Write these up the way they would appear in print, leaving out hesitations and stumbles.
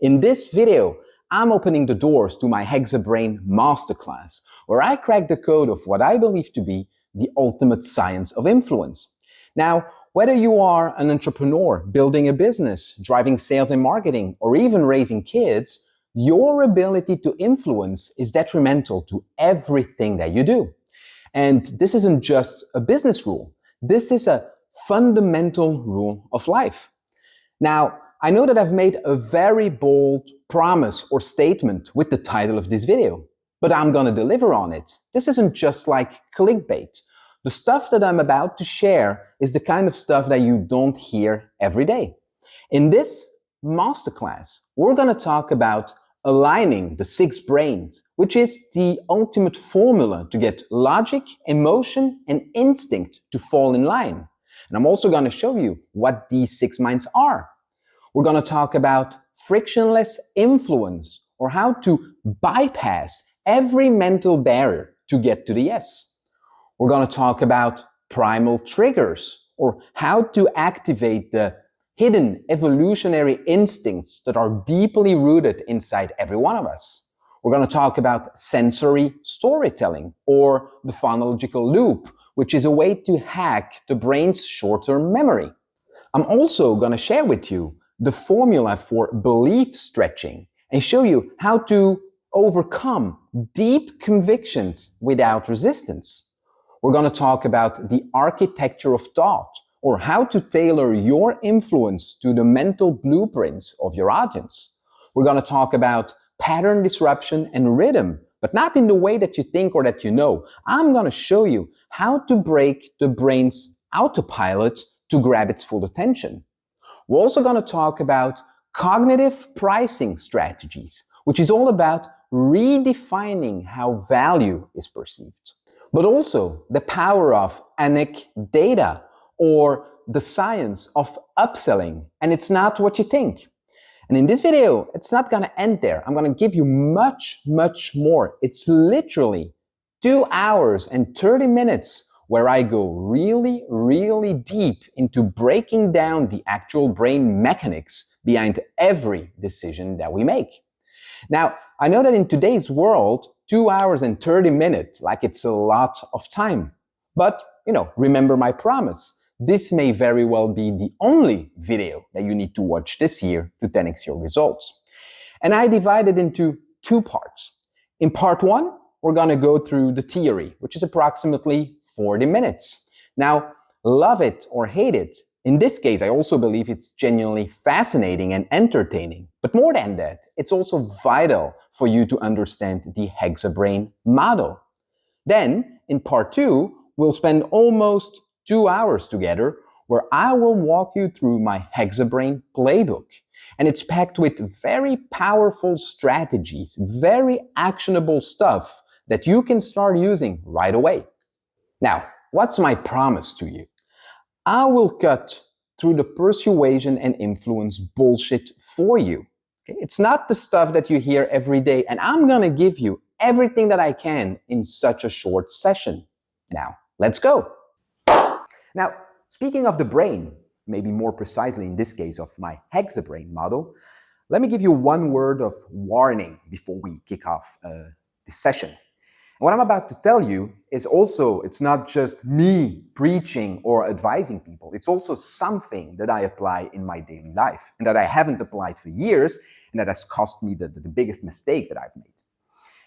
In this video, I'm opening the doors to my Hexabrain Masterclass, where I crack the code of what I believe to be the ultimate science of influence. Now, whether you are an entrepreneur, building a business, driving sales and marketing, or even raising kids, your ability to influence is detrimental to everything that you do. And this isn't just a business rule. This is a fundamental rule of life. Now, I know that I've made a very bold promise or statement with the title of this video, but I'm gonna deliver on it. This isn't just like clickbait. The stuff that I'm about to share is the kind of stuff that you don't hear every day. In this masterclass, we're gonna talk about aligning the 6 brains, which is the ultimate formula to get logic, emotion, and instinct to fall in line. And I'm also going to show you what these 6 minds are. We're going to talk about frictionless influence, or how to bypass every mental barrier to get to the yes. We're going to talk about primal triggers, or how to activate the hidden evolutionary instincts that are deeply rooted inside every one of us. We're going to talk about sensory storytelling, or the phonological loop, which is a way to hack the brain's short-term memory. I'm also going to share with you the formula for belief stretching and show you how to overcome deep convictions without resistance. We're going to talk about the architecture of thought, or how to tailor your influence to the mental blueprints of your audience. We're going to talk about pattern disruption and rhythm, but not in the way that you think or that you know. I'm going to show you how to break the brain's autopilot to grab its full attention. We're also going to talk about cognitive pricing strategies, which is all about redefining how value is perceived. But also the power of anecdata, or the science of upselling, and it's not what you think. And in this video, it's not going to end there. I'm going to give you much, much more. It's literally 2 hours and 30 minutes where I go really, really deep into breaking down the actual brain mechanics behind every decision that we make. Now, I know that in today's world, 2 hours and 30 minutes, like it's a lot of time. But, remember my promise. This may very well be the only video that you need to watch this year to 10x your results. And I divide it into 2 parts. In part 1, we're going to go through the theory, which is approximately 40 minutes. Now, love it or hate it, in this case, I also believe it's genuinely fascinating and entertaining. But more than that, it's also vital for you to understand the Hexabrain model. Then, in part 2, we'll spend almost 2 hours together, where I will walk you through my Hexabrain playbook. And it's packed with very powerful strategies, very actionable stuff that you can start using right away. Now, what's my promise to you? I will cut through the persuasion and influence bullshit for you. Okay? It's not the stuff that you hear every day, and I'm gonna give you everything that I can in such a short session. Now, let's go. Now, speaking of the brain, maybe more precisely in this case of my Hexabrain model, let me give you one word of warning before we kick off this session. And what I'm about to tell you is also, it's not just me preaching or advising people, it's also something that I apply in my daily life and that I haven't applied for years, and that has cost me the biggest mistake that I've made.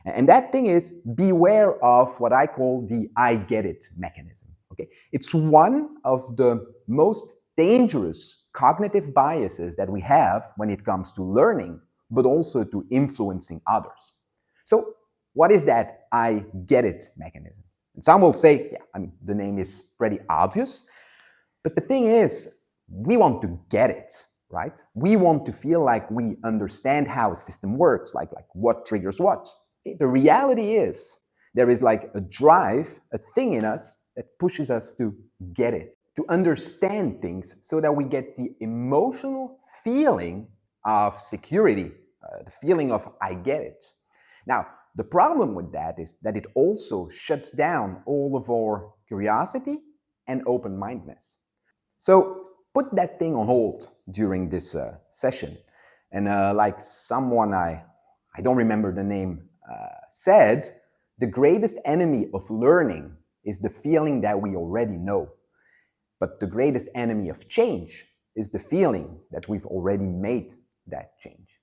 And that thing is, beware of what I call the I get it mechanism. Okay? It's one of the most dangerous cognitive biases that we have when it comes to learning, but also to influencing others. So what is that I get it mechanism? And some will say, the name is pretty obvious, but the thing is, we want to get it, right? We want to feel like we understand how a system works, like what triggers what. The reality is, there is like a drive, a thing in us that pushes us to get it, to understand things so that we get the emotional feeling of security, the feeling of I get it. Now, the problem with that is that it also shuts down all of our curiosity and open-mindedness. So put that thing on hold during this session And like someone, I don't remember the name, said, the greatest enemy of learning is the feeling that we already know. But the greatest enemy of change is the feeling that we've already made that change.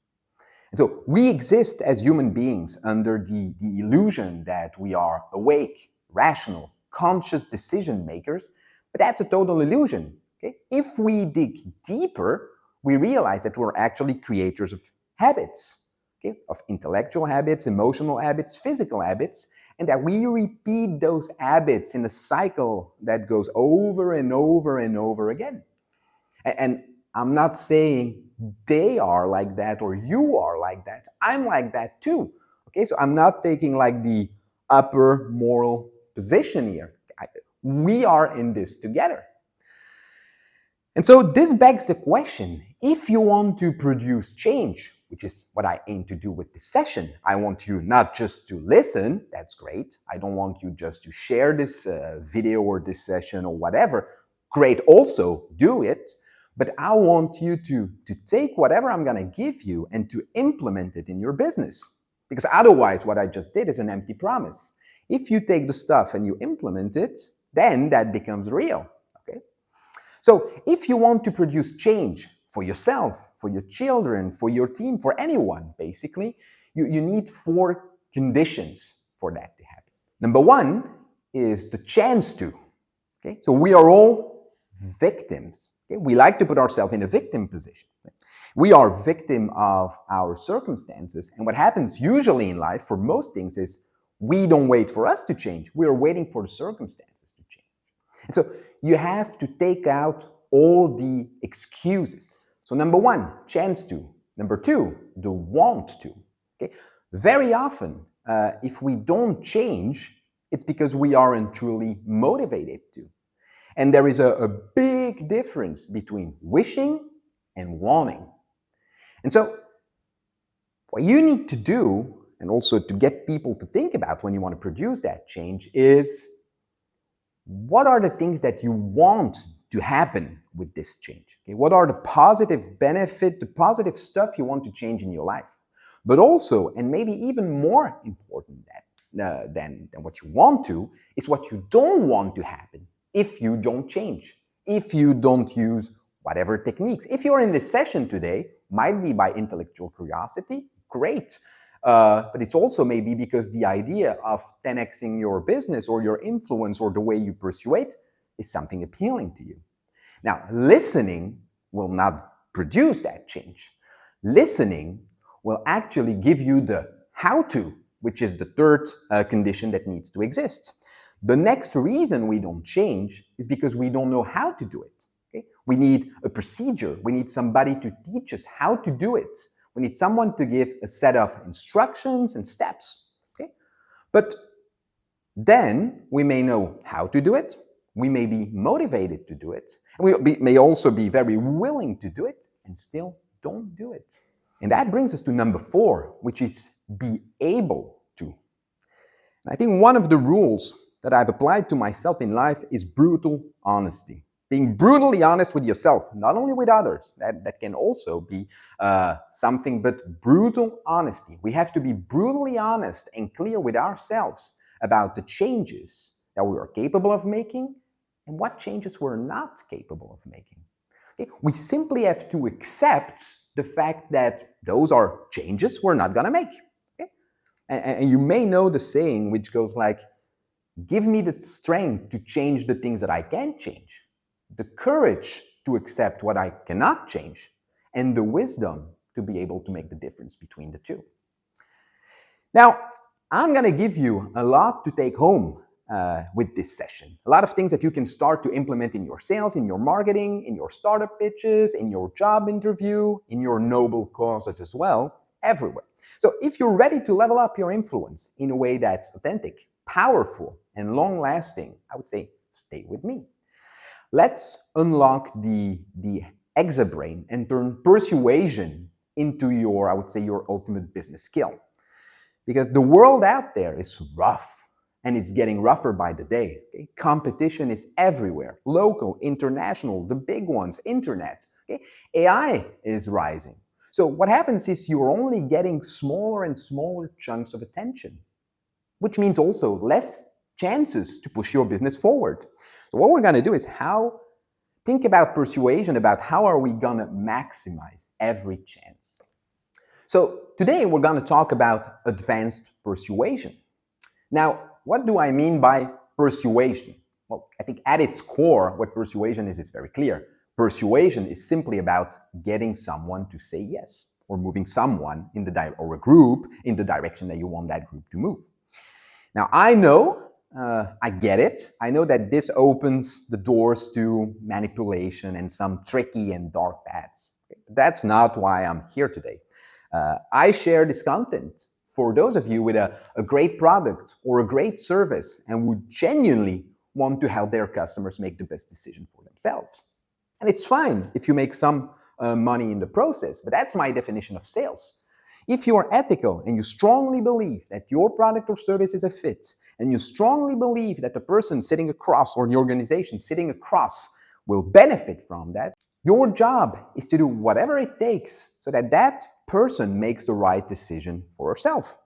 And so we exist as human beings under the illusion that we are awake, rational, conscious decision makers, but that's a total illusion. Okay? If we dig deeper, we realize that we're actually creators of habits, okay? Of intellectual habits, emotional habits, physical habits, and that we repeat those habits in a cycle that goes over and over and over again. And I'm not saying they are like that or you are like that. I'm like that too. Okay, so I'm not taking like the upper moral position here. We are in this together. And so this begs the question, if you want to produce change, which is what I aim to do with this session, I want you not just to listen, that's great. I don't want you just to share this video or this session or whatever. Great, also do it. But I want you to take whatever I'm gonna give you and to implement it in your business. Because otherwise, what I just did is an empty promise. If you take the stuff and you implement it, then that becomes real. Okay? So if you want to produce change for yourself, for your children, for your team, for anyone, basically, you need 4 conditions for that to happen. Number 1 is the chance to. Okay? So we are all victims. Okay? We like to put ourselves in a victim position. We are victim of our circumstances. And what happens usually in life for most things is we don't wait for us to change. We are waiting for the circumstances to change. And so you have to take out all the excuses. So number 1, chance to. Number 2, the want to. Okay? Very often, if we don't change, it's because we aren't truly motivated to. And there is a big difference between wishing and wanting. And so what you need to do, and also to get people to think about when you want to produce that change, is what are the things that you want to happen with this change? Okay? What are the positive benefit, the positive stuff you want to change in your life? But also, and maybe even more important than what you want to, is what you don't want to happen if you don't change, if you don't use whatever techniques. If you're in this session today, might be by intellectual curiosity, great. But it's also maybe because the idea of 10xing your business or your influence or the way you pursue it is something appealing to you. Now, listening will not produce that change. Listening will actually give you the how to, which is the third condition that needs to exist. The next reason we don't change is because we don't know how to do it. Okay? We need a procedure. We need somebody to teach us how to do it. We need someone to give a set of instructions and steps. Okay? But then we may know how to do it. We may be motivated to do it. And we may also be very willing to do it and still don't do it. And that brings us to number 4, which is be able to. And I think one of the rules that I've applied to myself in life is brutal honesty. Being brutally honest with yourself, not only with others. That can also be something, but brutal honesty. We have to be brutally honest and clear with ourselves about the changes that we are capable of making and what changes we're not capable of making. Okay? We simply have to accept the fact that those are changes we're not going to make. Okay? And you may know the saying which goes like, give me the strength to change the things that I can change, the courage to accept what I cannot change, and the wisdom to be able to make the difference between the two. Now, I'm going to give you a lot to take home with this session. A lot of things that you can start to implement in your sales, in your marketing, in your startup pitches, in your job interview, in your noble causes as well, everywhere. So if you're ready to level up your influence in a way that's authentic, powerful, and long-lasting, I would say stay with me. Let's unlock the exabrain and turn persuasion into your, I would say, your ultimate business skill. Because the world out there is rough, and it's getting rougher by the day. Okay? Competition is everywhere, local, international, the big ones, internet. Okay? AI is rising. So what happens is you're only getting smaller and smaller chunks of attention, which means also less chances to push your business forward. So what we're going to do is think about persuasion, about how are we going to maximize every chance. So today we're going to talk about advanced persuasion. Now, what do I mean by persuasion? Well, I think at its core, what persuasion is very clear. Persuasion is simply about getting someone to say yes, or moving someone or a group in the direction that you want that group to move. Now, I know, I get it. I know that this opens the doors to manipulation and some tricky and dark paths. That's not why I'm here today. I share this content for those of you with a great product or a great service and would genuinely want to help their customers make the best decision for themselves. And it's fine if you make some money in the process, but that's my definition of sales. If you are ethical and you strongly believe that your product or service is a fit, and you strongly believe that the person sitting across or the organization sitting across will benefit from that, your job is to do whatever it takes so that that person makes the right decision for herself.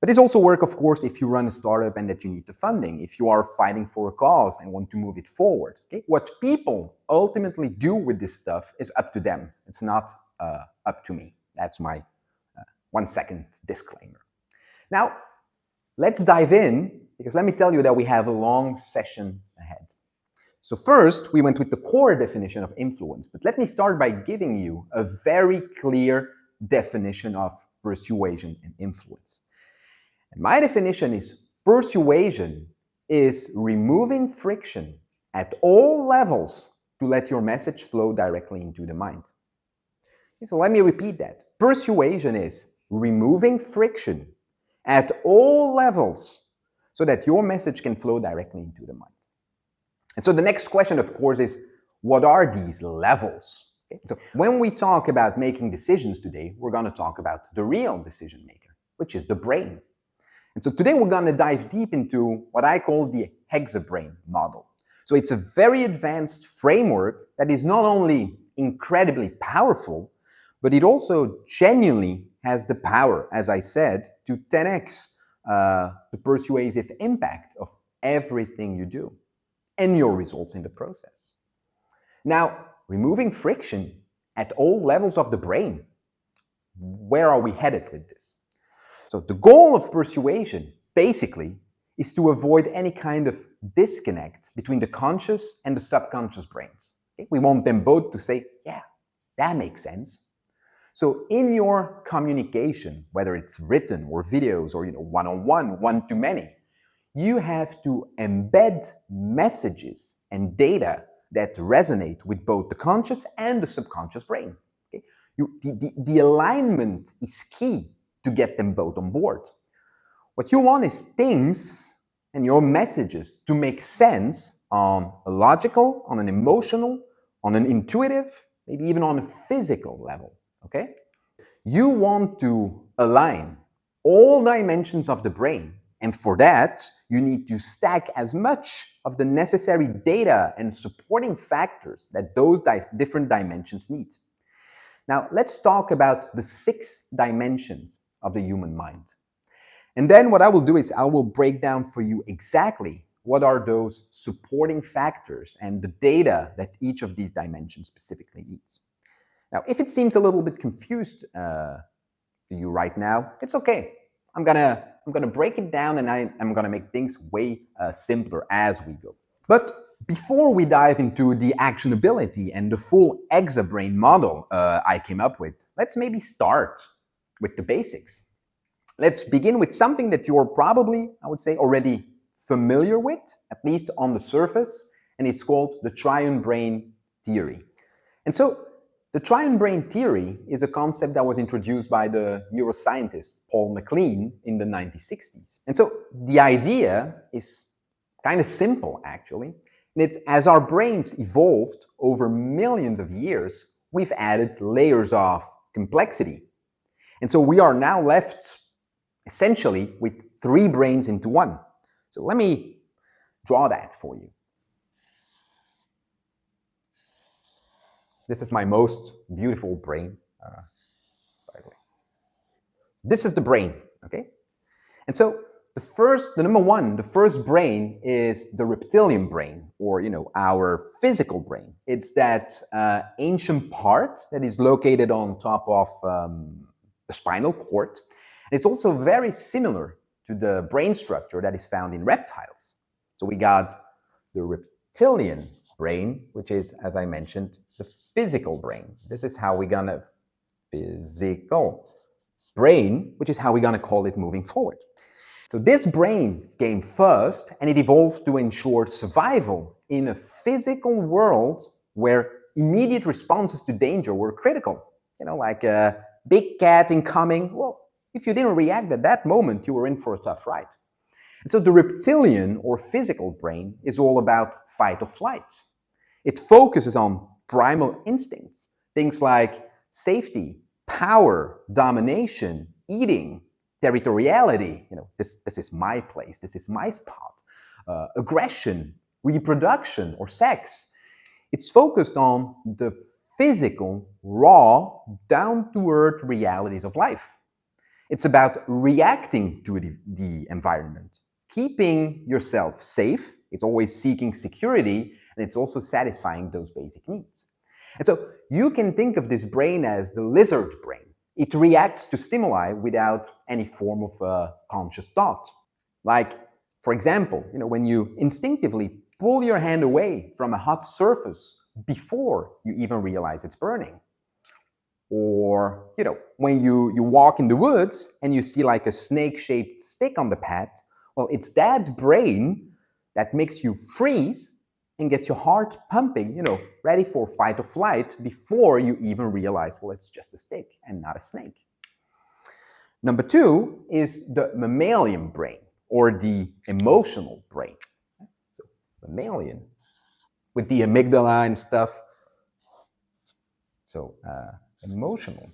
But it's also work, of course, if you run a startup and that you need the funding, if you are fighting for a cause and want to move it forward. Okay? What people ultimately do with this stuff is up to them. It's not up to me. That's my 1 second disclaimer. Now, let's dive in, because let me tell you that we have a long session ahead. So first, we went with the core definition of influence, but let me start by giving you a very clear definition of persuasion and influence. And my definition is persuasion is removing friction at all levels to let your message flow directly into the mind. So let me repeat that. Persuasion is removing friction at all levels so that your message can flow directly into the mind. And so the next question, of course, is what are these levels? Okay? So when we talk about making decisions today, we're going to talk about the real decision maker, which is the brain. And so today we're going to dive deep into what I call the hexabrain model. So it's a very advanced framework that is not only incredibly powerful, but it also genuinely has the power, as I said, to 10x the persuasive impact of everything you do and your results in the process. Now, removing friction at all levels of the brain, where are we headed with this? So the goal of persuasion, basically, is to avoid any kind of disconnect between the conscious and the subconscious brains. Okay? We want them both to say, yeah, that makes sense. So in your communication, whether it's written or videos or one-on-one, one-to-many, you have to embed messages and data that resonate with both the conscious and the subconscious brain. Okay? The alignment is key to get them both on board. What you want is things and your messages to make sense on a logical, on an emotional, on an intuitive, maybe even on a physical level. Okay? You want to align all dimensions of the brain, and for that, you need to stack as much of the necessary data and supporting factors that those different dimensions need. Now, let's talk about the 6 dimensions of the human mind. And then what I will do is I will break down for you exactly what are those supporting factors and the data that each of these dimensions specifically needs. Now, if it seems a little bit confused to you right now, it's okay. I'm gonna break it down and I'm gonna make things way simpler as we go. But before we dive into the actionability and the full hexabrain model I came up with, let's maybe start with the basics. Let's begin with something that you're probably, I would say, already familiar with, at least on the surface, and it's called the triune brain theory. And so the triune brain theory is a concept that was introduced by the neuroscientist Paul MacLean in the 1960s. And so the idea is kind of simple, actually. And it's as our brains evolved over millions of years, we've added layers of complexity. And so we are now left essentially with 3 brains into 1. So let me draw that for you. This is my most beautiful brain, by the way. This is the brain, okay? And so the first brain is the reptilian brain, or our physical brain. It's that ancient part that is located on top of the spinal cord. And it's also very similar to the brain structure that is found in reptiles. So we got the reptilian brain, which is, as I mentioned, the physical brain. This is how we're gonna physical brain, which is how we're gonna call it moving forward. So this brain came first, and it evolved to ensure survival in a physical world where immediate responses to danger were critical. Like a big cat incoming. Well, if you didn't react at that moment, you were in for a tough ride. And so the reptilian or physical brain is all about fight or flight. It focuses on primal instincts, things like safety, power, domination, eating, territoriality. This is my place, this is my spot. Aggression, reproduction, or sex. It's focused on the physical, raw, down-to-earth realities of life. It's about reacting to the environment, keeping yourself safe. It's always seeking security, and it's also satisfying those basic needs. And so you can think of this brain as the lizard brain. It reacts to stimuli without any form of conscious thought. Like, for example, when you instinctively pull your hand away from a hot surface before you even realize it's burning. Or, when you walk in the woods and you see like a snake-shaped stick on the path, well, it's that brain that makes you freeze and gets your heart pumping, ready for fight or flight before you even realize, well, it's just a stick and not a snake. Number two is the mammalian brain, or the emotional brain. So, mammalian, with the amygdala and stuff. So, emotional.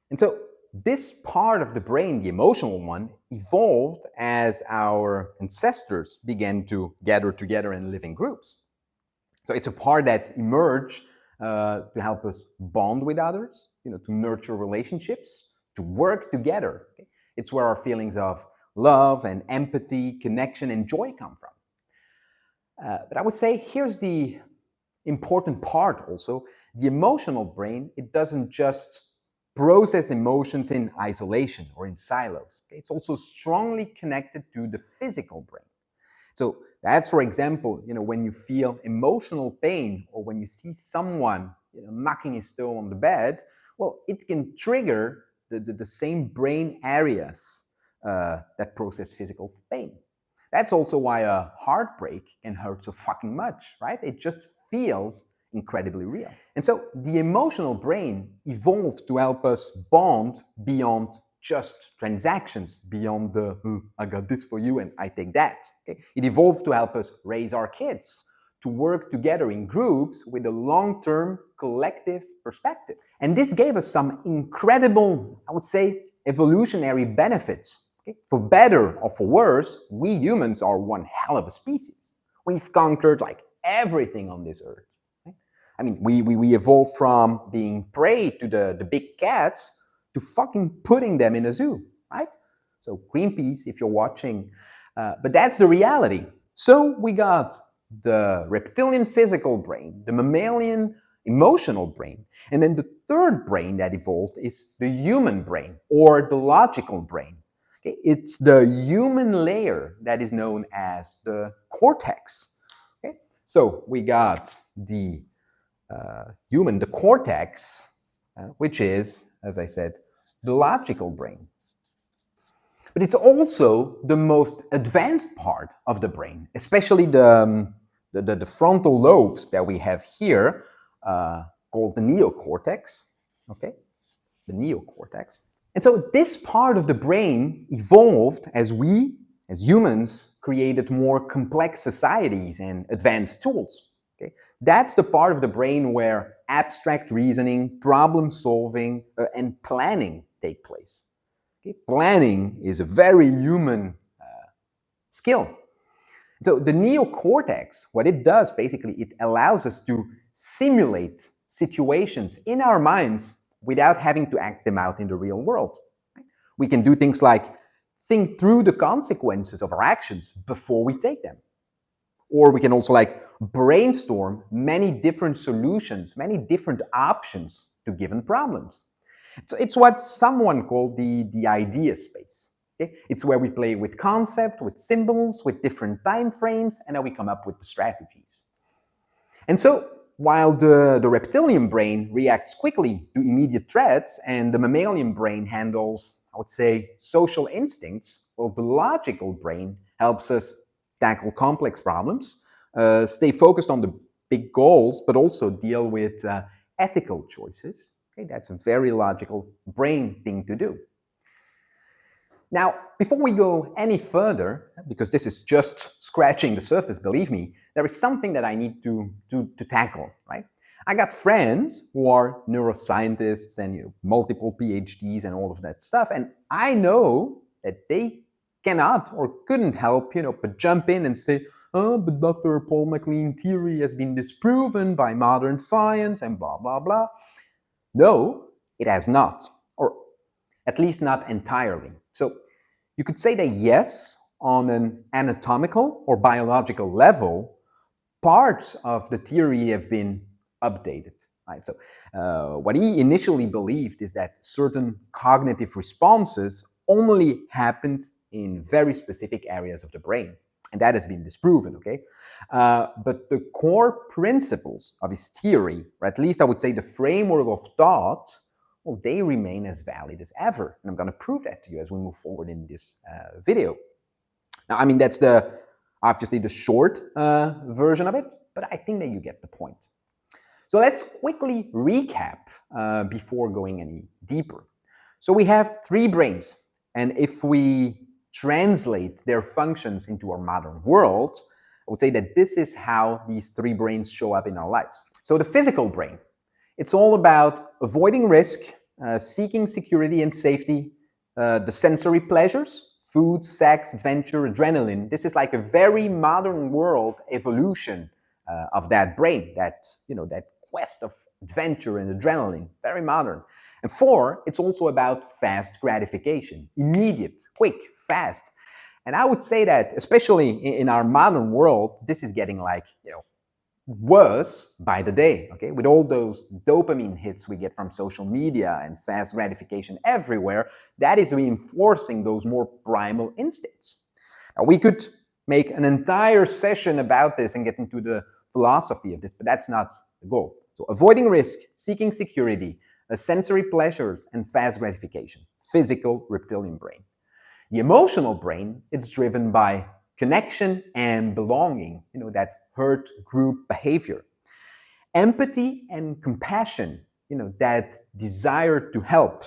And so this part of the brain, the emotional one, evolved as our ancestors began to gather together and live in groups. So it's a part that emerged to help us bond with others, to nurture relationships, to work together. Okay? It's where our feelings of love and empathy, connection, and joy come from. But I would say here's the important part also. The emotional brain, it doesn't just process emotions in isolation or in silos. Okay? It's also strongly connected to the physical brain. So that's, for example, when you feel emotional pain, or when you see someone knocking his toe on the bed, well, it can trigger the same brain areas that process physical pain. That's also why a heartbreak can hurt so fucking much, right? It just feels incredibly real. And so the emotional brain evolved to help us bond beyond just transactions, beyond the I got this for you and I take that. Okay? It evolved to help us raise our kids, to work together in groups with a long-term collective perspective. And this gave us some incredible, I would say, evolutionary benefits. Okay? For better or for worse, we humans are one hell of a species. We've conquered like everything on this earth. Okay? I mean, we evolved from being prey to the big cats to fucking putting them in a zoo, right? So Greenpeace, if you're watching, but that's the reality. So we got the reptilian physical brain, the mammalian emotional brain, and then the third brain that evolved is the human brain, or the logical brain. Okay? It's the human layer that is known as the cortex. Okay? So we got the the cortex, which is, as I said, the logical brain. But it's also the most advanced part of the brain, especially the frontal lobes that we have here, called the neocortex. Okay, the neocortex. And so this part of the brain evolved as we, as humans, created more complex societies and advanced tools. Okay? That's the part of the brain where abstract reasoning, problem solving, and planning take place. Okay? Planning is a very human skill. So the neocortex, what it does basically, it allows us to simulate situations in our minds without having to act them out in the real world. We can do things like think through the consequences of our actions before we take them. Or we can also like brainstorm many different solutions, many different options to given problems. So it's what someone called the idea space. Okay? It's where we play with concept, with symbols, with different time frames, and then we come up with the strategies. And so while the reptilian brain reacts quickly to immediate threats and the mammalian brain handles, I would say, social instincts, well, the logical brain helps us tackle complex problems, stay focused on the big goals, but also deal with ethical choices. Okay, that's a very logical brain thing to do. Now, before we go any further, because this is just scratching the surface, believe me, there is something that I need to tackle, right? I got friends who are neuroscientists and multiple PhDs and all of that stuff, and I know that they cannot or couldn't help, but jump in and say, oh, but Dr. Paul MacLean theory has been disproven by modern science and blah, blah, blah. No, it has not, or at least not entirely. So you could say that yes, on an anatomical or biological level, parts of the theory have been updated. Right? So what he initially believed is that certain cognitive responses only happened in very specific areas of the brain. And that has been disproven, okay? But the core principles of his theory, or at least I would say the framework of thought, well, they remain as valid as ever. And I'm going to prove that to you as we move forward in this video. Now, I mean, that's obviously the short version of it, but I think that you get the point. So let's quickly recap before going any deeper. So we have three brains, and if we translate their functions into our modern world, I would say that this is how these three brains show up in our lives. So the physical brain, it's all about avoiding risk, seeking security and safety, the sensory pleasures, food, sex, adventure, adrenaline. This is like a very modern world evolution of that brain, that quest of adventure and adrenaline, very modern. And four, it's also about fast gratification, immediate, quick, fast. And I would say that, especially in our modern world, this is getting like, worse by the day, okay? With all those dopamine hits we get from social media and fast gratification everywhere, that is reinforcing those more primal instincts. Now, we could make an entire session about this and get into the philosophy of this, but that's not the goal. So avoiding risk, seeking security, sensory pleasures, and fast gratification, physical reptilian brain. The emotional brain, it's driven by connection and belonging, that herd group behavior. Empathy and compassion, that desire to help.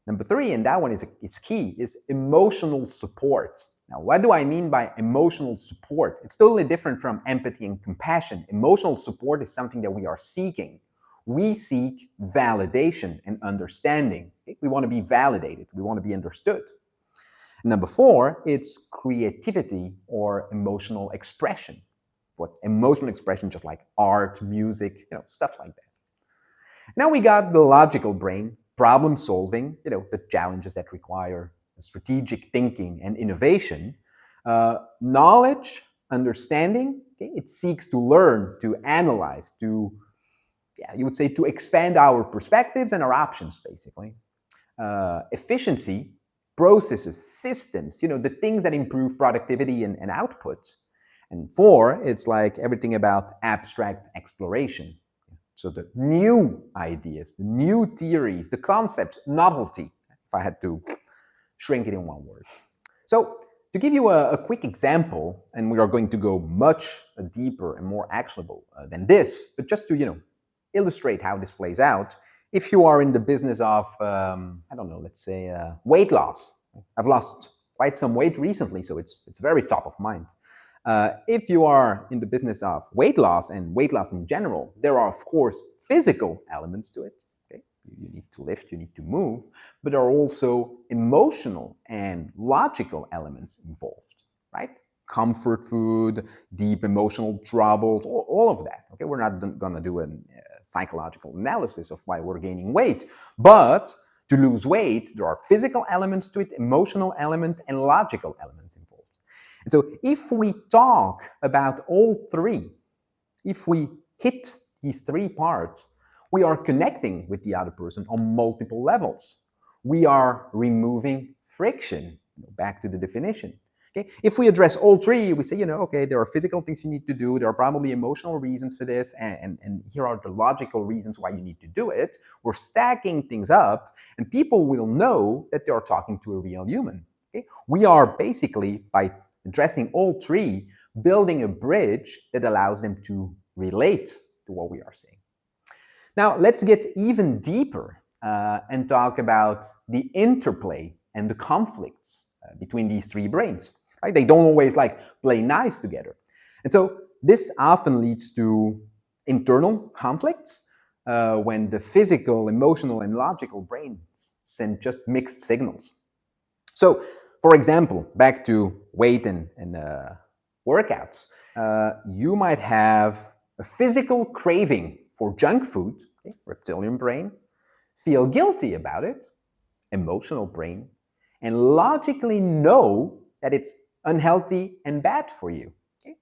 Number three, and that one is key, is emotional support. Now, what do I mean by emotional support? It's totally different from empathy and compassion. Emotional support is something that we are seeking. We seek validation and understanding. We want to be validated. We want to be understood. Number four, it's creativity or emotional expression. What emotional expression, just like art, music, stuff like that. Now we got the logical brain, problem solving, the challenges that require strategic thinking and innovation. Knowledge, understanding, okay, it seeks to learn, to analyze, you would say to expand our perspectives and our options, basically. Efficiency, processes, systems, the things that improve productivity and output. And four, it's like everything about abstract exploration. So the new ideas, the new theories, the concepts, novelty, if I had to shrink it in one word. So to give you a quick example, and we are going to go much deeper and more actionable than this, but just to, illustrate how this plays out, if you are in the business of, let's say weight loss. I've lost quite some weight recently, so it's very top of mind. If you are in the business of weight loss and weight loss in general, there are, of course, physical elements to it. Okay? You need to lift, you need to move, but there are also emotional and logical elements involved, right? comfort food, deep emotional troubles, all of that. Okay, we're not going to do a psychological analysis of why we're gaining weight, but to lose weight, there are physical elements to it, emotional elements, and logical elements involved. And so if we talk about all three, if we hit these three parts, we are connecting with the other person on multiple levels. We are removing friction. Back to the definition. Okay? If we address all three, we say, okay, there are physical things you need to do, there are probably emotional reasons for this, and here are the logical reasons why you need to do it. We're stacking things up, and people will know that they are talking to a real human. Okay? We are basically, by addressing all three, building a bridge that allows them to relate to what we are saying. Now, let's get even deeper and talk about the interplay and the conflicts between these three brains. Right? They don't always play nice together. And so this often leads to internal conflicts when the physical, emotional, and logical brains send just mixed signals. So, for example, back to weight and workouts, you might have a physical craving for junk food, okay, reptilian brain, feel guilty about it, emotional brain, and logically know that it's unhealthy and bad for you. Okay?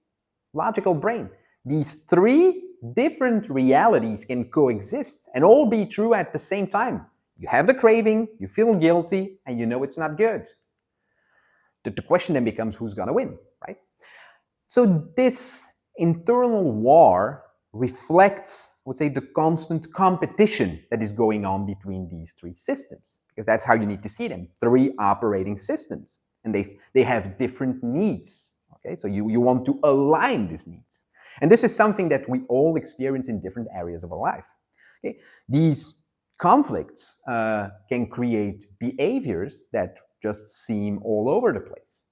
Logical brain. These three different realities can coexist and all be true at the same time. You have the craving, you feel guilty, and you know it's not good. The question then becomes who's going to win, right? So this internal war reflects, I would say, the constant competition that is going on between these three systems, because that's how you need to see them, three operating systems, and they have different needs. Okay, so you want to align these needs. And this is something that we all experience in different areas of our life. Okay? These conflicts can create behaviors that just seem all over the place.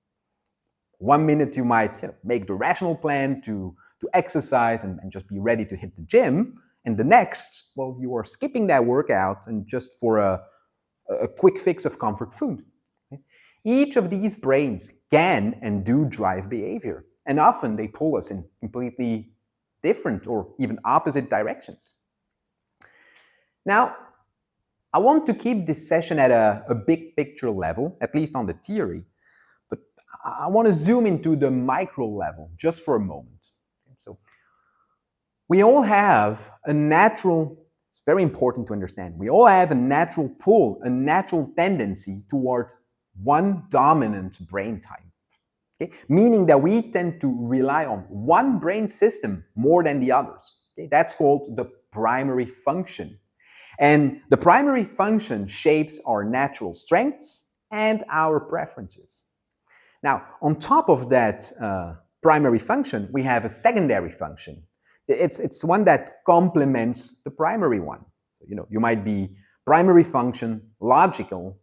1 minute you might make the rational plan to exercise and just be ready to hit the gym, and the next, well, you are skipping that workout and just for a quick fix of comfort food. Each of these brains can and do drive behavior, and often they pull us in completely different or even opposite directions. Now, I want to keep this session at a big picture level, at least on the theory, but I want to zoom into the micro level just for a moment. So, we all have a natural, it's very important to understand, we all have a natural pull, a natural tendency toward one dominant brain type. Okay? Meaning that we tend to rely on one brain system more than the others. Okay? That's called the primary function. And the primary function shapes our natural strengths and our preferences. Now, on top of that primary function, we have a secondary function. It's one that complements the primary one. So, you might be primary function, logical,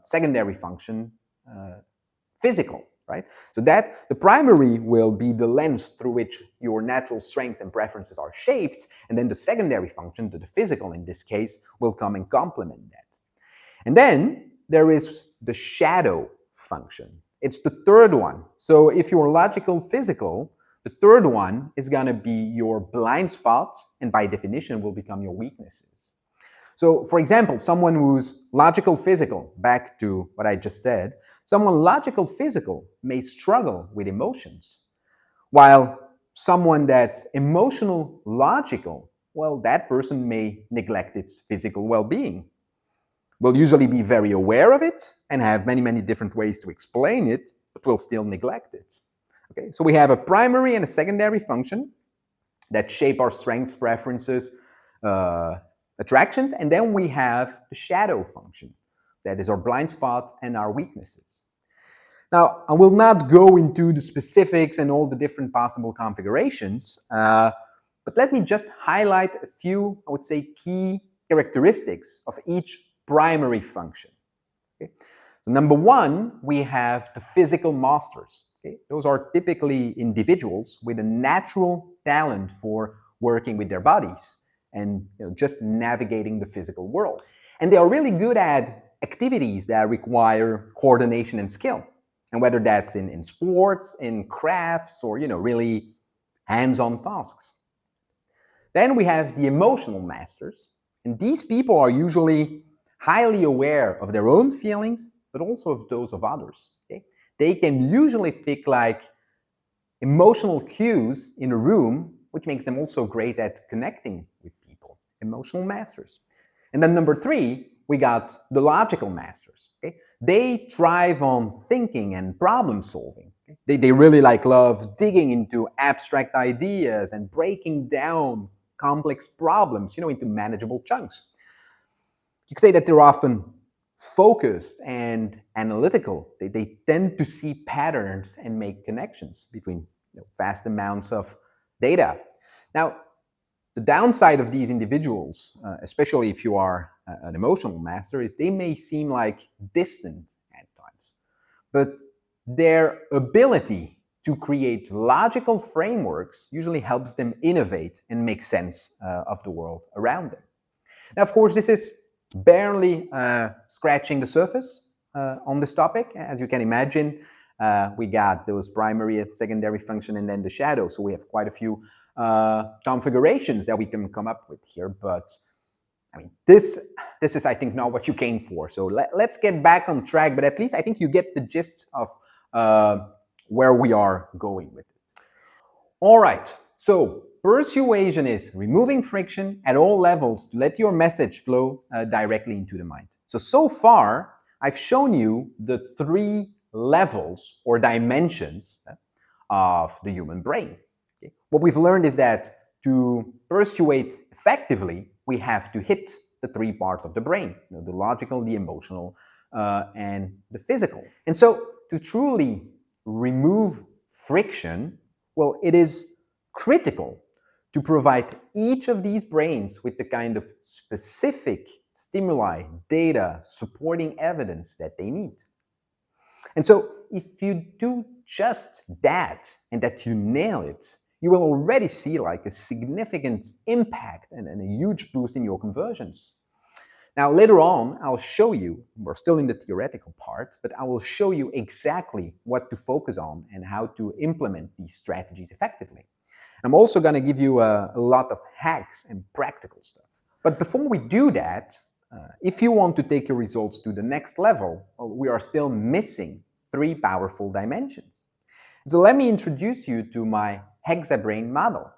secondary function, physical, right? So that the primary will be the lens through which your natural strengths and preferences are shaped, and then the secondary function, the physical in this case, will come and complement that. And then there is the shadow function. It's the third one. So if you're logical physical, the third one is going to be your blind spots, and by definition will become your weaknesses. So for example, someone who's logical physical, back to what I just said, someone logical physical may struggle with emotions, while someone that's emotional logical, well, that person may neglect its physical well-being. Will usually be very aware of it and have many, many different ways to explain it, but will still neglect it. Okay, so we have a primary and a secondary function that shape our strengths, preferences, attractions, and then we have the shadow function. That is our blind spot and our weaknesses. Now, I will not go into the specifics and all the different possible configurations, but let me just highlight a few, I would say, key characteristics of each primary function. Okay? So number one, we have the physical masters. Okay? Those are typically individuals with a natural talent for working with their bodies and just navigating the physical world. And they are really good at activities that require coordination and skill. And whether that's in sports, in crafts, or really hands-on tasks. Then we have the emotional masters, and these people are usually highly aware of their own feelings, but also of those of others. Okay? They can usually pick like emotional cues in a room, which makes them also great at connecting with people. Emotional masters. And then number 3, we got the logical masters. Okay? They thrive on thinking and problem solving. Okay? They really love digging into abstract ideas and breaking down complex problems, into manageable chunks. You could say that they're often focused and analytical. They tend to see patterns and make connections between vast amounts of data. Now, the downside of these individuals, especially if you are an emotional master, is they may seem like distant at times. But their ability to create logical frameworks usually helps them innovate and make sense of the world around them. Now, of course, this is barely scratching the surface on this topic. As you can imagine, we got those primary and secondary function and then the shadow. So we have quite a few configurations that we can come up with here. But I mean, this is, I think, not what you came for. So let's get back on track. But at least I think you get the gist of where we are going with it. All right. So persuasion is removing friction at all levels to let your message flow directly into the mind. So far, I've shown you the 3 levels or dimensions of the human brain. Okay? What we've learned is that to persuade effectively, we have to hit the 3 parts of the brain, the logical, the emotional, and the physical. And so to truly remove friction, well, it is critical to provide each of these brains with the kind of specific stimuli, data, supporting evidence that they need. And so if you do just that and that you nail it, you will already see like a significant impact and a huge boost in your conversions. Now, later on, I'll show you, we're still in the theoretical part, but I will show you exactly what to focus on and how to implement these strategies effectively. I'm also going to give you a lot of hacks and practical stuff. But before we do that, if you want to take your results to the next level, well, we are still missing 3 powerful dimensions. So let me introduce you to my hexabrain model.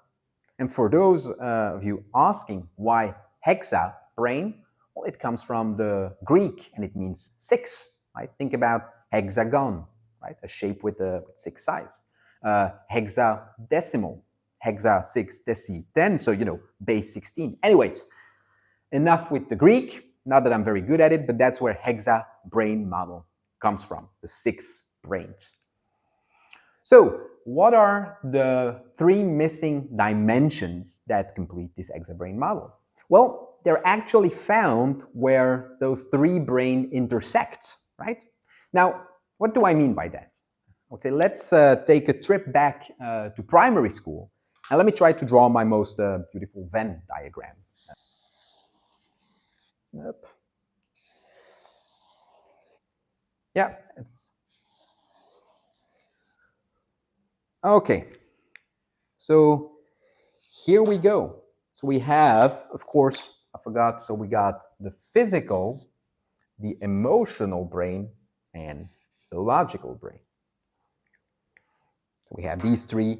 And for those of you asking why hexabrain, well, it comes from the Greek and it means 6. Right? Think about hexagon, right? A shape with 6 sides. Hexadecimal, hexa 6 deci 10, so base 16. Anyways, enough with the Greek. Not that I'm very good at it, but that's where hexabrain model comes from, the 6 brains. So what are the 3 missing dimensions that complete this hexabrain model? Well, they're actually found where those 3 brains intersect, right? Now, what do I mean by that? I would say let's take a trip back to primary school. And let me try to draw my most beautiful Venn diagram. Yep. Yeah. Okay. So here we go. So we have, of course, I forgot, so we got the physical, the emotional brain, and the logical brain. So we have these 3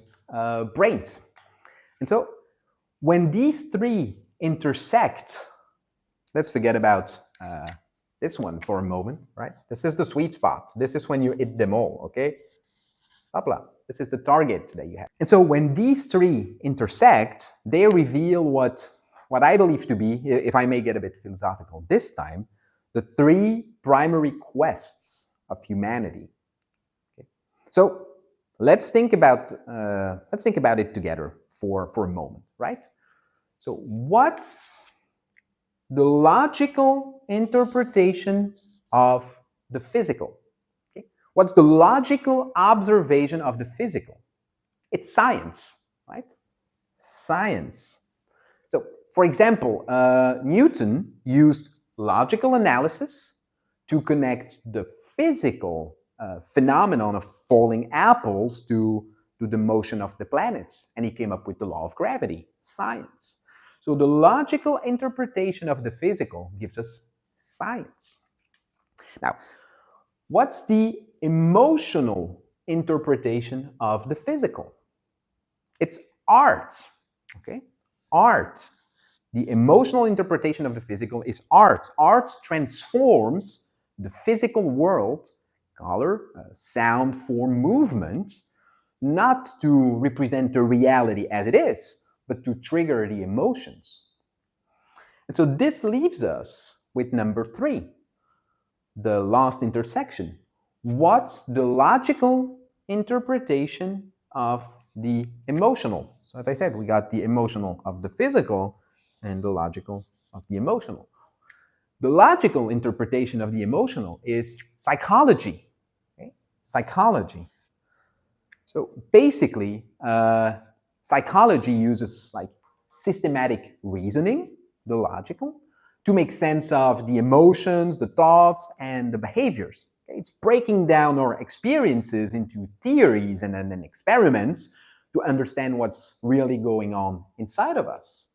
brains. And so when these 3 intersect, let's forget about this one for a moment, right? This is the sweet spot. This is when you hit them all, okay? Hopla. This is the target that you have. And so when these 3 intersect, they reveal what I believe to be, if I may get a bit philosophical this time, the 3 primary quests of humanity. Okay? So let's think about it together for a moment, right? So what's the logical interpretation of the physical? Okay? What's the logical observation of the physical? It's science, right? Science. So, for example, Newton used logical analysis to connect the physical phenomenon of falling apples to the motion of the planets. And he came up with the law of gravity, science. So the logical interpretation of the physical gives us science. Now, what's the emotional interpretation of the physical? It's art, okay? Art. The emotional interpretation of the physical is art. Art transforms the physical world, color, sound, form, movement, not to represent the reality as it is, but to trigger the emotions. And so this leaves us with number 3, the last intersection. What's the logical interpretation of the emotional? So as I said, we got the emotional of the physical and the logical of the emotional. The logical interpretation of the emotional is psychology. Okay? Psychology. So basically, psychology uses like systematic reasoning, the logical, to make sense of the emotions, the thoughts, and the behaviors. Okay? It's breaking down our experiences into theories and then experiments to understand what's really going on inside of us.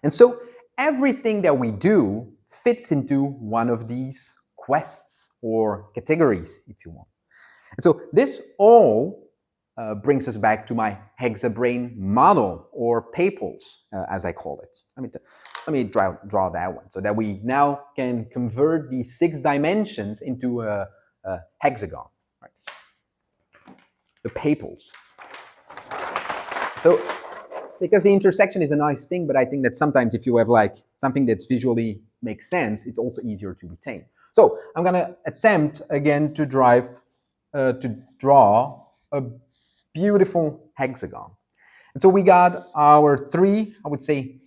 And so everything that we do fits into one of these quests or categories, if you want. And so this all brings us back to my hexabrain model, or PAPLS, as I call it. Let me draw that one so that we now can convert these 6 dimensions into a hexagon. Right? The PAPLS. So, because the intersection is a nice thing, but I think that sometimes if you have like something that's visually makes sense, it's also easier to retain. So I'm going to attempt again to draw a beautiful hexagon. And so we got our 3, I would say,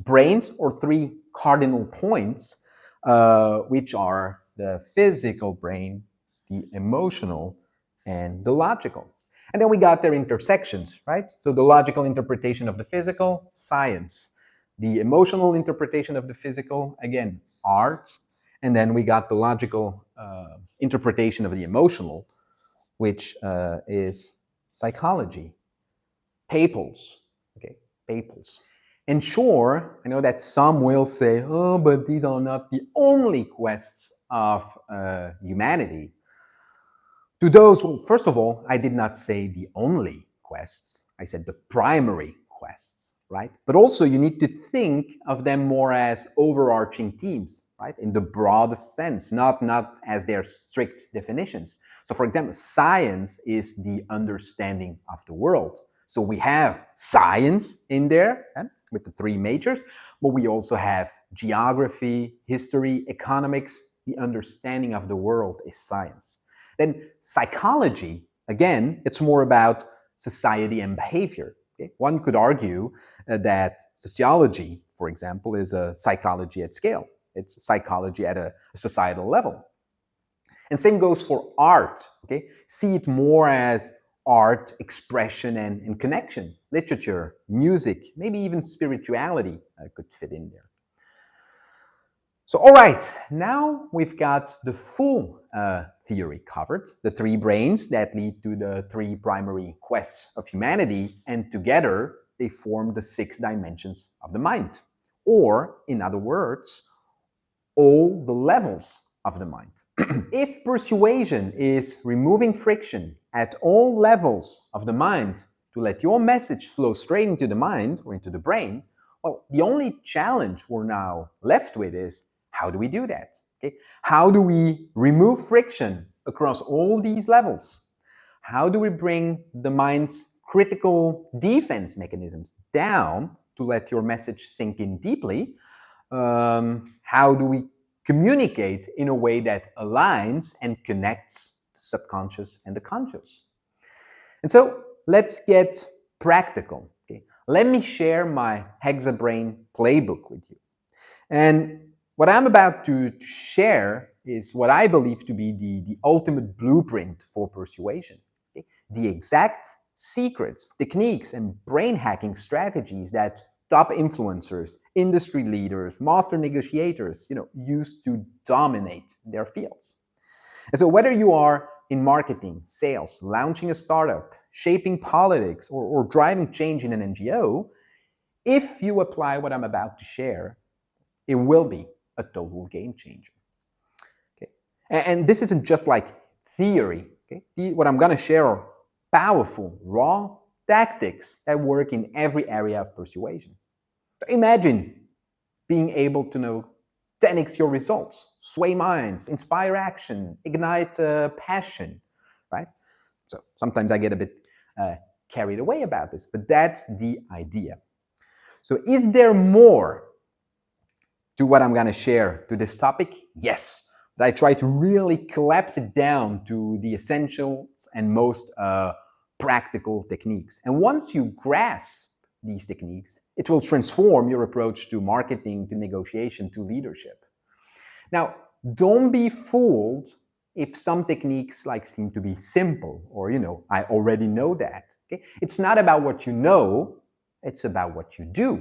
brains, or 3 cardinal points, which are the physical brain, the emotional, and the logical. And then we got their intersections, right? So the logical interpretation of the physical, science. The emotional interpretation of the physical, again, art. And then we got the logical interpretation of the emotional, which is psychology. PAPLS, okay, PAPLS. And sure, I know that some will say, oh, but these are not the only quests of humanity. To those, well, first of all, I did not say the only quests. I said the primary quests, right? But also you need to think of them more as overarching themes, right? In the broadest sense, not as their strict definitions. So for example, science is the understanding of the world. So we have science in there with the 3 majors, but we also have geography, history, economics. The understanding of the world is science. Then psychology, again, it's more about society and behavior. Okay? One could argue that sociology, for example, is a psychology at scale. It's psychology at a societal level. And same goes for art. Okay? See it more as art, expression, and connection. Literature, music, maybe even spirituality could fit in there. So, all right, now we've got the full theory covered, the 3 brains that lead to the 3 primary quests of humanity, and together they form the 6 dimensions of the mind. Or, in other words, all the levels of the mind. If persuasion is removing friction at all levels of the mind to let your message flow straight into the mind or into the brain, well, the only challenge we're now left with is, how do we do that? Okay? How do we remove friction across all these levels? How do we bring the mind's critical defense mechanisms down to let your message sink in deeply? How do we communicate in a way that aligns and connects the subconscious and the conscious? And so let's get practical. Okay? Let me share my Hexabrain playbook with you. And what I'm about to share is what I believe to be the ultimate blueprint for persuasion. Okay? The exact secrets, techniques, and brain hacking strategies that top influencers, industry leaders, master negotiators, use to dominate their fields. And so whether you are in marketing, sales, launching a startup, shaping politics, or driving change in an NGO, if you apply what I'm about to share, it will be a total game changer. Okay? And this isn't just like theory. Okay? What I'm going to share are powerful, raw tactics that work in every area of persuasion. So imagine being able to know 10x your results, sway minds, inspire action, ignite passion, right? So sometimes I get a bit carried away about this, but that's the idea. So is there more to what I'm going to share to this topic? Yes. But I try to really collapse it down to the essentials and most practical techniques. And once you grasp these techniques, it will transform your approach to marketing, to negotiation, to leadership. Now, don't be fooled if some techniques seem to be simple or, I already know that. Okay? It's not about what you know, it's about what you do.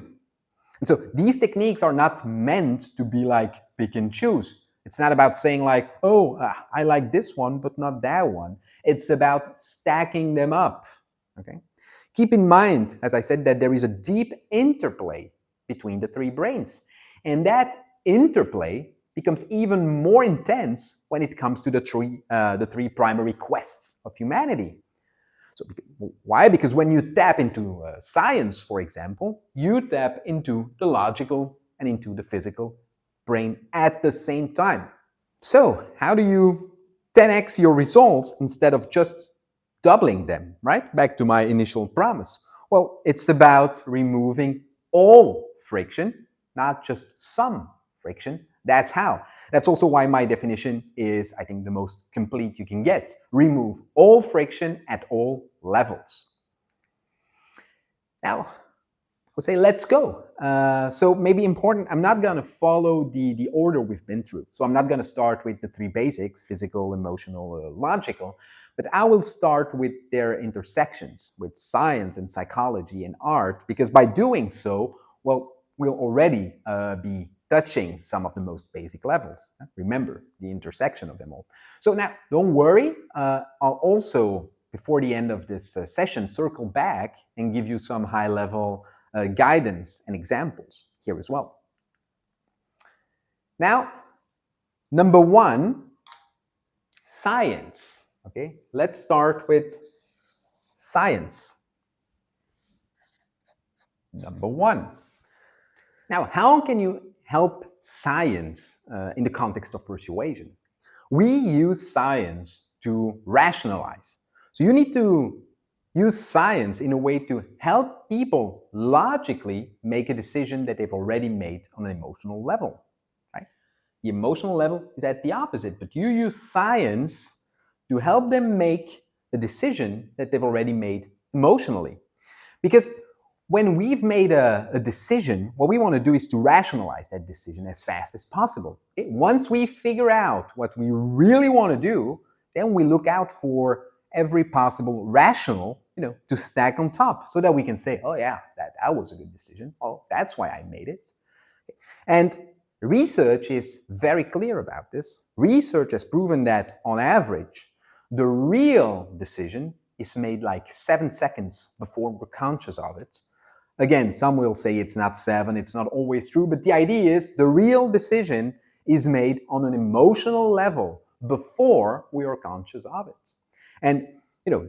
And so these techniques are not meant to be like pick and choose. It's not about saying like, oh, I like this one, but not that one. It's about stacking them up. Okay? Keep in mind, as I said, that there is a deep interplay between the three brains. And that interplay becomes even more intense when it comes to the three primary quests of humanity. So why? Because when you tap into science, for example, you tap into the logical and into the physical brain at the same time. So how do you 10x your results instead of just doubling them, right? Back to my initial promise. Well, it's about removing all friction, not just some friction. That's how. That's also why my definition is, I think, the most complete you can get. Remove all friction at all levels. Now, I would say let's go. So maybe important, I'm not going to follow the order we've been through. So I'm not going to start with the three basics, physical, emotional, logical, but I will start with their intersections with science and psychology and art, because by doing so, well, we'll already be touching some of the most basic levels. Remember, the intersection of them all. So now, don't worry. I'll also, before the end of this session, circle back and give you some high-level guidance and examples here as well. Now, number one, science. Okay, let's start with science. Number one. Now, how can you help science in the context of persuasion? We use science to rationalize. So you need to use science in a way to help people logically make a decision that they've already made on an emotional level. Right? The emotional level is at the opposite, but you use science to help them make a decision that they've already made emotionally. Because when we've made a decision, what we want to do is to rationalize that decision as fast as possible. Okay? Once we figure out what we really want to do, then we look out for every possible rational, to stack on top so that we can say, oh yeah, that was a good decision. Oh, that's why I made it. Okay. And research is very clear about this. Research has proven that on average, the real decision is made like 7 seconds before we're conscious of it. Again, some will say it's not 7, it's not always true, but the idea is the real decision is made on an emotional level before we are conscious of it. And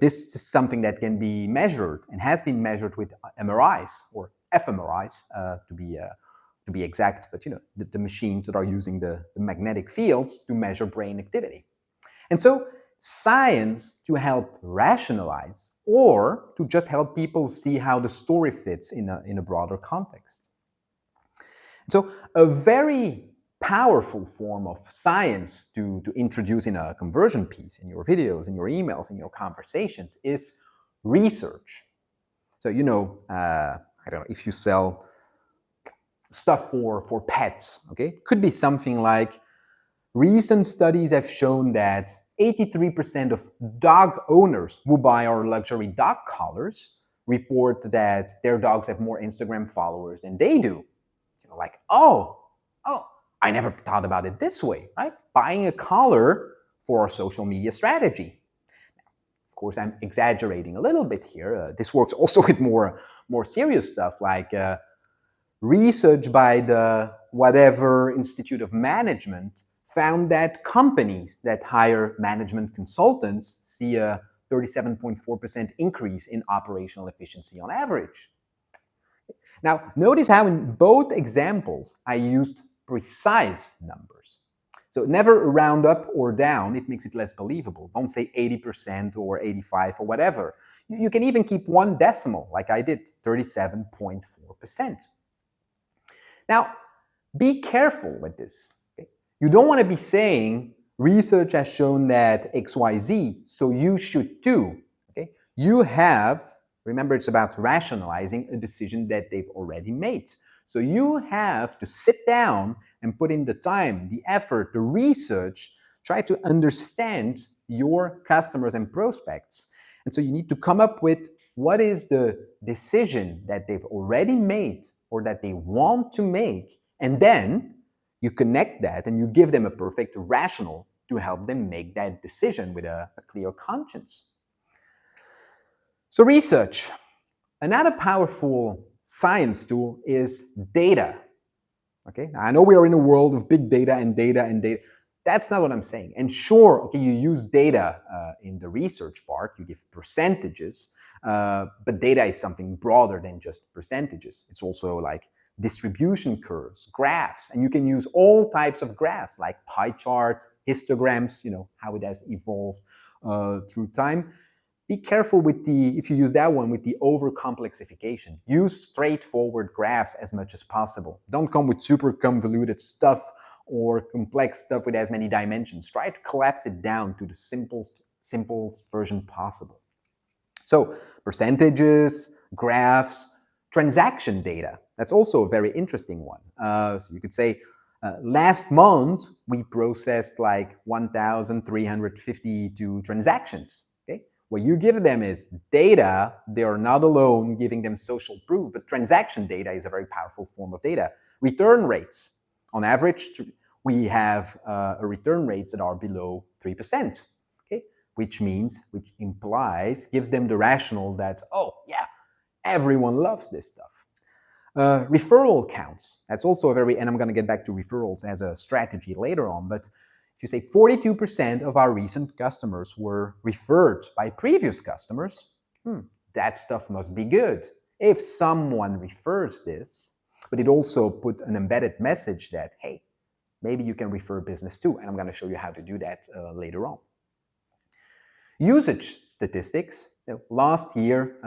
this is something that can be measured and has been measured with MRIs or fMRIs to be exact, but the machines that are using the magnetic fields to measure brain activity. And so science to help rationalize or to just help people see how the story fits in a broader context. So a very powerful form of science to introduce in a conversion piece, in your videos, in your emails, in your conversations is research. So, I don't know, if you sell stuff for pets, okay? Could be something like recent studies have shown that 83% of dog owners who buy our luxury dog collars report that their dogs have more Instagram followers than they do. Like, oh, I never thought about it this way, right? Buying a collar for our social media strategy. Of course, I'm exaggerating a little bit here. This works also with more serious stuff like research by the whatever Institute of Management found that companies that hire management consultants see a 37.4% increase in operational efficiency on average. Now, notice how in both examples I used precise numbers. So never round up or down, it makes it less believable. Don't say 80% or 85 or whatever. You can even keep one decimal like I did, 37.4%. Now, be careful with this. Okay? You don't want to be saying research has shown that XYZ, so you should too. Okay? You have, remember, it's about rationalizing a decision that they've already made. So you have to sit down and put in the time, the effort, the research, try to understand your customers and prospects. And so you need to come up with what is the decision that they've already made or that they want to make, and then you connect that and you give them a perfect rationale to help them make that decision with a clear conscience. So research. Another powerful science tool is data. Okay, now I know we are in a world of big data and data and data. That's not what I'm saying. And sure, okay, you use data in the research part, you give percentages, but data is something broader than just percentages. It's also like distribution curves, graphs, and you can use all types of graphs like pie charts, histograms, you know, how it has evolved through time. Be careful with if you use that one, with the over-complexification. Use straightforward graphs as much as possible. Don't come with super convoluted stuff or complex stuff with as many dimensions. Try to collapse it down to the simplest version possible. So percentages, graphs, transaction data. That's also a very interesting one. So you could say, last month we processed like 1,352 transactions. Okay? What you give them is data. They are not alone giving them social proof, but transaction data is a very powerful form of data. Return rates. On average, we have return rates that are below 3%. Okay? Which implies, gives them the rationale that, oh yeah, everyone loves this stuff. Referral counts. That's also and I'm going to get back to referrals as a strategy later on, but if you say 42% of our recent customers were referred by previous customers, that stuff must be good. If someone refers this, but it also put an embedded message that, hey, maybe you can refer business too, and I'm going to show you how to do that later on. Usage statistics. Last year,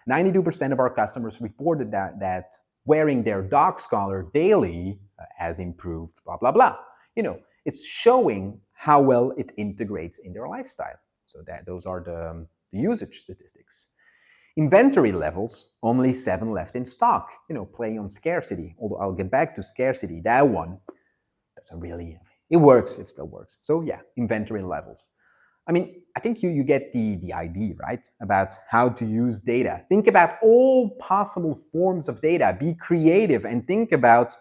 92% of our customers reported that wearing their dog's collar daily has improved, blah, blah, blah. You know, it's showing how well it integrates in their lifestyle. So those are the usage statistics. Inventory levels, only 7 left in stock, you know, playing on scarcity. Although I'll get back to scarcity, that one doesn't really, it works, it still works. So yeah, inventory levels. I mean, I think you get the idea, right? About how to use data. Think about all possible forms of data. Be creative and think about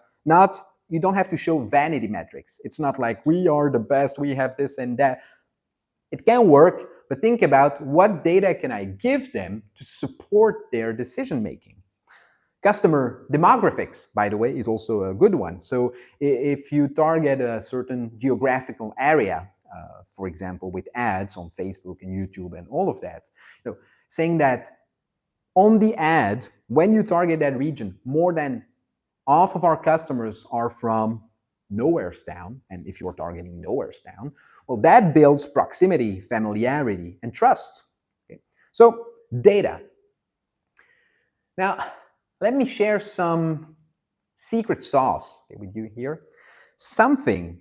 you don't have to show vanity metrics. It's not like we are the best, we have this and that. It can work, but think about what data can I give them to support their decision making. Customer demographics, by the way, is also a good one. So if you target a certain geographical area, for example, with ads on Facebook and YouTube and all of that, you know, saying that on the ad, when you target that region, more than half of our customers are from Nowherestown, and if you're targeting Nowherestown, well, that builds proximity, familiarity, and trust. Okay? So, data. Now, let me share some secret sauce with you here. Something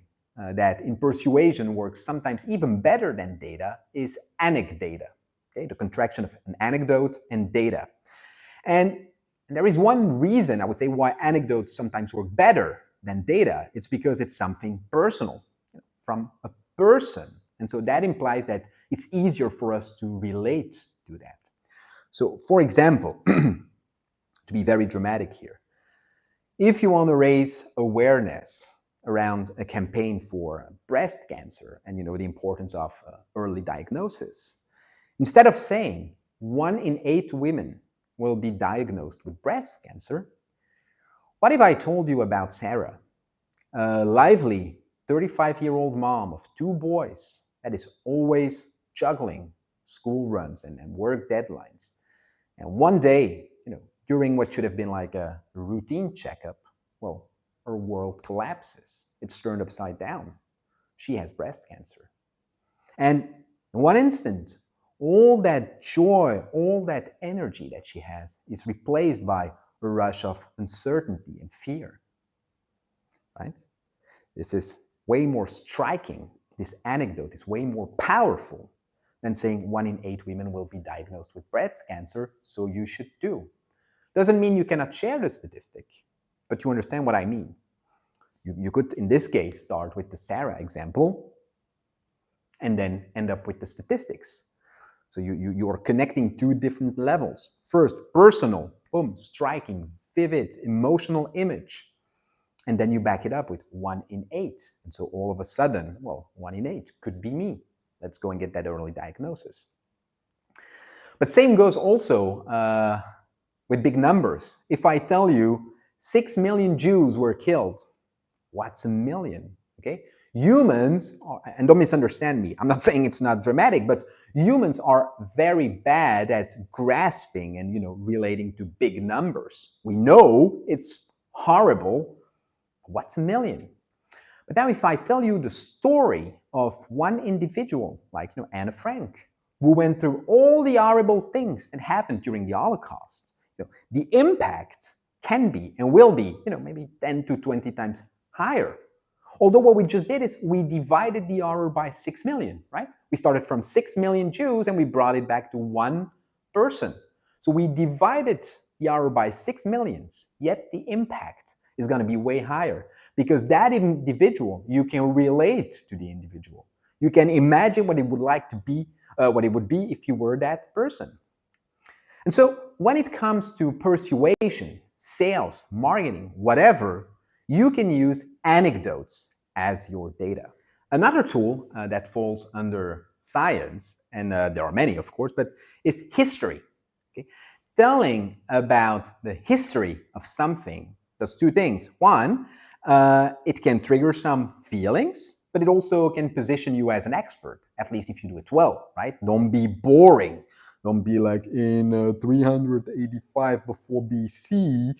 that in persuasion works sometimes even better than data is anecdata. Okay? The contraction of an anecdote and data. And there is one reason, I would say, why anecdotes sometimes work better than data. It's because it's something personal from a person. And so that implies that it's easier for us to relate to that. So, for example, to be very dramatic here, if you want to raise awareness around a campaign for breast cancer and the importance of early diagnosis. Instead of saying 1 in 8 women will be diagnosed with breast cancer, what if I told you about Sarah, a lively 35-year-old mom of 2 boys that is always juggling school runs and work deadlines? And one day, during what should have been like a routine checkup, well, her world collapses. It's turned upside down. She has breast cancer. And in one instant, all that joy, all that energy that she has is replaced by a rush of uncertainty and fear, right? This is way more striking. This anecdote is way more powerful than saying 1 in 8 women will be diagnosed with breast cancer, so you should do. Doesn't mean you cannot share the statistic, but you understand what I mean. You could, in this case, start with the Sarah example and then end up with the statistics. So you are connecting 2 different levels. First, personal, boom, striking, vivid, emotional image. And then you back it up with 1 in 8. And so all of a sudden, well, 1 in 8 could be me. Let's go and get that early diagnosis. But same goes also with big numbers. If I tell you 6 million Jews were killed, what's a million? Okay? Humans, and don't misunderstand me, I'm not saying it's not dramatic, but humans are very bad at grasping and relating to big numbers. We know it's horrible. What's a million? But now if I tell you the story of one individual, like Anne Frank, who went through all the horrible things that happened during the Holocaust, the impact can be and will be maybe 10 to 20 times higher. Although what we just did is we divided the horror by 6 million, right? We started from 6 million Jews and we brought it back to one person. So we divided the horror by 6 millions, yet the impact is going to be way higher because that individual, you can relate to the individual. You can imagine what it would like to be, what it would be if you were that person. And so when it comes to persuasion, sales, marketing, whatever, you can use anecdotes as your data. Another tool that falls under science, and there are many, of course, but is history. Okay? Telling about the history of something does 2 things. One, it can trigger some feelings, but it also can position you as an expert, at least if you do it well, right? Don't be boring. Don't be like in 385 before BC,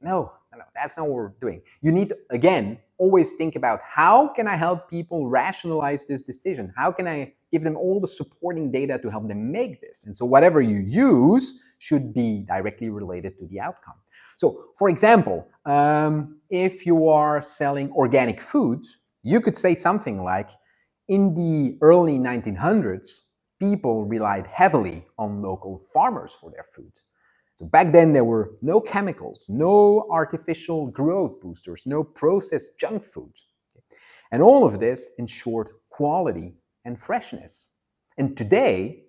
No, that's not what we're doing. You need, again, always think about how can I help people rationalize this decision? How can I give them all the supporting data to help them make this? And so whatever you use should be directly related to the outcome. So for example, if you are selling organic food, you could say something like, in the early 1900s, people relied heavily on local farmers for their food. So back then there were no chemicals, no artificial growth boosters, no processed junk food. And all of this ensured quality and freshness. And today,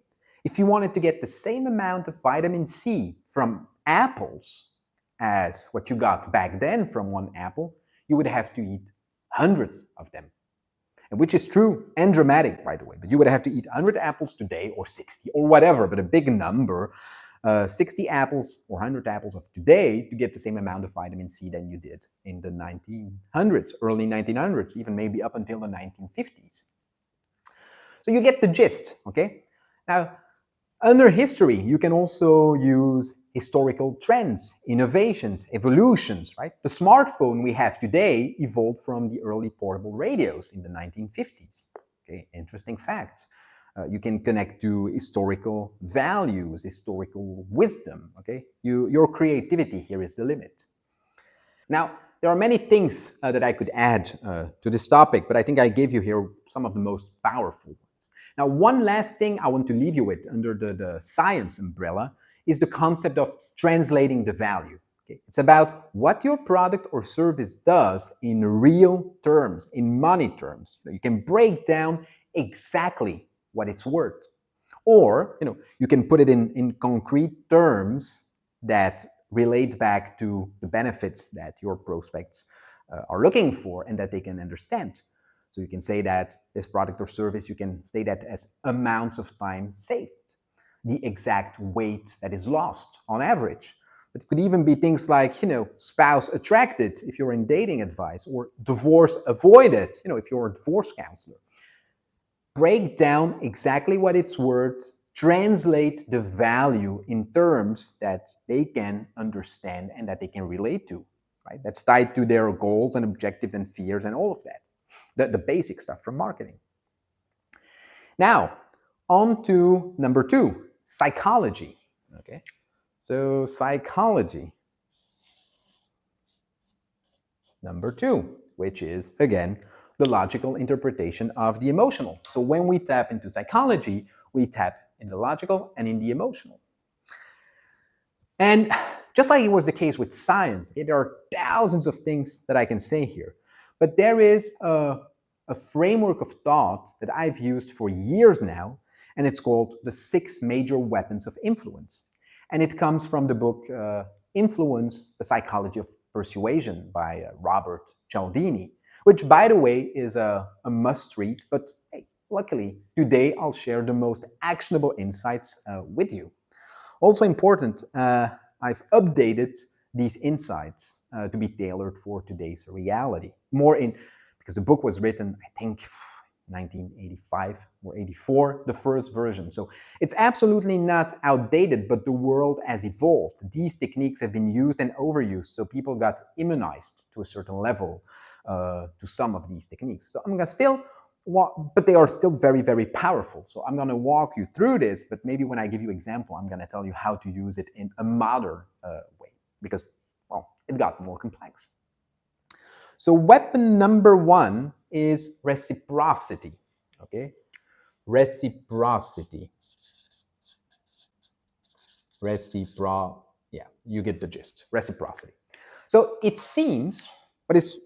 if you wanted to get the same amount of vitamin C from apples as what you got back then from one apple, you would have to eat hundreds of them. And which is true and dramatic, by the way. But you would have to eat 100 apples today or 60 or whatever, but a big number. 60 apples or 100 apples of today to get the same amount of vitamin C than you did in the 1900s, early 1900s, even maybe up until the 1950s. So you get the gist, okay? Now, under history, you can also use historical trends, innovations, evolutions, right? The smartphone we have today evolved from the early portable radios in the 1950s. Okay, interesting fact. You can connect to historical values, historical wisdom, okay? Your creativity here is the limit. Now, there are many things that I could add to this topic, but I think I gave you here some of the most powerful ones. Now, one last thing I want to leave you with under the science umbrella is the concept of translating the value. Okay? It's about what your product or service does in real terms, in money terms. So you can break down exactly what it's worth. Or, you can put it in concrete terms that relate back to the benefits that your prospects are looking for and that they can understand. So you can say that this product or service, you can state that as amounts of time saved, the exact weight that is lost on average. It could even be things like, spouse attracted if you're in dating advice, or divorce avoided, if you're a divorce counselor. Break down exactly what it's worth, translate the value in terms that they can understand and that they can relate to, right? That's tied to their goals and objectives and fears and all of that. The basic stuff from marketing. Now, on to number 2, psychology. Okay, so psychology. Number 2, which is, again, the logical interpretation of the emotional. So when we tap into psychology, we tap in the logical and in the emotional. And just like it was the case with science, there are thousands of things that I can say here. But there is a framework of thought that I've used for years now, and it's called the 6 major weapons of influence. And it comes from the book Influence, the Psychology of Persuasion by Robert Cialdini, which, by the way, is a must-read. But hey, luckily, today I'll share the most actionable insights with you. Also important, I've updated these insights to be tailored for today's reality. Because the book was written, I think, 1985 or 84, the first version. So it's absolutely not outdated, but the world has evolved. These techniques have been used and overused, so people got immunized to a certain level to some of these techniques. So I'm gonna still, but they are still very, very powerful. So I'm gonna walk you through this, but maybe when I give you an example, I'm gonna tell you how to use it in a modern way, because, well, it got more complex. So weapon number 1 is reciprocity. Okay, reciprocity. Yeah, you get the gist. Reciprocity. So it seems, what is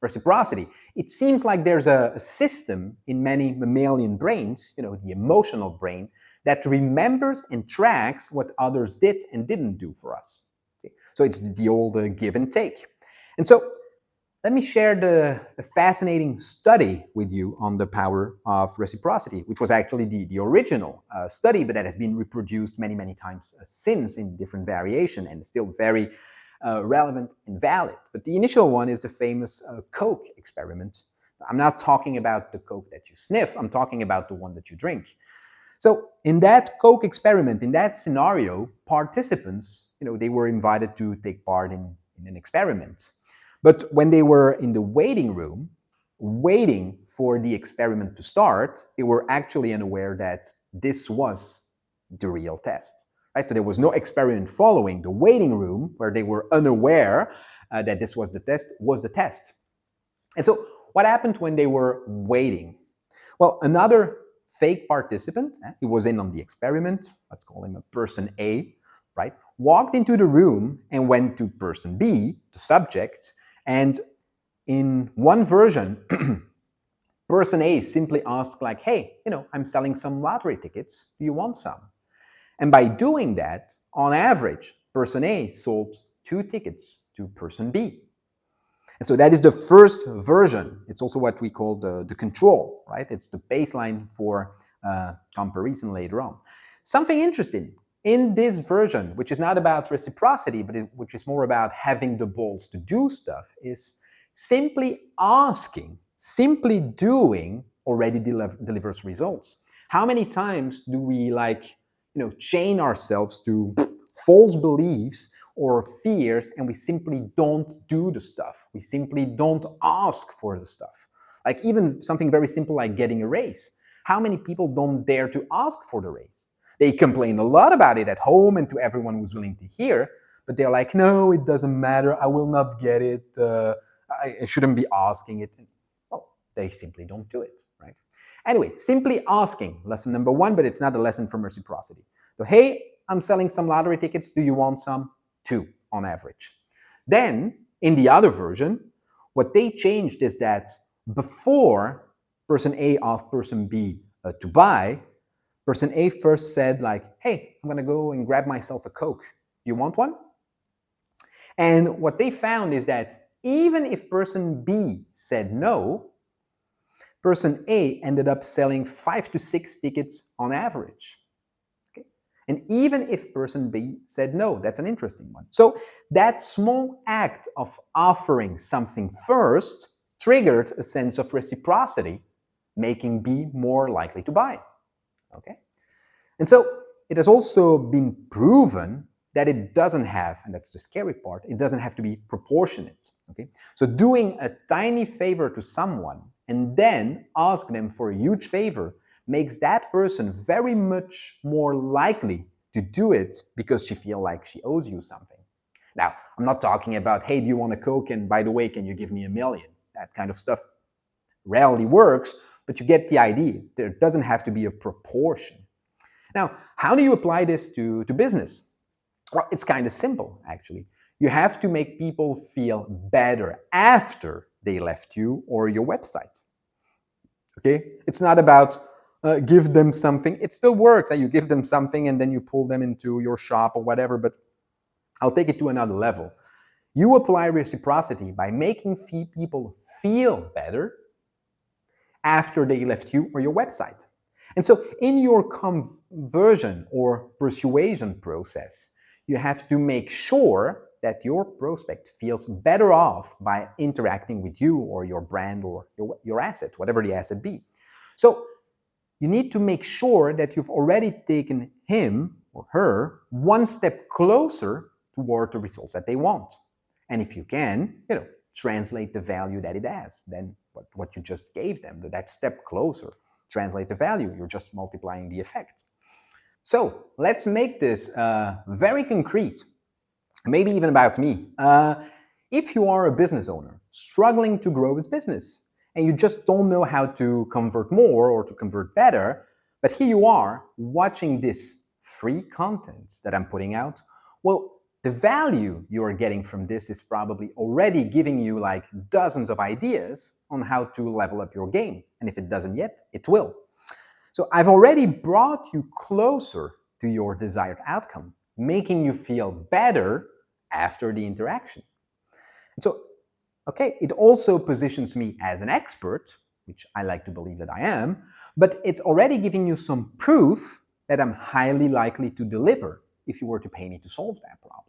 reciprocity? It seems like there's a system in many mammalian brains, the emotional brain, that remembers and tracks what others did and didn't do for us. Okay? So it's the old give and take. And so let me share the fascinating study with you on the power of reciprocity, which was actually the original study, but that has been reproduced many, many times since in different variation and still very relevant and valid. But the initial one is the famous Coke experiment. I'm not talking about the Coke that you sniff, I'm talking about the one that you drink. So in that Coke experiment, in that scenario, participants, they were invited to take part in an experiment. But when they were in the waiting room, waiting for the experiment to start, they were actually unaware that this was the real test. Right? So there was no experiment following. The waiting room, where they were unaware that this was the test. And so what happened when they were waiting? Well, another fake participant, he was in on the experiment, let's call him a person A, right, walked into the room and went to person B, the subject, and in one version, person A simply asked like, hey, I'm selling some lottery tickets. Do you want some? And by doing that, on average, person A sold 2 tickets to person B. And so that is the first version. It's also what we call the control, right? It's the baseline for comparison later on. Something interesting. In this version, which is not about reciprocity, but which is more about having the balls to do stuff, is simply asking, simply doing already delivers results. How many times do we chain ourselves to false beliefs or fears, and we simply don't do the stuff? We simply don't ask for the stuff. Like even something very simple like getting a raise. How many people don't dare to ask for the raise? They complain a lot about it at home and to everyone who's willing to hear, but they're like, no, it doesn't matter. I will not get it. I shouldn't be asking it. Well, they simply don't do it, right? Anyway, simply asking, lesson number 1, but it's not a lesson from reciprocity. So, hey, I'm selling some lottery tickets. Do you want some? 2 on average. Then, in the other version, what they changed is that before person A asked person B to buy, person A first said like, hey, I'm gonna go and grab myself a Coke. You want one? And what they found is that even if person B said no, person A ended up selling 5 to 6 tickets on average. Okay? And even if person B said no, that's an interesting one. So that small act of offering something first triggered a sense of reciprocity, making B more likely to buy. Okay? And so it has also been proven that it doesn't have, and that's the scary part, it doesn't have to be proportionate. Okay? So doing a tiny favor to someone and then ask them for a huge favor makes that person very much more likely to do it because she feels like she owes you something. Now, I'm not talking about, hey, do you want a Coke? And by the way, can you give me $1 million? That kind of stuff rarely works, but you get the idea. There doesn't have to be a proportion. Now, how do you apply this to business? Well, it's kind of simple, actually. You have to make people feel better after they left you or your website. Okay? It's not about give them something. It still works. You give them something and then you pull them into your shop or whatever, but I'll take it to another level. You apply reciprocity by making people feel better after they left you or your website. And so in your conversion or persuasion process, you have to make sure that your prospect feels better off by interacting with you or your brand or your asset, whatever the asset be. So you need to make sure that you've already taken him or her one step closer toward the results that they want. And if you can, translate the value that it has, then what you just gave them, that step closer, translate the value. You're just multiplying the effect. So let's make this very concrete, maybe even about me. If you are a business owner struggling to grow his business and you just don't know how to convert more or to convert better, but here you are watching this free content that I'm putting out, well, the value you are getting from this is probably already giving you like dozens of ideas on how to level up your game. And if it doesn't yet, it will. So I've already brought you closer to your desired outcome, making you feel better after the interaction. And so, okay, it also positions me as an expert, which I like to believe that I am, but it's already giving you some proof that I'm highly likely to deliver if you were to pay me to solve that problem.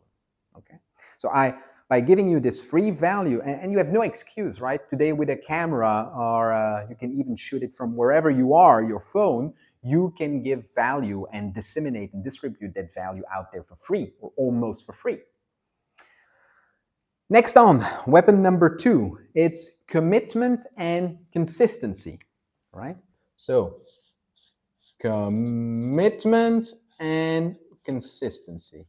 Okay, so by giving you this free value, and you have no excuse, right? Today with a camera, or you can even shoot it from wherever you are, your phone, you can give value and disseminate and distribute that value out there for free, or almost for free. Next on, weapon number 2, it's commitment and consistency, right? So, commitment and consistency.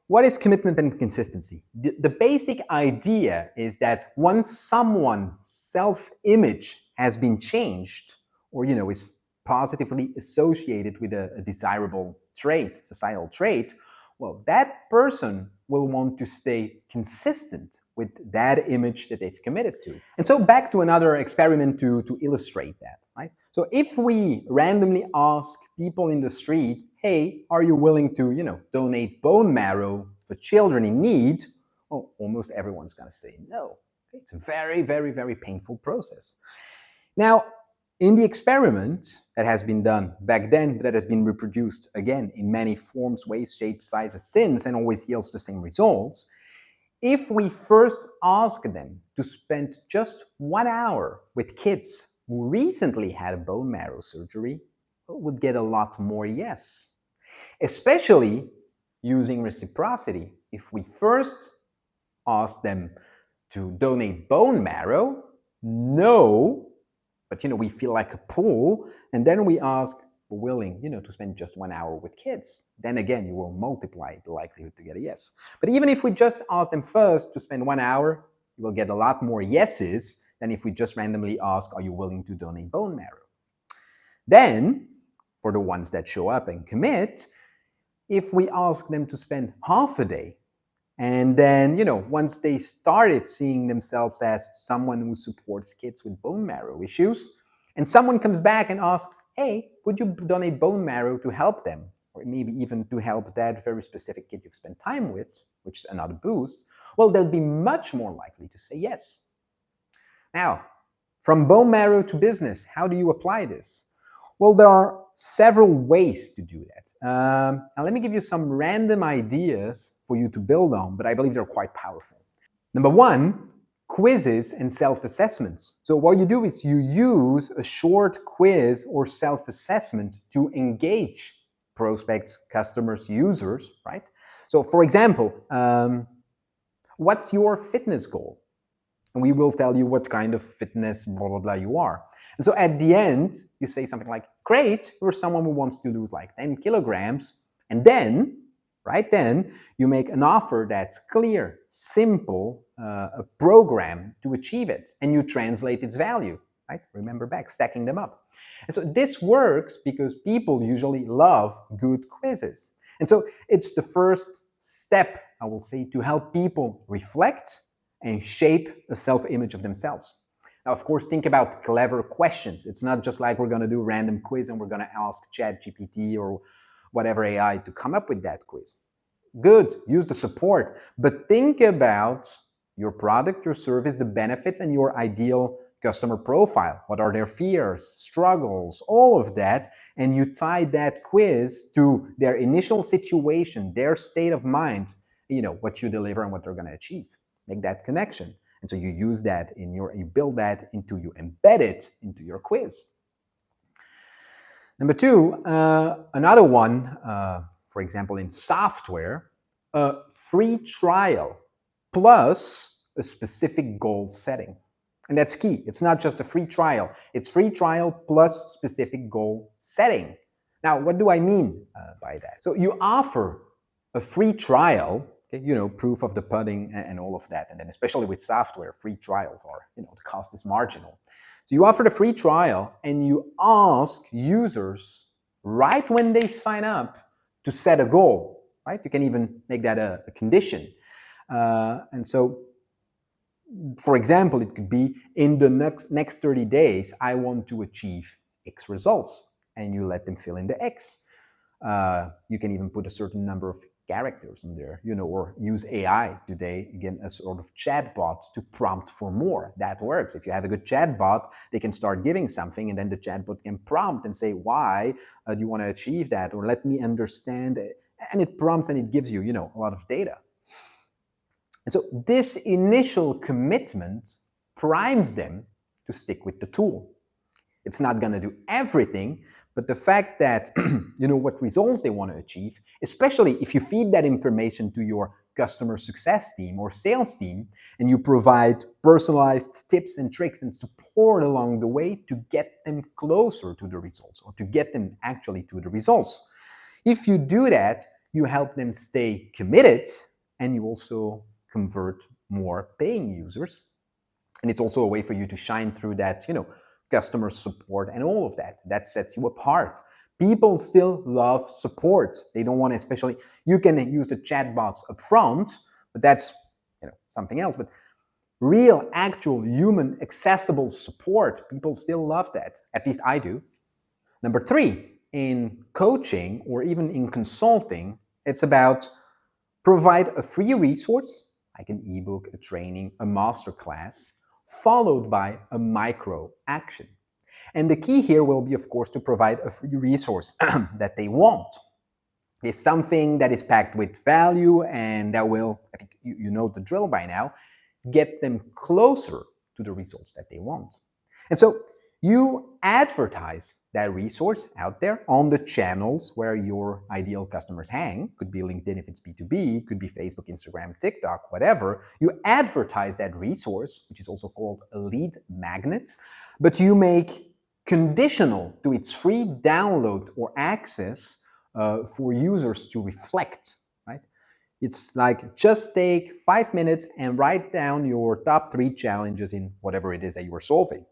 What is commitment and consistency? The basic idea is that once someone's self-image has been changed, or is positively associated with a desirable trait, societal trait, well, that person will want to stay consistent with that image that they've committed to. And so back to another experiment to illustrate that, right? So if we randomly ask people in the street, hey, are you willing to, donate bone marrow for children in need? Well, almost everyone's going to say no. It's a very, very, very painful process. Now, in the experiment that has been done back then, that has been reproduced again in many forms, ways, shapes, sizes since, and always yields the same results, if we first ask them to spend just 1 hour with kids who recently had a bone marrow surgery, we would get a lot more yes. Especially using reciprocity. If we first ask them to donate bone marrow, no, but we feel like a pull, and then we ask, we're willing, to spend just 1 hour with kids, then again, you will multiply the likelihood to get a yes. But even if we just ask them first to spend 1 hour, you will get a lot more yeses than if we just randomly ask, are you willing to donate bone marrow? Then, for the ones that show up and commit, if we ask them to spend half a day, and then, once they started seeing themselves as someone who supports kids with bone marrow issues, and someone comes back and asks, hey, would you donate bone marrow to help them? or maybe even to help that very specific kid you've spent time with, which is another boost, well, they'll be much more likely to say yes. Now, from bone marrow to business, how do you apply this? Well, there are several ways to do that. Now, let me give you some random ideas for you to build on, but I believe they're quite powerful. Number one, quizzes and self-assessments. So what you do is you use a short quiz or self-assessment to engage prospects, customers, users, right? So for example, what's your fitness goal? And we will tell you what kind of fitness blah, blah, blah you are. And so at the end, you say something like, great, you're someone who wants to lose like 10 kilograms. And then, right then, you make an offer that's clear, simple, a program to achieve it. And you translate its value, right? Remember back, stacking them up. And so this works because people usually love good quizzes. And so it's the first step, I will say, to help people reflect and shape a self-image of themselves. Now, of course, think about clever questions. It's not just like we're going to do a random quiz and we're going to ask ChatGPT or whatever AI to come up with that quiz. Good, use the support, but think about your product, your service, the benefits, and your ideal customer profile. What are their fears, struggles, all of that, and you tie that quiz to their initial situation, their state of mind, what you deliver and what they're going to achieve. Make that connection. And so you use that you build that into, you embed it into your quiz. Number two, another one, for example, in software, a free trial plus a specific goal setting. And that's key. It's not just a free trial. It's free trial plus specific goal setting. Now, what do I mean by that? So you offer a free trial, proof of the pudding and all of that. And then especially with software, free trials are, the cost is marginal. So you offer the free trial and you ask users right when they sign up to set a goal, right? You can even make that a condition. And so, for example, it could be in the next 30 days, I want to achieve X results, and you let them fill in the X. You can even put a certain number of characters in there, or use AI today, again, a sort of chatbot to prompt for more. That works. If you have a good chatbot, they can start giving something, and then the chatbot can prompt and say, why do you want to achieve that? Or let me understand it. And it prompts and it gives you, a lot of data. And so this initial commitment primes them to stick with the tool. It's not going to do everything, but the fact that what results they want to achieve, especially if you feed that information to your customer success team or sales team, and you provide personalized tips and tricks and support along the way to get them closer to the results, or to get them actually to the results. If you do that, you help them stay committed, and you also convert more paying users. And it's also a way for you to shine through that, customer support and all of that. That sets you apart. People still love support. They don't want to, especially, you can use the chatbots up front, but that's something else. But real, actual, human, accessible support, people still love that. At least I do. Number three, in coaching or even in consulting, it's about provide a free resource, like an ebook, a training, a masterclass, followed by a micro action. And the key here will be, of course, to provide a free resource that they want. It's something that is packed with value and that will, I think you know the drill by now, get them closer to the results that they want. And so you advertise that resource out there on the channels where your ideal customers hang. Could be LinkedIn if it's B2B, could be Facebook, Instagram, TikTok, whatever. You advertise that resource, which is also called a lead magnet, but you make conditional to its free download or access for users to reflect, right? It's like, just take 5 minutes and write down your top 3 challenges in whatever it is that you are solving.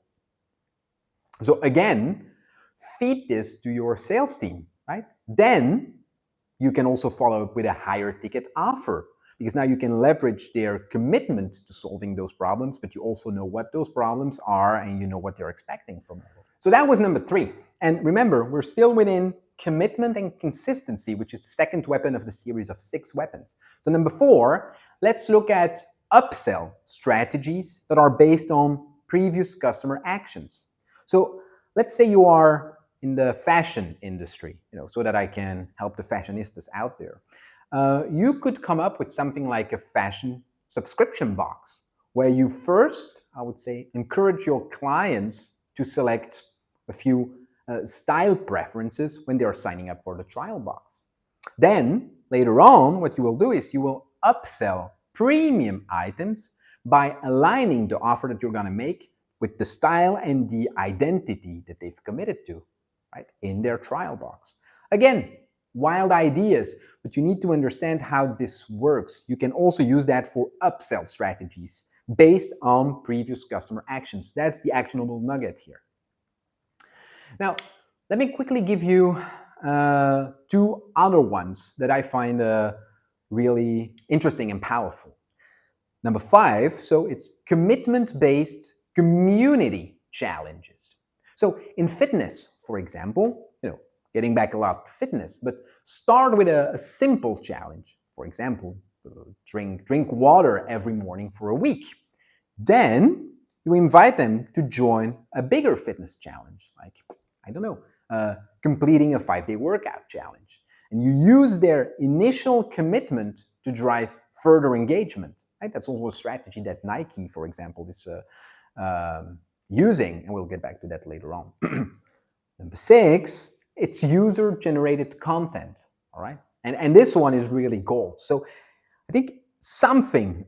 So again, feed this to your sales team, right? Then you can also follow up with a higher ticket offer, because now you can leverage their commitment to solving those problems, but you also know what those problems are and you know what they're expecting from it. So that was number 3. And remember, we're still within commitment and consistency, which is the second weapon of the series of 6 weapons. So number 4, let's look at upsell strategies that are based on previous customer actions. So let's say you are in the fashion industry, so that I can help the fashionistas out there. You could come up with something like a fashion subscription box, where you first, I would say, encourage your clients to select a few style preferences when they are signing up for the trial box. Then, later on, what you will do is you will upsell premium items by aligning the offer that you're going to make with the style and the identity that they've committed to, right, in their trial box. Again, wild ideas, but you need to understand how this works. You can also use that for upsell strategies based on previous customer actions. That's the actionable nugget here. Now, let me quickly give you 2 other ones that I find really interesting and powerful. Number 5, so it's commitment-based community challenges. So in fitness, for example, getting back a lot to fitness, but start with a simple challenge. For example, drink water every morning for a week. Then you invite them to join a bigger fitness challenge, like, I don't know, completing a 5-day workout challenge. And you use their initial commitment to drive further engagement. Right? That's also a strategy that Nike, for example, is using, and we'll get back to that later on. Number 6, it's user-generated content, all right? And this one is really gold. So I think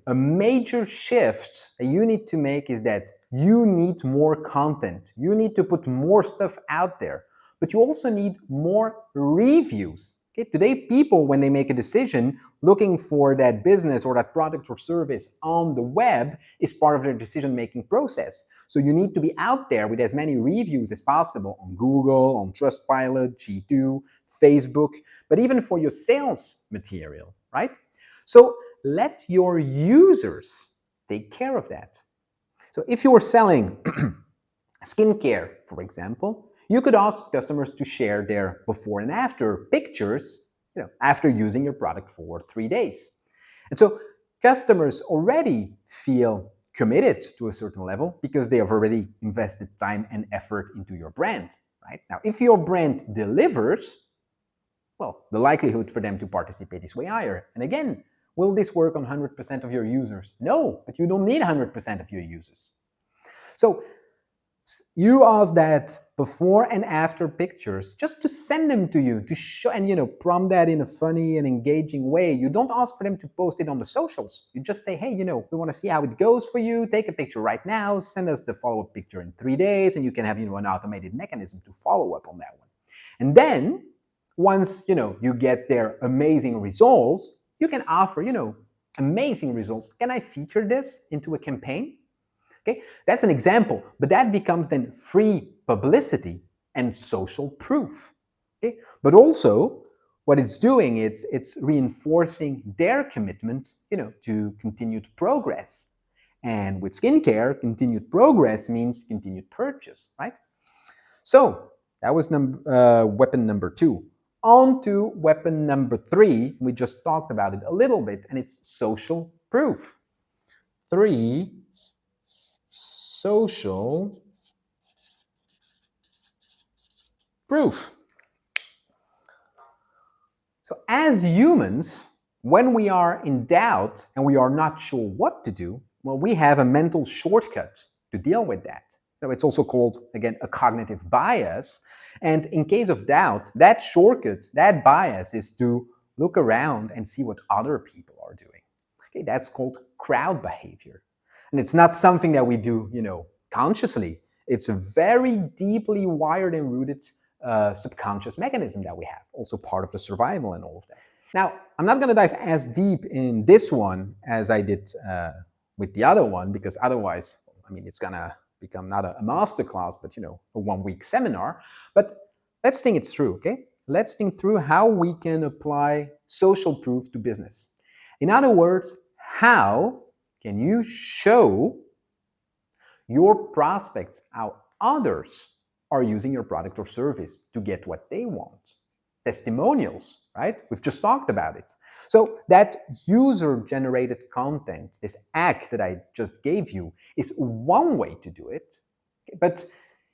a major shift that you need to make is that you need more content. You need to put more stuff out there, but you also need more reviews. Okay? Today, people, when they make a decision, looking for that business or that product or service on the web is part of their decision-making process. So you need to be out there with as many reviews as possible on Google, on Trustpilot, G2, Facebook, but even for your sales material, right? So let your users take care of that. So if you were selling skincare, for example, you could ask customers to share their before and after pictures, after using your product for 3 days. And so customers already feel committed to a certain level because they have already invested time and effort into your brand, right? Now, if your brand delivers, well, the likelihood for them to participate is way higher. And again, will this work on 100% of your users? No, but you don't need 100% of your users. So you ask that before and after pictures just to send them to you, to show, and prompt that in a funny and engaging way. You don't ask for them to post it on the socials. You just say, hey, we want to see how it goes for you. Take a picture right now, send us the follow-up picture in 3 days, and you can have an automated mechanism to follow up on that one. And then once you get their amazing results, you can offer amazing results. Can I feature this into a campaign? Okay, that's an example, but that becomes then free publicity and social proof. Okay, but also what it's doing, it's reinforcing their commitment, to continued progress. And with skincare, continued progress means continued purchase, right? So that was weapon number 2. On to weapon number 3. We just talked about it a little bit, and it's social proof. 3, social proof. So as humans, when we are in doubt and we are not sure what to do, well, we have a mental shortcut to deal with that. It's also called, again, a cognitive bias. And in case of doubt, that shortcut, that bias is to look around and see what other people are doing. Okay, that's called crowd behavior. And it's not something that we do, consciously. It's a very deeply wired and rooted subconscious mechanism that we have, also part of the survival and all of that. Now, I'm not going to dive as deep in this one as I did with the other one, because otherwise, it's going to become not a masterclass, but a 1-week seminar. But let's think it through, okay? Let's think through how we can apply social proof to business. In other words, how can you show your prospects how others are using your product or service to get what they want? testimonials, right? We've just talked about it. So that user-generated content, this act that I just gave you, is one way to do it. But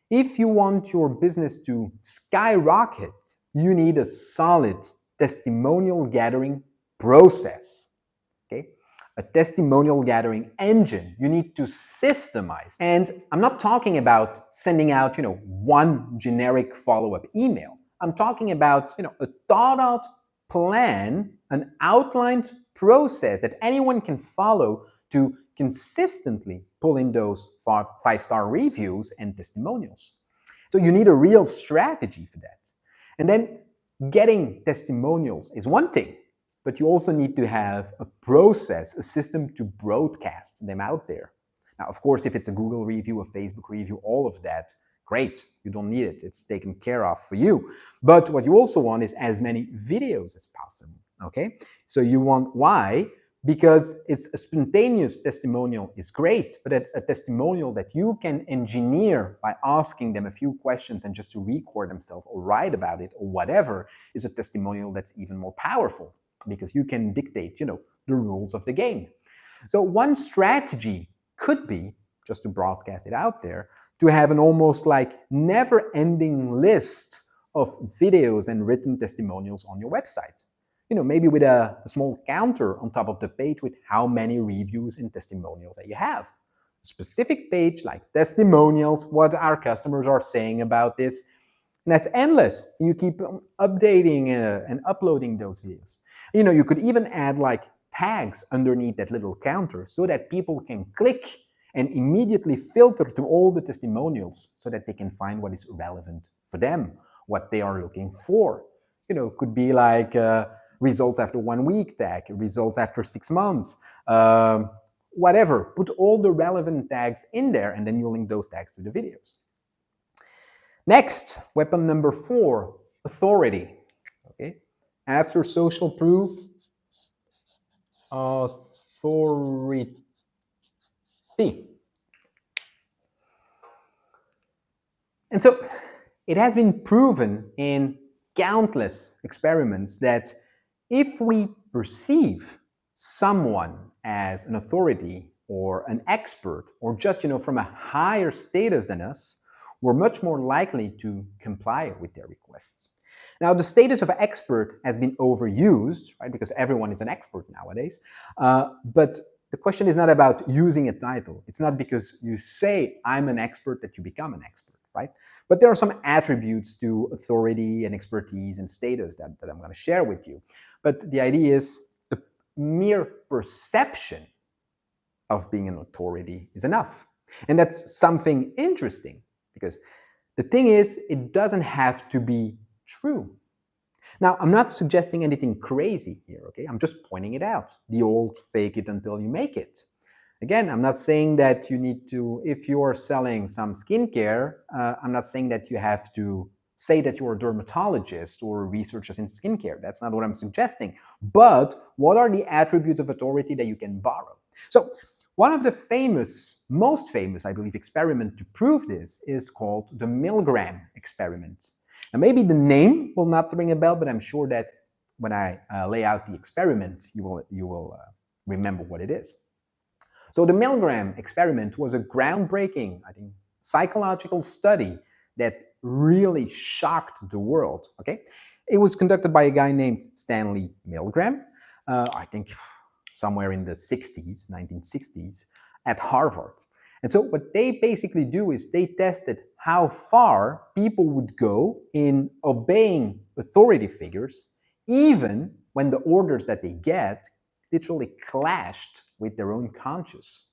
if you want your business to skyrocket, you need a solid testimonial gathering process. Okay? A testimonial gathering engine. You need to systemize. And I'm not talking about sending out, one generic follow-up email. I'm talking about, a thought-out plan, an outlined process that anyone can follow to consistently pull in those five-star reviews and testimonials. So you need a real strategy for that. And then getting testimonials is one thing, but you also need to have a process, a system to broadcast them out there. Now, of course, if it's a Google review, a Facebook review, all of that, great, you don't need it. It's taken care of for you. But what you also want is as many videos as possible, okay? So you want, why? Because it's a spontaneous testimonial is great, but a testimonial that you can engineer by asking them a few questions and just to record themselves or write about it or whatever is a testimonial that's even more powerful because you can dictate, the rules of the game. So one strategy could be, just to broadcast it out there, to have an almost like never-ending list of videos and written testimonials on your website. Maybe with a small counter on top of the page with how many reviews and testimonials that you have. A specific page like testimonials, what our customers are saying about this. And that's endless. You keep updating and uploading those videos. You could even add like tags underneath that little counter so that people can click and immediately filter through all the testimonials so that they can find what is relevant for them, what they are looking for. Could be like results after 1 week tag, results after 6 months, whatever. Put all the relevant tags in there and then you link those tags to the videos. Next, weapon number 4, authority. Okay. After social proof, authority. And so it has been proven in countless experiments that if we perceive someone as an authority or an expert or just, from a higher status than us, we're much more likely to comply with their requests. Now, the status of expert has been overused, right? Because everyone is an expert nowadays. But the question is not about using a title. It's not because you say I'm an expert that you become an expert, right? But there are some attributes to authority and expertise and status that I'm going to share with you. But the idea is the mere perception of being an authority is enough. And that's something interesting because the thing is, it doesn't have to be true. Now, I'm not suggesting anything crazy here, okay? I'm just pointing it out. The old fake it until you make it. Again, I'm not saying that you need to, if you're selling some skincare, I'm not saying that you have to say that you're a dermatologist or researchers in skincare. That's not what I'm suggesting. But what are the attributes of authority that you can borrow? So one of the most famous, I believe, experiment to prove this is called the Milgram experiment. Now, maybe the name will not ring a bell, but I'm sure that when I lay out the experiment, you will remember what it is. So the Milgram experiment was a groundbreaking, I think, psychological study that really shocked the world. Okay, it was conducted by a guy named Stanley Milgram, I think somewhere in the 60s, 1960s, at Harvard. And so what they basically do is they tested how far people would go in obeying authority figures, even when the orders that they get literally clashed with their own conscience.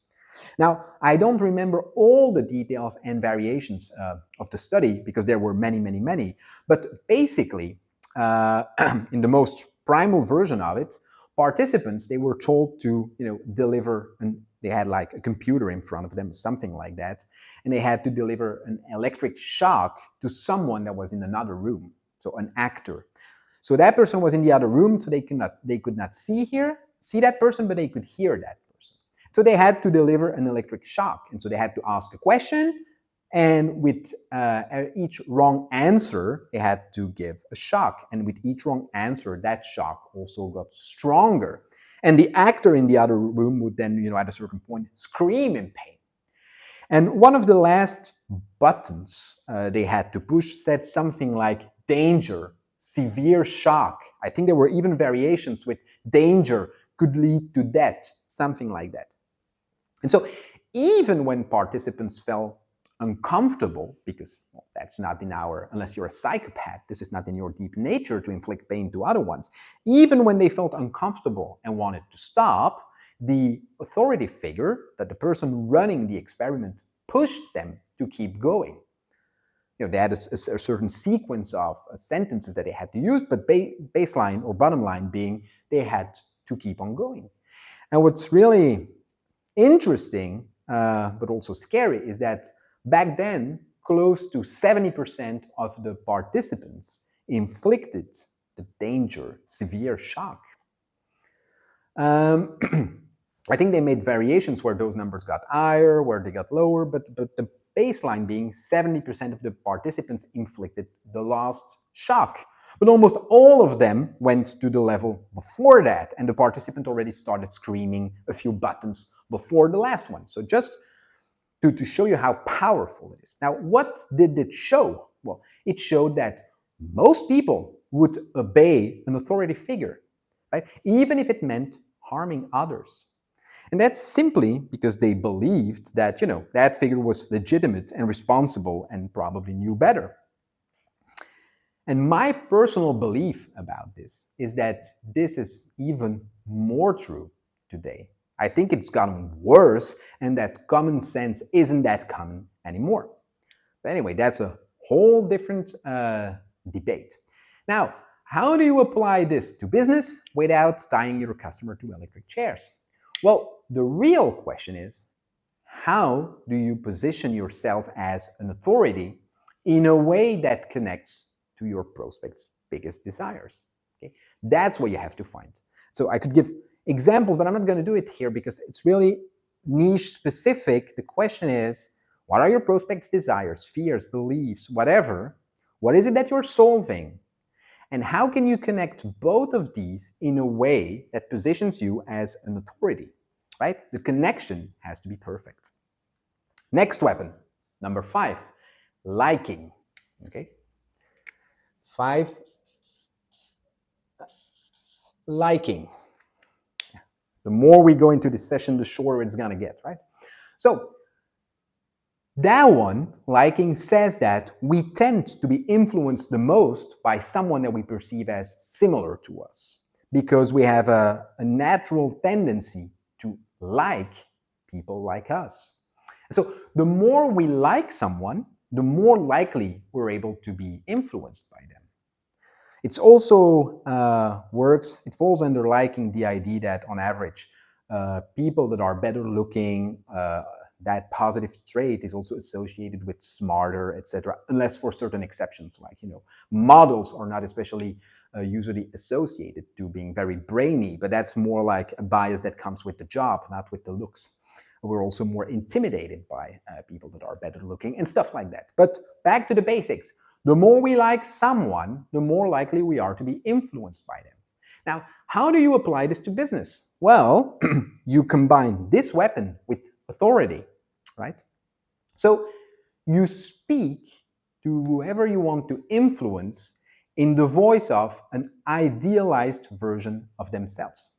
Now, I don't remember all the details and variations of the study because there were many, many, many. But basically, in the most primal version of it, participants, they were told to, deliver, and they had like a computer in front of them, something like that, and they had to deliver an electric shock to someone that was in another room, so an actor. So that person was in the other room, so they could not see that person, but they could hear that person. So they had to deliver an electric shock, and so they had to ask a question, And with each wrong answer, they had to give a shock. And with each wrong answer, that shock also got stronger. And the actor in the other room would then, at a certain point, scream in pain. And one of the last buttons they had to push said something like danger, severe shock. I think there were even variations with danger could lead to death, something like that. And so even when participants felt uncomfortable, because that's not in our, unless you're a psychopath, this is not in your deep nature to inflict pain to other ones, even when they felt uncomfortable and wanted to stop, the authority figure, that the person running the experiment, pushed them to keep going. They had a certain sequence of sentences that they had to use, but baseline or bottom line being they had to keep on going. And what's really interesting, but also scary, is that back then, close to 70% of the participants inflicted the danger, severe shock. I think they made variations where those numbers got higher, where they got lower, but the baseline being 70% of the participants inflicted the last shock. But almost all of them went to the level before that, and the participant already started screaming a few buttons before the last one. So just to show you how powerful it is. Now, what did it show? Well, it showed that most people would obey an authority figure, right? Even if it meant harming others. And that's simply because they believed that, that figure was legitimate and responsible and probably knew better. And my personal belief about this is that this is even more true today. I think it's gotten worse and that common sense isn't that common anymore. But anyway, that's a whole different debate. Now, how do you apply this to business without tying your customer to electric chairs? Well, the real question is, how do you position yourself as an authority in a way that connects to your prospect's biggest desires? Okay? That's what you have to find. So I could give examples, but I'm not going to do it here because it's really niche specific. The question is, what are your prospects' desires, fears, beliefs, whatever? What is it that you're solving? And how can you connect both of these in a way that positions you as an authority, right? The connection has to be perfect. Next weapon, number 5, liking, okay? 5, liking. The more we go into this session, the shorter it's gonna get, right? So that one, liking, says that we tend to be influenced the most by someone that we perceive as similar to us because we have a natural tendency to like people like us. So the more we like someone, the more likely we're able to be influenced by them. It's also it falls under liking the idea that on average, people that are better looking, that positive trait is also associated with smarter, etc. Unless for certain exceptions, like models are not especially usually associated to being very brainy, but that's more like a bias that comes with the job, not with the looks. We're also more intimidated by people that are better looking and stuff like that. But back to the basics. The more we like someone, the more likely we are to be influenced by them. Now, how do you apply this to business? Well, you combine this weapon with authority, right? So you speak to whoever you want to influence in the voice of an idealized version of themselves.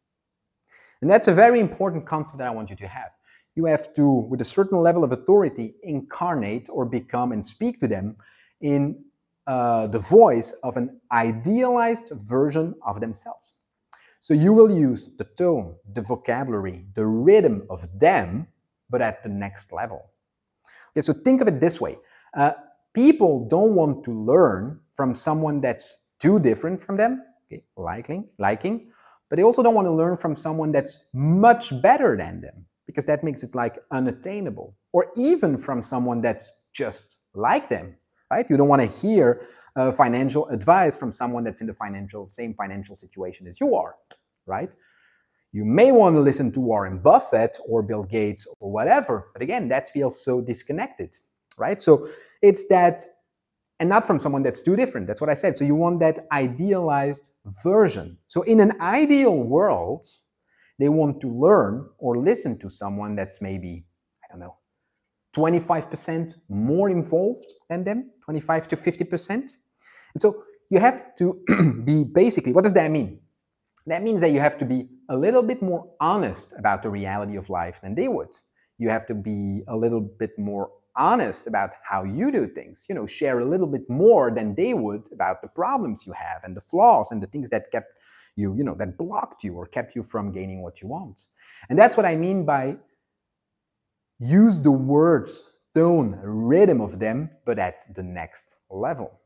And that's a very important concept that I want you to have. You have to, with a certain level of authority, incarnate or become and speak to them in the voice of an idealized version of themselves. So you will use the tone, the vocabulary, the rhythm of them, but at the next level. Okay, so think of it this way. People don't want to learn from someone that's too different from them, okay, liking, but they also don't want to learn from someone that's much better than them, because that makes it like unattainable, or even from someone that's just like them, right? You don't want to hear financial advice from someone that's in the same financial situation as you are, right? You may want to listen to Warren Buffett or Bill Gates or whatever, but again, that feels so disconnected. right? So it's that, and not from someone that's too different. That's what I said. So you want that idealized version. So in an ideal world, they want to learn or listen to someone that's maybe, I don't know, 25% more involved than them, 25 to 50%. And so you have to be basically, what does that mean? That means that you have to be a little bit more honest about the reality of life than they would. You have to be a little bit more honest about how you do things, share a little bit more than they would about the problems you have and the flaws and the things that kept you, that blocked you or kept you from gaining what you want. And that's what I mean by use the words, tone, rhythm of them, but at the next level.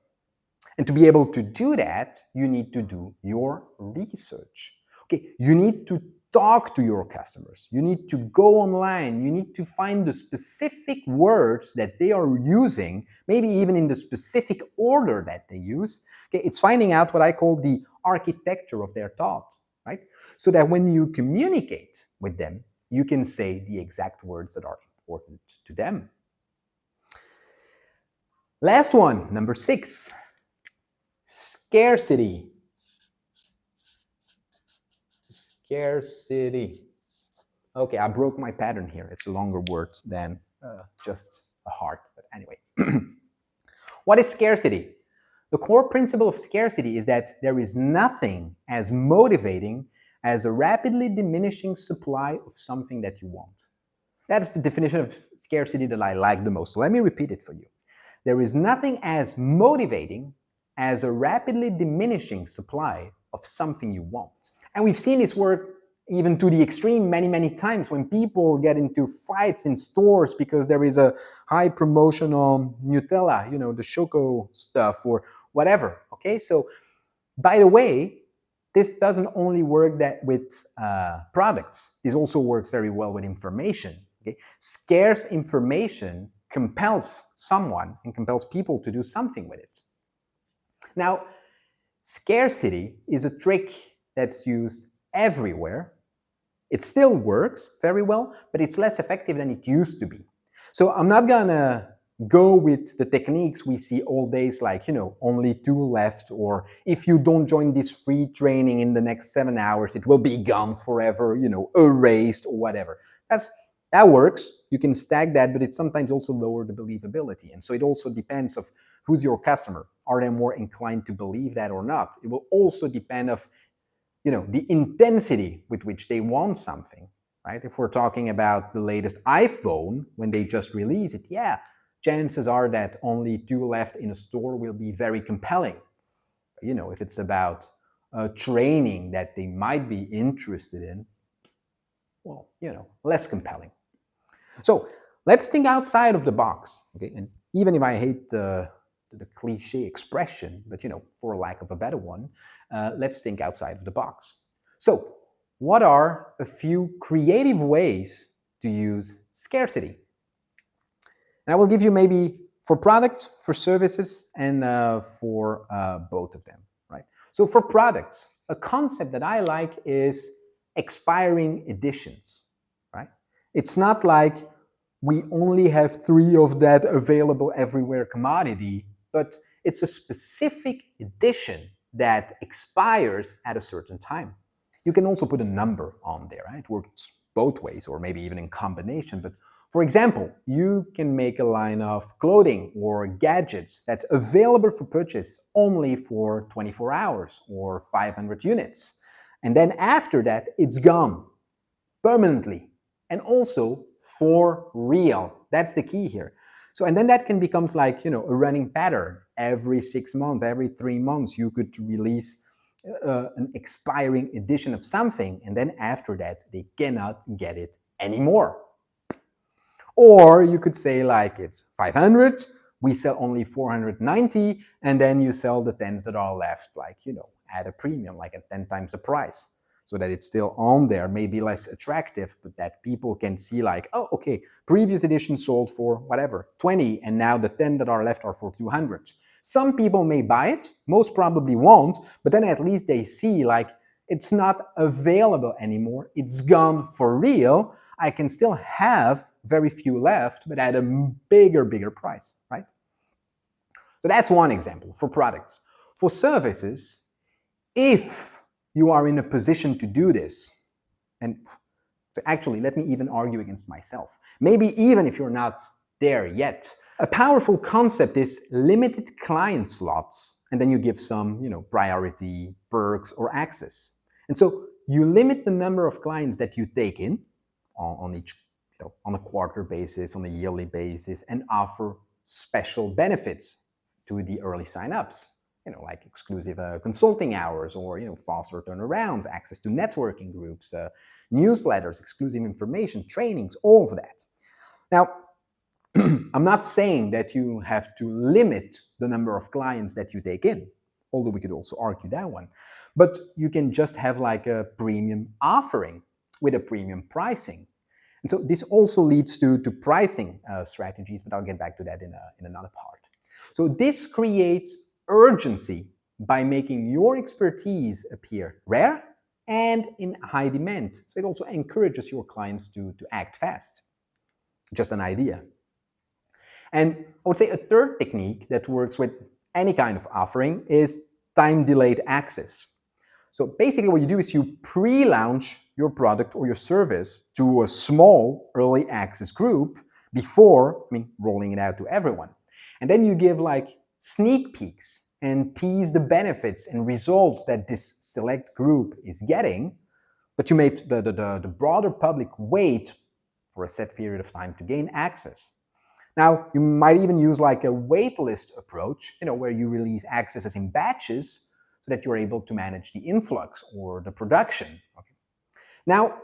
And to be able to do that, you need to do your research. Okay, you need to talk to your customers. You need to go online. You need to find the specific words that they are using, maybe even in the specific order that they use. Okay, it's finding out what I call the architecture of their thought, right? So that when you communicate with them, you can say the exact words that are important to them. Last one, number 6. Scarcity. Scarcity. Okay, I broke my pattern here. It's a longer word than just a heart. But anyway, what is scarcity? The core principle of scarcity is that there is nothing as motivating as a rapidly diminishing supply of something that you want. That's the definition of scarcity that I like the most. So let me repeat it for you. There is nothing as motivating as a rapidly diminishing supply of something you want. And we've seen this work even to the extreme many, many times when people get into fights in stores because there is a high promotion on Nutella, the Choco stuff or whatever. Okay, so by the way, this doesn't only work that with products. This also works very well with information. Okay? Scarce information compels someone and compels people to do something with it. Now, scarcity is a trick that's used everywhere. It still works very well, but it's less effective than it used to be. So I'm not gonna go with the techniques we see all days, like, only 2 left, or if you don't join this free training in the next 7 hours, it will be gone forever, erased or whatever. That works. You can stack that, but it sometimes also lower the believability. And so it also depends of who's your customer. Are they more inclined to believe that or not? It will also depend of, the intensity with which they want something, right? If we're talking about the latest iPhone, when they just release it, yeah, chances are that only 2 left in a store will be very compelling. If it's about training that they might be interested in, well, less compelling. So let's think outside of the box, okay? And even if I hate the cliche expression, but for lack of a better one, let's think outside of the box. So what are a few creative ways to use scarcity? And I will give you maybe for products, for services, and for both of them, right? So for products, a concept that I like is expiring editions, right? It's not like we only have 3 of that available everywhere commodity, but it's a specific edition that expires at a certain time. You can also put a number on there, right? It works both ways, or maybe even in combination. But for example, you can make a line of clothing or gadgets that's available for purchase only for 24 hours or 500 units. And then after that, it's gone permanently and also for real. That's the key here. So, and then that can become like, a running pattern. Every 6 months, every 3 months, you could release an expiring edition of something, and then after that, they cannot get it anymore. Or you could say like it's 500, we sell only 490, and then you sell the 10s that are left, like, at a premium, like at 10 times the price, so that it's still on there, maybe less attractive, but that people can see like, oh, okay, previous edition sold for whatever, 20, and now the 10 that are left are for 200. Some people may buy it, most probably won't, but then at least they see like it's not available anymore, it's gone for real. I can still have very few left, but at a bigger price, right? So that's one example for products. For services, if you are in a position to do this, and actually, let me even argue against myself. Maybe even if you're not there yet, a powerful concept is limited client slots, and then you give some, priority, perks, or access. And so you limit the number of clients that you take in on each, on a quarter basis, on a yearly basis, and offer special benefits to the early signups. Like exclusive consulting hours, or faster turnarounds, access to networking groups, newsletters, exclusive information, trainings, all of that. Now, I'm not saying that you have to limit the number of clients that you take in, although we could also argue that one. But you can just have like a premium offering with a premium pricing. And so this also leads to pricing strategies, but I'll get back to that in another part. So this creates urgency by making your expertise appear rare and in high demand. So it also encourages your clients to act fast. Just an idea. And I would say a third technique that works with any kind of offering is time-delayed access. So basically what you do is you pre-launch your product or your service to a small early access group before, rolling it out to everyone. And then you give like sneak peeks and tease the benefits and results that this select group is getting, but you made the broader public wait for a set period of time to gain access. Now, you might even use like a waitlist approach, where you release accesses in batches so that you're able to manage the influx or the production. Okay. Now,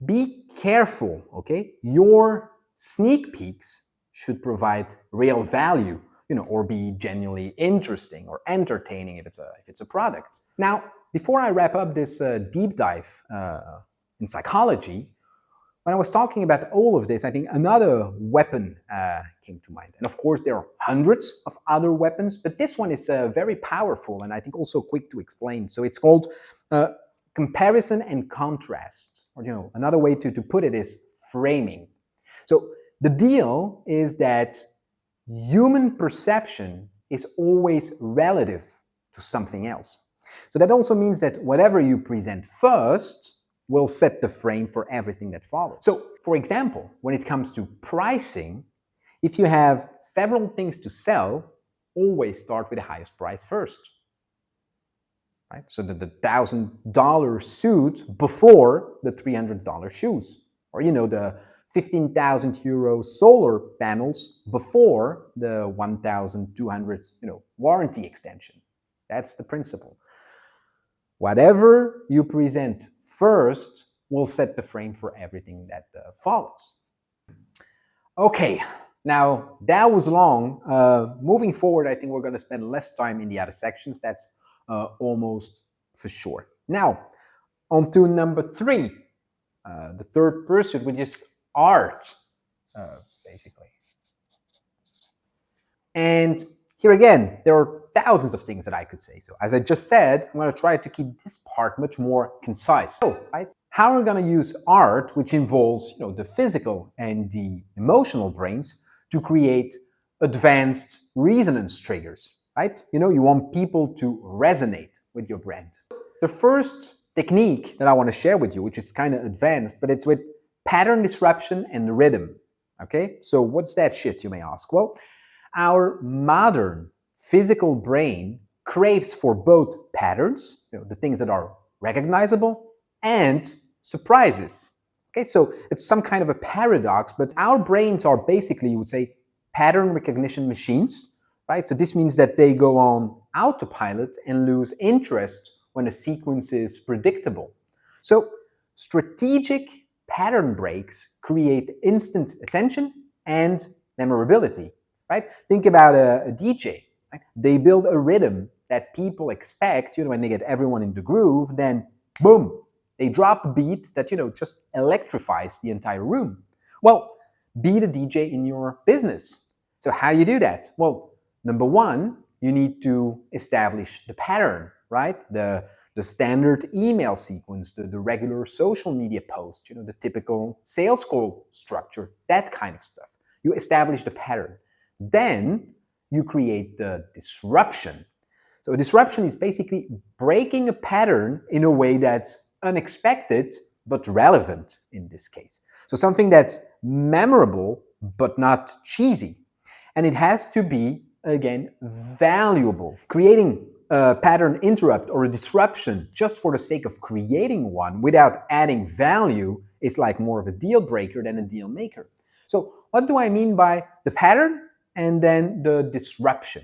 be careful, okay? Your sneak peeks should provide real value, or be genuinely interesting or entertaining if it's a product. Now, before I wrap up this deep dive in psychology, when I was talking about all of this, I think another weapon came to mind. And of course, there are hundreds of other weapons, but this one is very powerful and I think also quick to explain. So it's called comparison and contrast. Or, another way to put it is framing. So the deal is that human perception is always relative to something else. So that also means that whatever you present first will set the frame for everything that follows. So, for example, when it comes to pricing, if you have several things to sell, always start with the highest price first. Right? So the $1,000 suit before the $300 shoes, or the 15,000 euro solar panels before the 1,200 warranty extension. That's the principle. Whatever you present first will set the frame for everything that follows. Okay, now that was long. Moving forward, I think we're going to spend less time in the other sections. That's almost for sure. Now, on to number 3, the third pursuit, which is art, basically. And here again, there are thousands of things that I could say. So as I just said, I'm going to try to keep this part much more concise. So, right, how are we going to use art, which involves the physical and the emotional brains, to create advanced resonance triggers, right? You want people to resonate with your brand. The first technique that I want to share with you, which is kind of advanced, but it's with pattern disruption and rhythm. Okay, so what's that shit, you may ask? Well, our modern physical brain craves for both patterns, the things that are recognizable, and surprises. Okay, so it's some kind of a paradox, but our brains are basically, you would say, pattern recognition machines, right? So this means that they go on autopilot and lose interest when a sequence is predictable. So strategic pattern breaks create instant attention and memorability. Right? Think about a DJ. Right? They build a rhythm that people expect, when they get everyone in the groove, then boom, they drop a beat that, just electrifies the entire room. Well, be the DJ in your business. So how do you do that? Well, number one, you need to establish the pattern, right? The the standard email sequence, the regular social media post, the typical sales call structure, that kind of stuff. You establish the pattern. Then you create the disruption. So a disruption is basically breaking a pattern in a way that's unexpected but relevant in this case. So something that's memorable but not cheesy. And it has to be, again, valuable. Creating a pattern interrupt or a disruption just for the sake of creating one without adding value is like more of a deal breaker than a deal maker. So what do I mean by the pattern and then the disruption?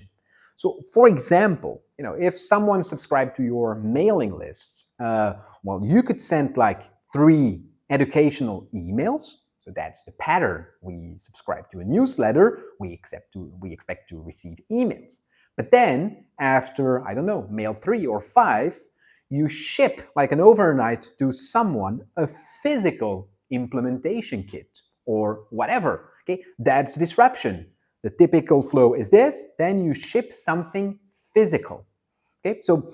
So for example, if someone subscribed to your mailing list, well, you could send like 3 educational emails. So that's the pattern. We subscribe to a newsletter, we expect to receive emails. But then after, I don't know, mail 3 or 5, you ship like an overnight to someone a physical implementation kit or whatever. Okay, that's disruption. The typical flow is this, then you ship something physical. Okay, so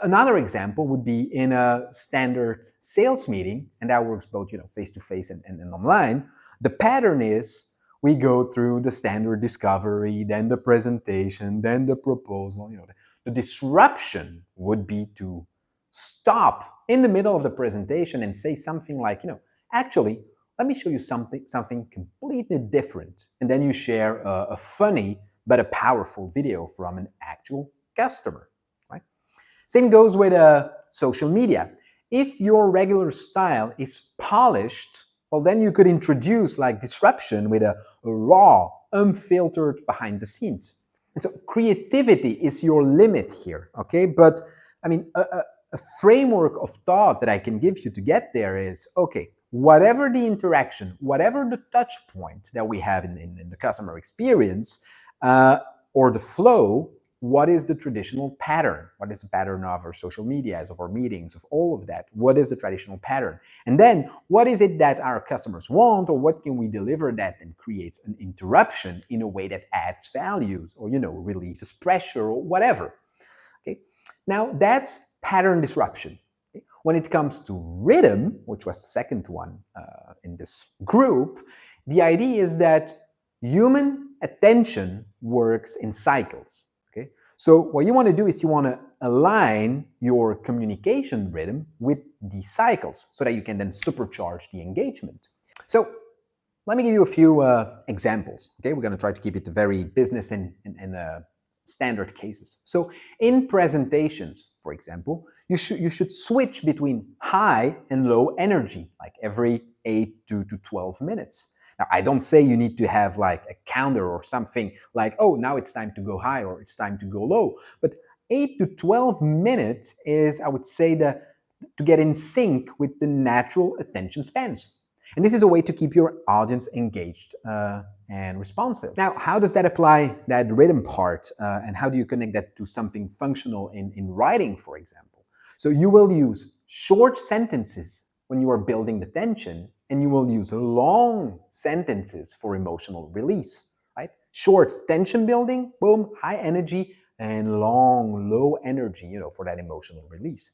another example would be in a standard sales meeting, and that works both face-to-face and online. The pattern is we go through the standard discovery, then the presentation, then the proposal. The disruption would be to stop in the middle of the presentation and say something like, actually, let me show you something completely different. And then you share a funny but a powerful video from an actual customer, right? Same goes with social media. If your regular style is polished, well, then you could introduce like disruption with a raw, unfiltered behind the scenes. And so creativity is your limit here, okay? But I mean, a framework of thought that I can give you to get there is, okay, whatever the interaction, whatever the touch point that we have in the customer experience or the flow, what is the traditional pattern? What is the pattern of our social medias, of our meetings, of all of that? What is the traditional pattern? And then what is it that our customers want, or what can we deliver that then creates an interruption in a way that adds values or, releases pressure or whatever. Okay. Now that's pattern disruption. Okay. When it comes to rhythm, which was the second one in this group, the idea is that human attention works in cycles. Okay? So what you want to do is you want to align your communication rhythm with these cycles so that you can then supercharge the engagement. So let me give you a few examples. Okay, we're going to try to keep it very business and standard cases. So in presentations, for example, you should switch between high and low energy, like every 8 to 12 minutes. Now, I don't say you need to have like a counter or something like, oh, now it's time to go high or it's time to go low. But 8 to 12 minutes is, I would say, to get in sync with the natural attention spans. And this is a way to keep your audience engaged and responsive. Now, how does that apply, that rhythm part, and how do you connect that to something functional in writing, for example? So you will use short sentences when you are building the tension, and you will use long sentences for emotional release, right? Short tension building, boom, high energy, and long, low energy, for that emotional release.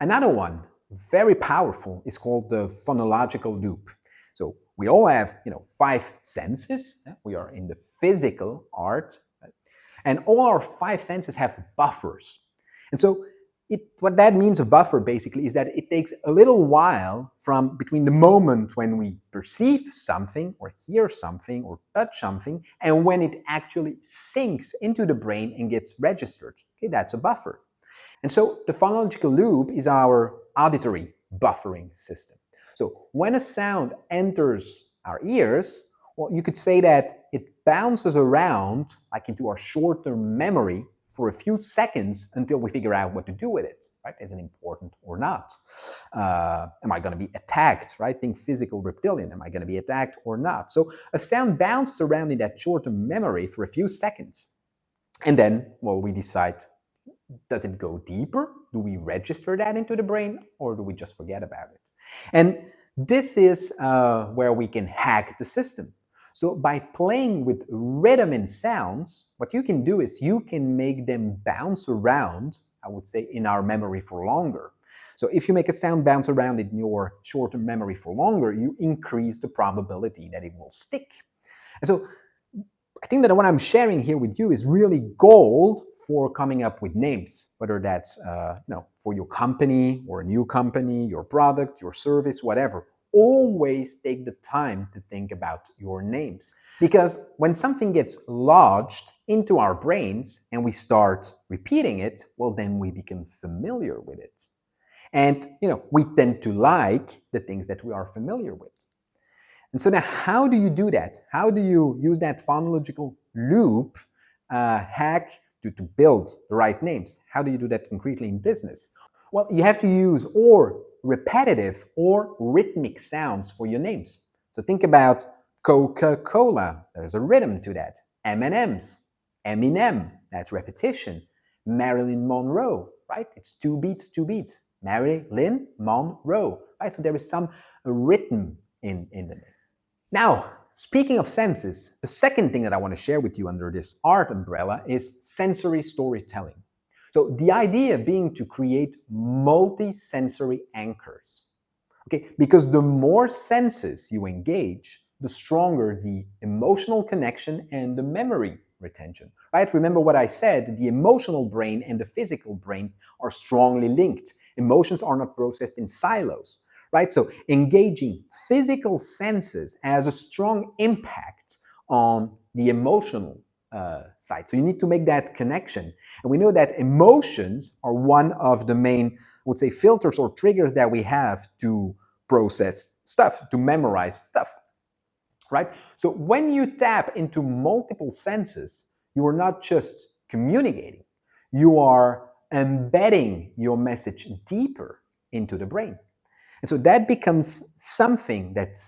Another one, very powerful, is called the phonological loop. So we all have, 5 senses. We are in the physical art, right? And all our 5 senses have buffers. And so what that means, a buffer basically, is that it takes a little while from between the moment when we perceive something or hear something or touch something and when it actually sinks into the brain and gets registered. Okay, that's a buffer. And so the phonological loop is our auditory buffering system. So when a sound enters our ears, well, you could say that it bounces around like into our short-term memory for a few seconds until we figure out what to do with it, right? Is it important or not? Am I going to be attacked, right? Think physical reptilian. Am I going to be attacked or not? So a sound bounces around in that short-term memory for a few seconds. And then, well, we decide, does it go deeper? Do we register that into the brain, or do we just forget about it? And this is where we can hack the system. So by playing with rhythm and sounds, what you can do is you can make them bounce around I would say, in our memory for longer. So if you make a sound bounce around in your short-term memory for longer, you increase the probability that it will stick. And so I think that what I'm sharing here with you is really gold for coming up with names, whether that's for your company or a new company, your product, your service, whatever. Always take the time to think about your names. Because when something gets lodged into our brains and we start repeating it, well, then we become familiar with it. And we tend to like the things that we are familiar with. And so now, how do you do that? How do you use that phonological loop hack to build the right names? How do you do that concretely in business? Well, you have to use or repetitive or rhythmic sounds for your names. So think about Coca-Cola. There's a rhythm to that. M&M's, Eminem, that's repetition. Marilyn Monroe, right? It's two beats, two beats. Marilyn Monroe, right? So there is some rhythm in the name. Now, speaking of senses, the second thing that I want to share with you under this art umbrella is sensory storytelling. So the idea being to create multi-sensory anchors. Okay, because the more senses you engage, the stronger the emotional connection and the memory retention. Right? Remember what I said, the emotional brain and the physical brain are strongly linked. Emotions are not processed in silos. Right? So engaging physical senses has a strong impact on the emotional side. So you need to make that connection. And we know that emotions are one of the main, I would say, filters or triggers that we have to process stuff, to memorize stuff, right? So when you tap into multiple senses, you are not just communicating, you are embedding your message deeper into the brain. And so that becomes something that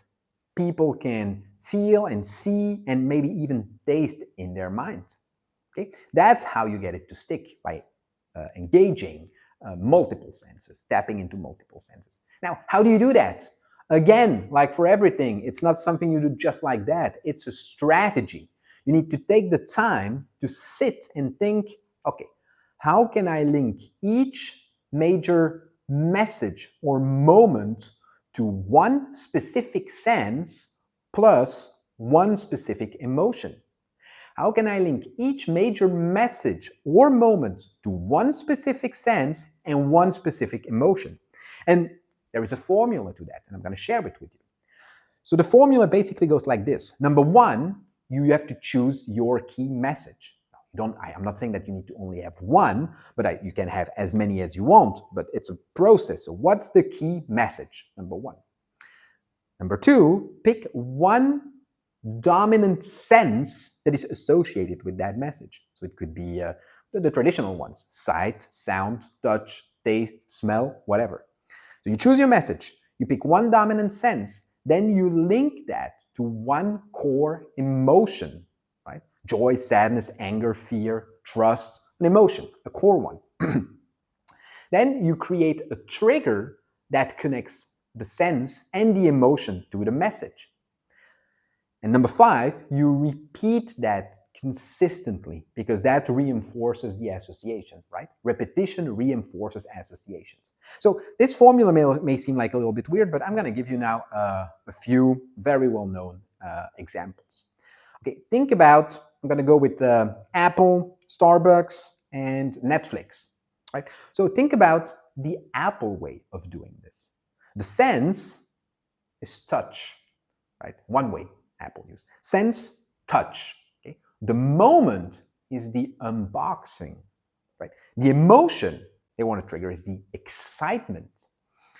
people can feel and see and maybe even taste in their mind. Okay? That's how you get it to stick, by engaging multiple senses, tapping into multiple senses. Now, how do you do that? Again, like for everything, it's not something you do just like that. It's a strategy. You need to take the time to sit and think, okay, how can I link each major message or moment to one specific sense plus one specific emotion? How can I link each major message or moment to one specific sense and one specific emotion? And there is a formula to that, and I'm going to share it with you. So the formula basically goes like this. Number one, you have to choose your key message. I'm not saying that you need to only have one, but you can have as many as you want, but it's a process. So what's the key message? Number one. Number two, pick one dominant sense that is associated with that message. So it could be the traditional ones: sight, sound, touch, taste, smell, whatever. So you choose your message, you pick one dominant sense, then you link that to one core emotion, right? Joy, sadness, anger, fear, trust, an emotion, a core one. Then you create a trigger that connects the sense and the emotion to the message. And number five, you repeat that consistently, because that reinforces the association, right? Repetition reinforces associations. So this formula may seem like a little bit weird, but I'm going to give you now a few very well-known examples. Okay, think about, I'm going to go with Apple, Starbucks, and Netflix, right? So think about the Apple way of doing this. The sense is touch, right? One way Apple use. Sense, touch. Okay? The moment is the unboxing, right? The emotion they want to trigger is the excitement.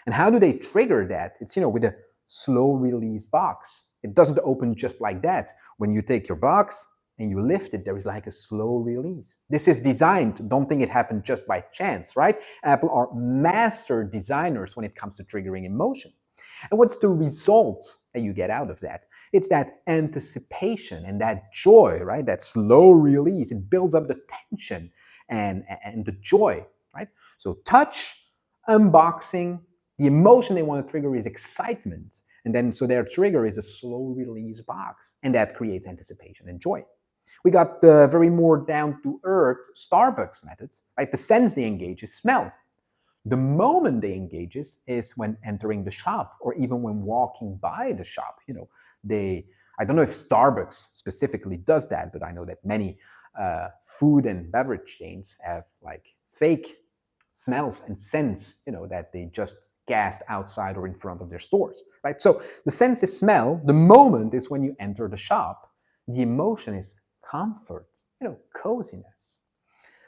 And how do they trigger that? It's, with a slow release box. It doesn't open just like that. When you take your box and you lift it, there is like a slow release. This is designed. Don't think it happened just by chance, right? Apple are master designers when it comes to triggering emotion. And what's the result that you get out of that? It's that anticipation and that joy, right? That slow release. It builds up the tension and the joy, right? So touch, unboxing, the emotion they want to trigger is excitement. And then so their trigger is a slow release box. And that creates anticipation and joy. We got the very more down-to-earth Starbucks methods, right? The sense they engage is smell. The moment they engage is when entering the shop or even when walking by the shop. I don't know if Starbucks specifically does that, but I know that many food and beverage chains have like fake smells and scents, that they just gassed outside or in front of their stores, right? So the sense is smell. The moment is when you enter the shop. The emotion is comfort, coziness.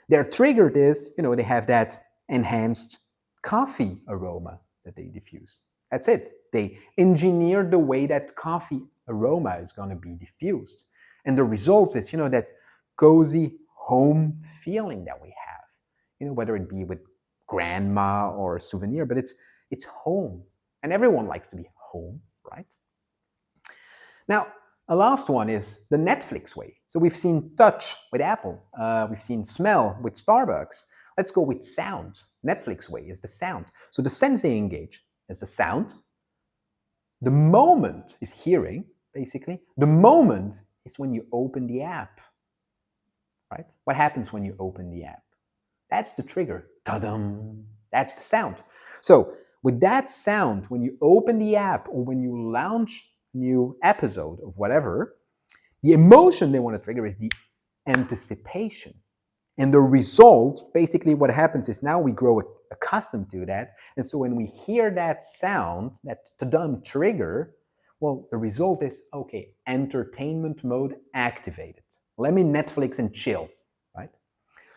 Their trigger is, they have that enhanced coffee aroma that they diffuse. That's it. They engineer the way that coffee aroma is going to be diffused. And the result is, that cozy home feeling that we have, whether it be with grandma or a souvenir, but it's home. And everyone likes to be home, right? Now, a last one is the Netflix way. So we've seen touch with Apple. We've seen smell with Starbucks. Let's go with sound. Netflix way is the sound. So the sense they engage is the sound. The moment is hearing, basically. The moment is when you open the app, right? What happens when you open the app? That's the trigger. Ta-dum! That's the sound. So with that sound, when you open the app or when you launch new episode of whatever, the emotion they want to trigger is the anticipation. And the result, basically what happens is now we grow accustomed to that. And so when we hear that sound, that ta-dum trigger, well, the result is, okay, entertainment mode activated. Let me Netflix and chill, right?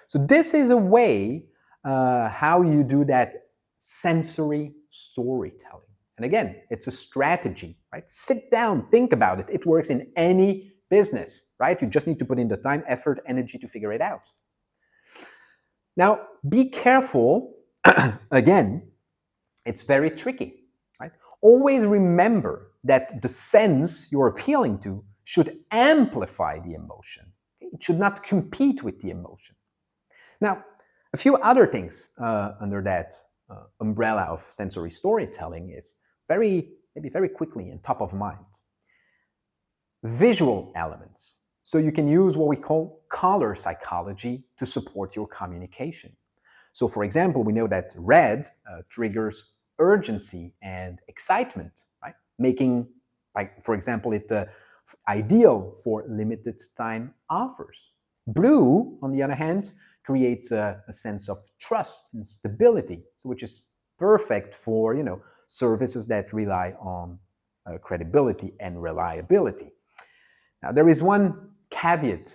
So this is a way how you do that sensory storytelling. And again, it's a strategy, right? Sit down, think about it. It works in any business, right? You just need to put in the time, effort, energy to figure it out. Now, be careful. Again, it's very tricky, right? Always remember that the sense you're appealing to should amplify the emotion. It should not compete with the emotion. Now, a few other things under that umbrella of sensory storytelling is maybe very quickly and top of mind. Visual elements. So you can use what we call color psychology to support your communication. So for example, we know that red triggers urgency and excitement, right? Making, like, for example, it ideal for limited time offers. Blue, on the other hand, creates a sense of trust and stability, so which is perfect for services that rely on credibility and reliability. Now, there is one caveat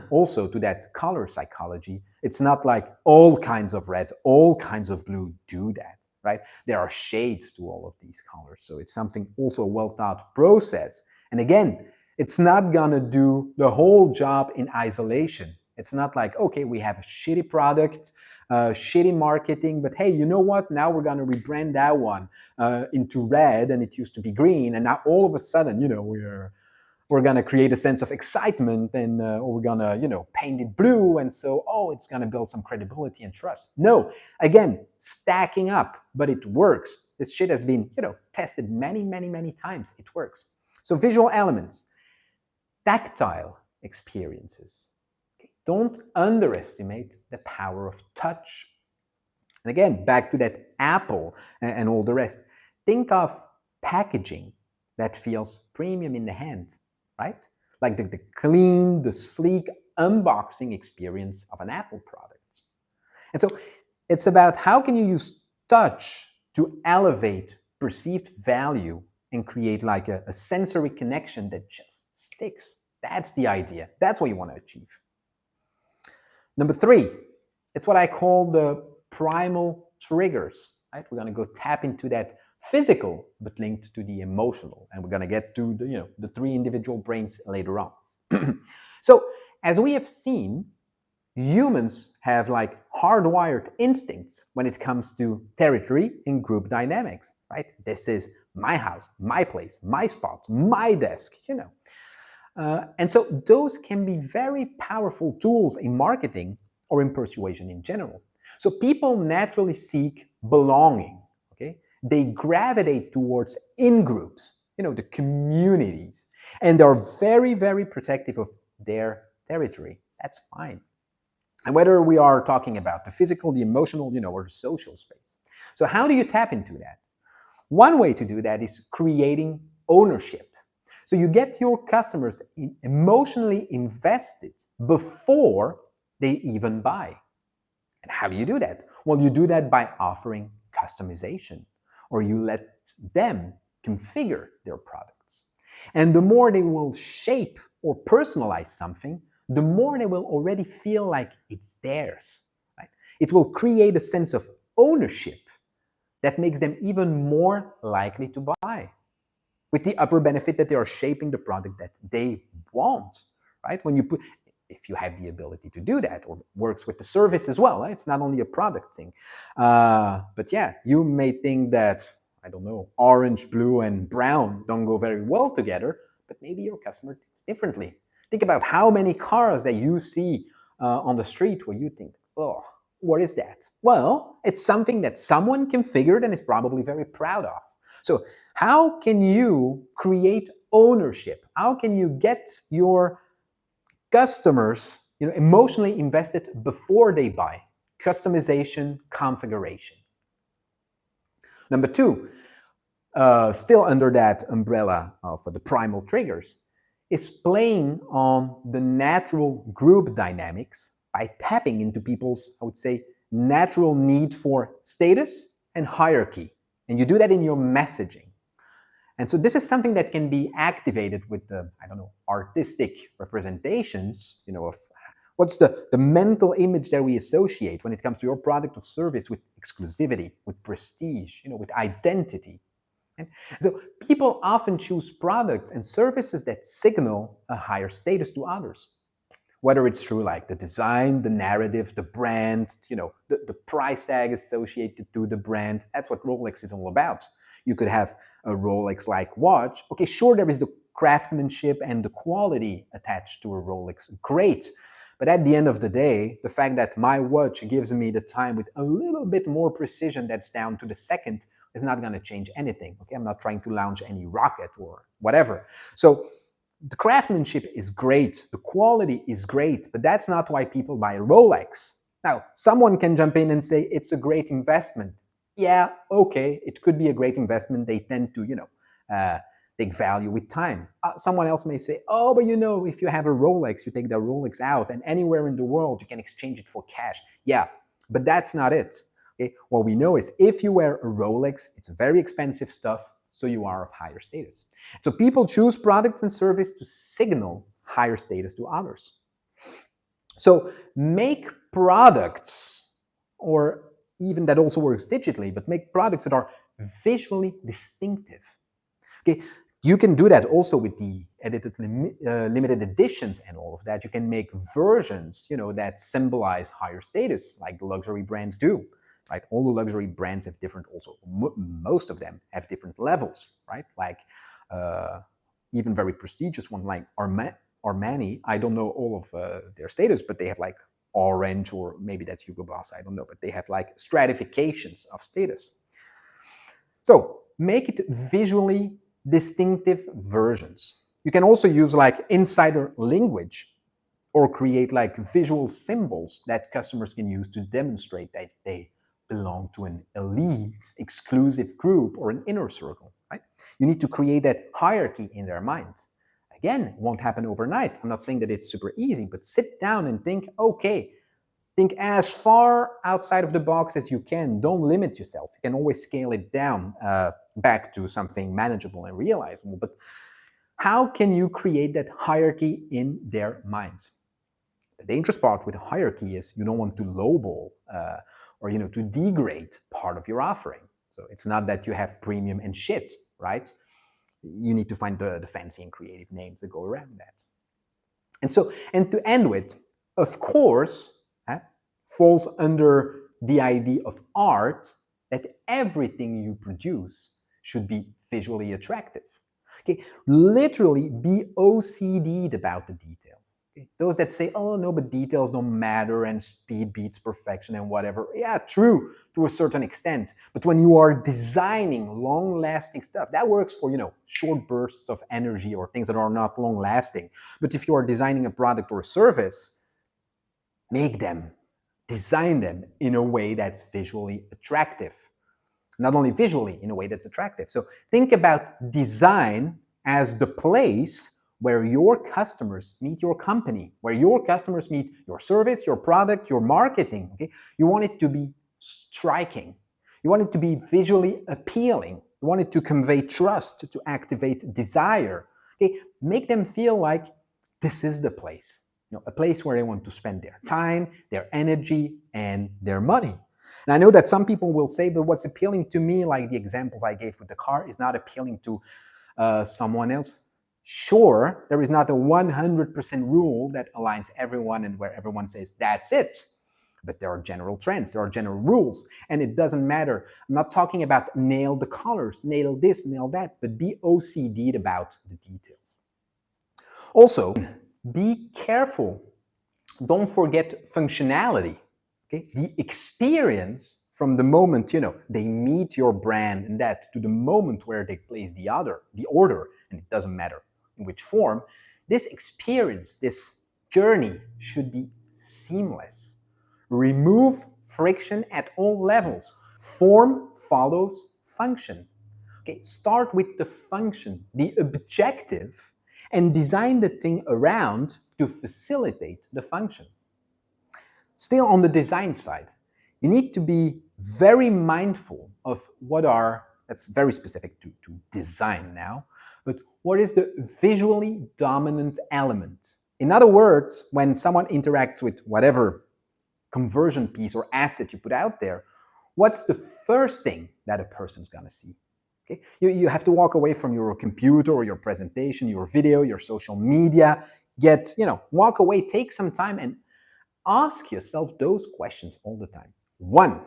also to that color psychology. It's not like all kinds of red, all kinds of blue do that, right? There are shades to all of these colors. So it's something also a well-thought process. And again, it's not gonna do the whole job in isolation. It's not like, okay, we have a shitty product, shitty marketing, but hey, you know what? Now we're gonna rebrand that one into red, and it used to be green, and now all of a sudden, we're gonna create a sense of excitement, and or we're gonna paint it blue, and so it's gonna build some credibility and trust. No, again, stacking up, but it works. This shit has been tested many times. It works. So visual elements, tactile experiences. Okay? Don't underestimate the power of touch. And again, back to that Apple and all the rest. Think of packaging that feels premium in the hand, right? Like the clean, the sleek unboxing experience of an Apple product. And so it's about how can you use touch to elevate perceived value and create like a sensory connection that just sticks. That's the idea. That's what you want to achieve. Number 3, it's what I call the primal triggers, right? We're going to go tap into that physical but linked to the emotional, and we're going to get to the 3 individual brains later on. So as we have seen, humans have like hardwired instincts when it comes to territory and group dynamics, right? This is my house, my place, my spot, my desk, and so those can be very powerful tools in marketing or in persuasion in general. So people naturally seek belonging, okay? They gravitate towards in-groups, the communities, and they're very protective of their territory. That's fine. And whether we are talking about the physical, the emotional, or the social space. So how do you tap into that? One way to do that is creating ownership. So you get your customers emotionally invested before they even buy. And how do you do that? Well, you do that by offering customization, or you let them configure their products. And the more they will shape or personalize something, the more they will already feel like it's theirs. Right? It will create a sense of ownership that makes them even more likely to buy, with the upper benefit that they are shaping the product that they want. Right? When you put, if you have the ability to do that, or works with the service as well, right? It's not only a product thing. But yeah, you may think that, I don't know, orange, blue, and brown don't go very well together, but maybe your customer thinks differently. Think about how many cars that you see on the street where you think, oh, what is that? Well, it's something that someone configured and is probably very proud of. So how can you create ownership? How can you get your customers emotionally invested before they buy? Customization, configuration. Number two, still under that umbrella of the primal triggers, is playing on the natural group dynamics by tapping into people's, I would say, natural need for status and hierarchy. And you do that in your messaging. And so this is something that can be activated with the, I don't know, artistic representations, of what's the mental image that we associate when it comes to your product or service with exclusivity, with prestige, with identity. And so people often choose products and services that signal a higher status to others. Whether it's through like the design, the narrative, the brand, the price tag associated to the brand. That's what Rolex is all about. You could have a Rolex-like watch. Okay, sure, there is the craftsmanship and the quality attached to a Rolex. Great. But at the end of the day, the fact that my watch gives me the time with a little bit more precision, that's down to the second, is not going to change anything. Okay, I'm not trying to launch any rocket or whatever. So the craftsmanship is great, the quality is great, but that's not why people buy a Rolex. Now, someone can jump in and say it's a great investment. Yeah, okay, it could be a great investment. They tend to, take value with time. Someone else may say, oh, but if you have a Rolex, you take the Rolex out, and anywhere in the world you can exchange it for cash. Yeah, but that's not it. Okay? What we know is if you wear a Rolex, it's very expensive stuff, so you are of higher status. So people choose products and services to signal higher status to others. So make products, or even that also works digitally, but make products that are visually distinctive. Okay, you can do that also with the edited limited editions and all of that. You can make versions, that symbolize higher status, like the luxury brands do. Right? All the luxury brands have different, also most of them have different levels, right? Like even very prestigious one like Armani, I don't know all of their status, but they have like orange, or maybe that's Hugo Boss, I don't know, but they have like stratifications of status. So make it visually distinctive versions. You can also use like insider language, or create like visual symbols that customers can use to demonstrate that they belong to an elite, exclusive group or an inner circle, right? You need to create that hierarchy in their minds. Again, it won't happen overnight. I'm not saying that it's super easy, but sit down and think, okay, think as far outside of the box as you can. Don't limit yourself. You can always scale it down back to something manageable and realizable. But how can you create that hierarchy in their minds? The dangerous part with hierarchy is you don't want to lowball or to degrade part of your offering. So it's not that you have premium and shit, right? You need to find the fancy and creative names that go around that. And to end with, of course, falls under the idea of art that everything you produce should be visually attractive. Okay, literally be OCD'd about the details. Okay? Those that say, oh no, but details don't matter and speed beats perfection and whatever. Yeah, true, to a certain extent. But when you are designing long-lasting stuff, that works for, short bursts of energy or things that are not long-lasting. But if you are designing a product or a service, design them in a way that's visually attractive. Not only visually, in a way that's attractive. So think about design as the place where your customers meet your company, where your customers meet your service, your product, your marketing. Okay? You want it to be striking. You want it to be visually appealing. You want it to convey trust, to activate desire. Okay? Make them feel like this is the place, a place where they want to spend their time, their energy, and their money. And I know that some people will say, but what's appealing to me, like the examples I gave with the car, is not appealing to someone else. Sure, there is not a 100% rule that aligns everyone and where everyone says, that's it. But there are general trends, there are general rules, and it doesn't matter. I'm not talking about nail the colors, nail this, nail that, but be OCD'd about the details. Also, be careful. Don't forget functionality. Okay? The experience from the moment they meet your brand and that to the moment where they place the order, and it doesn't matter in which form, this experience, this journey should be seamless. Remove friction at all levels. Form follows function. Okay, start with the function, the objective, and design the thing around to facilitate the function. Still on the design side, you need to be very mindful of that's very specific to design now, but what is the visually dominant element? In other words, when someone interacts with whatever conversion piece or asset you put out there, what's the first thing that a person's gonna see? Okay? You have to walk away from your computer or your presentation, your video, your social media, walk away, take some time and ask yourself those questions all the time. 1,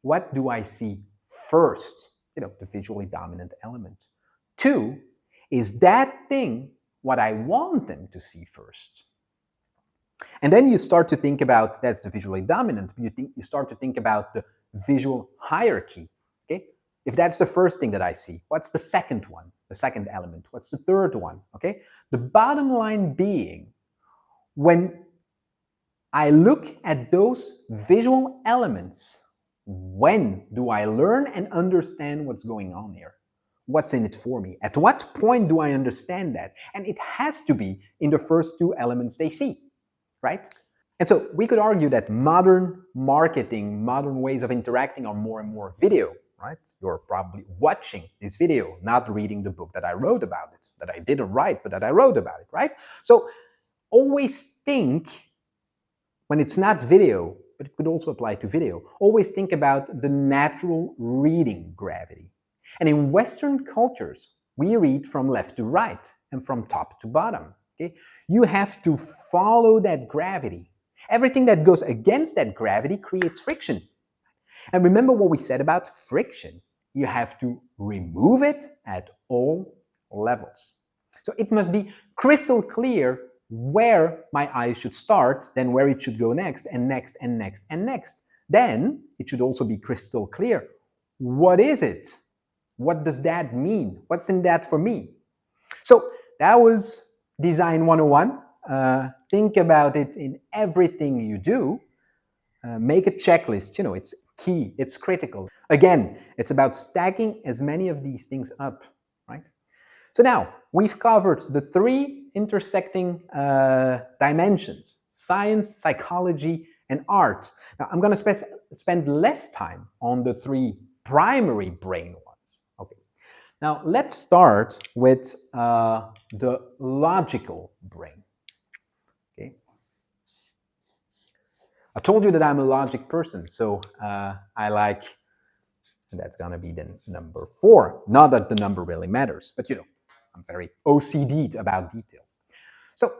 what do I see first? The visually dominant element. 2, is that thing what I want them to see first? And then you start to think about, that's the visually dominant, you start to think about the visual hierarchy. Okay? If that's the first thing that I see, what's the second one? The second element. What's the third one? Okay? The bottom line being, when I look at those visual elements, when do I learn and understand what's going on here? What's in it for me? At what point do I understand that? And it has to be in the first 2 elements they see, right? And so we could argue that modern marketing, modern ways of interacting are more and more video, right? You're probably watching this video, not reading the book that I wrote about it, that I didn't write, but that I wrote about it, right? So always think, when it's not video, but it could also apply to video, always think about the natural reading gravity. And in Western cultures, we read from left to right and from top to bottom. Okay? You have to follow that gravity. Everything that goes against that gravity creates friction. And remember what we said about friction. You have to remove it at all levels. So it must be crystal clear where my eyes should start, then where it should go next, and next, and next, and next. Then it should also be crystal clear. What is it? What does that mean? What's in that for me? So that was Design 101. Think about it in everything you do. Make a checklist. It's key. It's critical. Again, it's about stacking as many of these things up, right? So now we've covered the 3 intersecting dimensions: science, psychology, and art. Now I'm going to spend less time on the 3 primary brain ones. Okay. Now let's start with the logical brain. Okay. I told you that I'm a logic person, so I like, that's going to be then number 4. Not that the number really matters, but I'm very OCD'd about details. So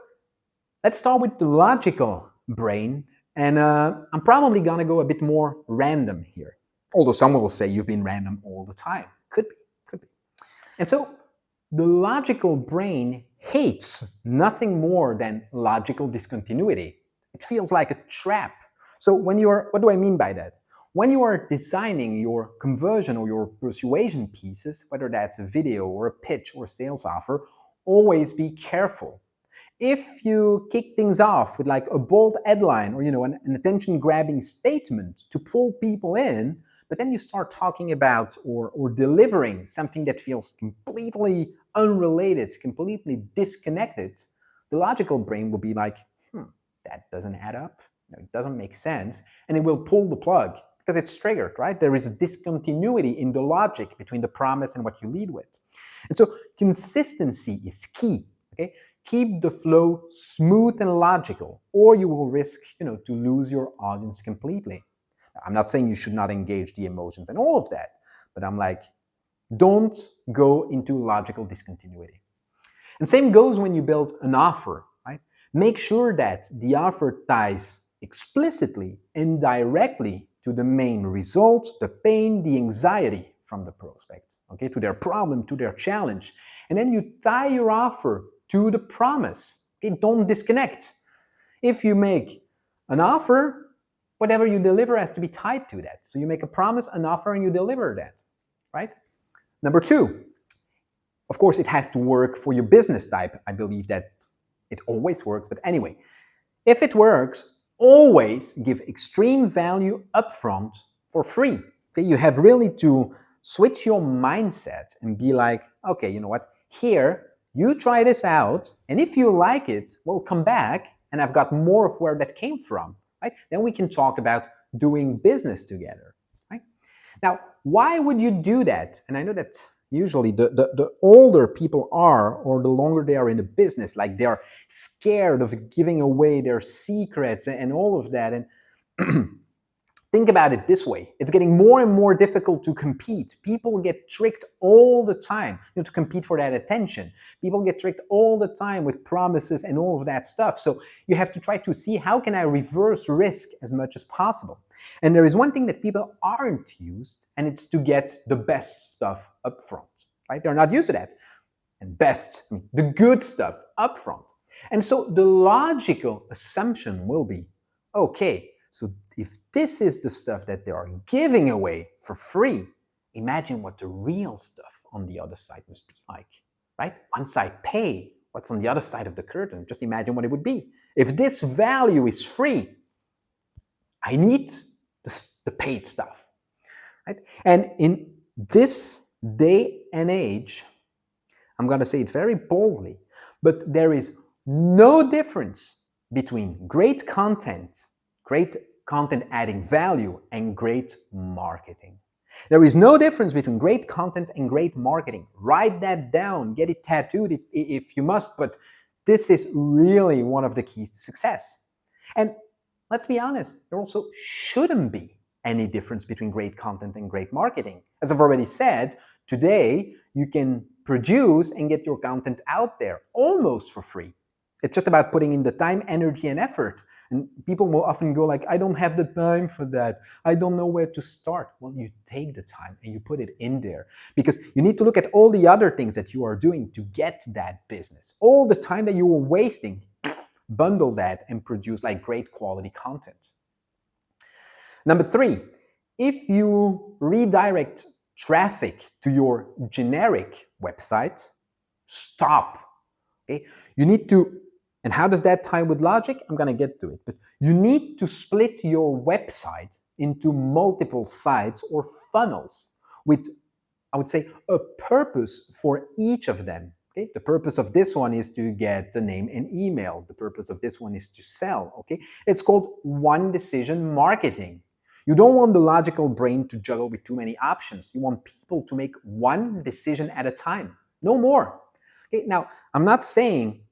let's start with the logical brain, and I'm probably going to go a bit more random here. Although some will say you've been random all the time. Could be. And so the logical brain hates nothing more than logical discontinuity. It feels like a trap. So what do I mean by that? when you are designing your conversion or your persuasion pieces, whether that's a video or a pitch or sales offer, always be careful. If you kick things off with like a bold headline or an attention-grabbing statement to pull people in, but then you start talking about or delivering something that feels completely unrelated, completely disconnected, the logical brain will be like, that doesn't add up, it doesn't make sense, and it will pull the plug because it's triggered, right? There is a discontinuity in the logic between the promise and what you lead with. And so consistency is key, okay? Keep the flow smooth and logical, or you will risk, to lose your audience completely. I'm not saying you should not engage the emotions and all of that, but I'm like, don't go into logical discontinuity. And same goes when you build an offer, right? Make sure that the offer ties explicitly and directly to the main result, the pain, the anxiety from the prospect, okay, to their problem, to their challenge. And then you tie your offer to the promise. Okay, don't disconnect. If you make an offer, whatever you deliver has to be tied to that. So you make a promise, an offer, and you deliver that, right? Number two, of course, it has to work for your business type. I believe that it always works, but anyway, if it works, always give extreme value upfront for free. Okay, you have really to switch your mindset and be like, okay, you know what? Here, you try this out, and if you like it, well, come back, and I've got more of where that came from, right? Then we can talk about doing business together, right? Now, why would you do that? And I know that usually the older people are, or the longer they are in the business, like they're scared of giving away their secrets and all of that. And think about it this way. It's getting more and more difficult to compete. People get tricked all the time, to compete for that attention. People get tricked all the time with promises and all of that stuff. So you have to try to see, how can I reverse risk as much as possible? And there is one thing that people aren't used, and it's to get the best stuff up front, right? They're not used to that. And best, the good stuff up front. And so the logical assumption will be, okay, so if this is the stuff that they are giving away for free, imagine what the real stuff on the other side must be like, right? Once I pay, what's on the other side of the curtain? Just imagine what it would be. If this value is free, I need the paid stuff, right? And in this day and age, I'm going to say it very boldly, but there is no difference between great content adding value, and great marketing. There is no difference between great content and great marketing. Write that down, get it tattooed if you must, but this is really one of the keys to success. And let's be honest, there also shouldn't be any difference between great content and great marketing. As I've already said, today you can produce and get your content out there almost for free. It's just about putting in the time, energy, and effort. And people will often go like, I don't have the time for that. I don't know where to start. Well, you take the time and you put it in there, because you need to look at all the other things that you are doing to get that business. All the time that you were wasting, bundle that and produce like great quality content. Number three, if you redirect traffic to your generic website, stop. Okay? You need to, and how does that tie with logic? I'm going to get to it, but you need to split your website into multiple sites or funnels with, I would say, a purpose for each of them. Okay? The purpose of this one is to get the name and email. The purpose of this one is to sell. Okay? It's called one decision marketing. You don't want the logical brain to juggle with too many options. You want people to make one decision at a time, no more. Okay, now, I'm not saying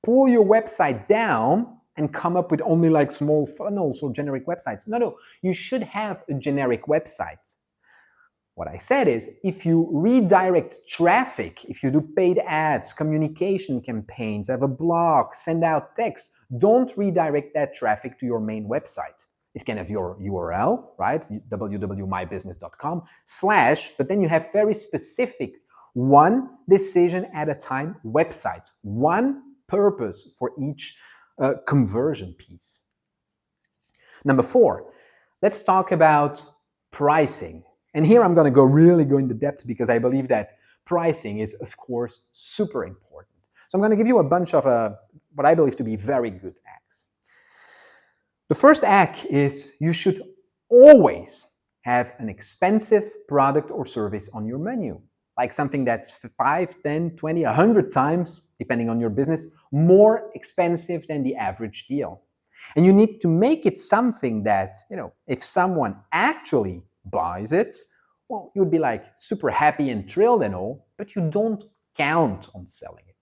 pull your website down and come up with only like small funnels or generic websites. No, you should have a generic website. What I said is, if you redirect traffic, if you do paid ads, communication campaigns, have a blog, send out text, don't redirect that traffic to your main website. It can have your URL, right? www.mybusiness.com / but then you have very specific one decision at a time websites, one purpose for each conversion piece. Number four, let's talk about pricing. And here I'm going to really go into depth because I believe that pricing is, of course, super important. So I'm going to give you a bunch of what I believe to be very good hacks. The first hack is you should always have an expensive product or service on your menu, like something that's 5, 10, 20, 100 times, depending on your business, more expensive than the average deal. And you need to make it something that, if someone actually buys it, well, you would be like super happy and thrilled and all, but you don't count on selling it.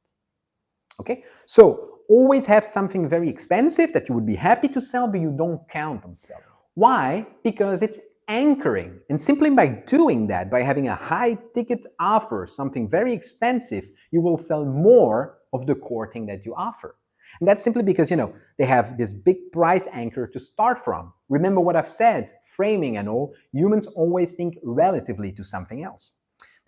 Okay? So always have something very expensive that you would be happy to sell, but you don't count on selling. Why? Because it's anchoring. And simply by doing that, by having a high ticket offer, something very expensive, you will sell more of the core thing that you offer. And that's simply because, they have this big price anchor to start from. Remember what I've said, framing and all, humans always think relatively to something else.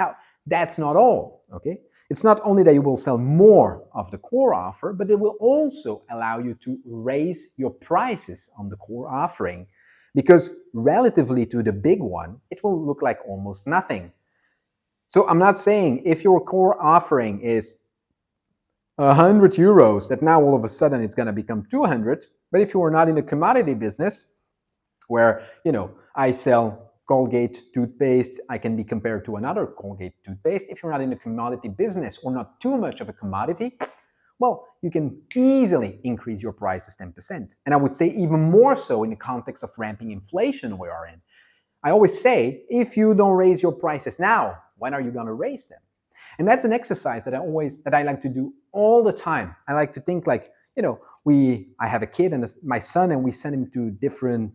Now, that's not all, okay? It's not only that you will sell more of the core offer, but it will also allow you to raise your prices on the core offering. Because relatively to the big one, it will look like almost nothing. So I'm not saying if your core offering is 100 euros, that now all of a sudden it's going to become 200. But if you are not in a commodity business where, I sell Colgate toothpaste, I can be compared to another Colgate toothpaste. If you're not in a commodity business or not too much of a commodity, well, you can easily increase your prices 10%. And I would say even more so in the context of ramping inflation we are in. I always say, if you don't raise your prices now, when are you going to raise them? And that's an exercise that I like to do all the time. I like to think like, I have a kid and my son, and we send him to different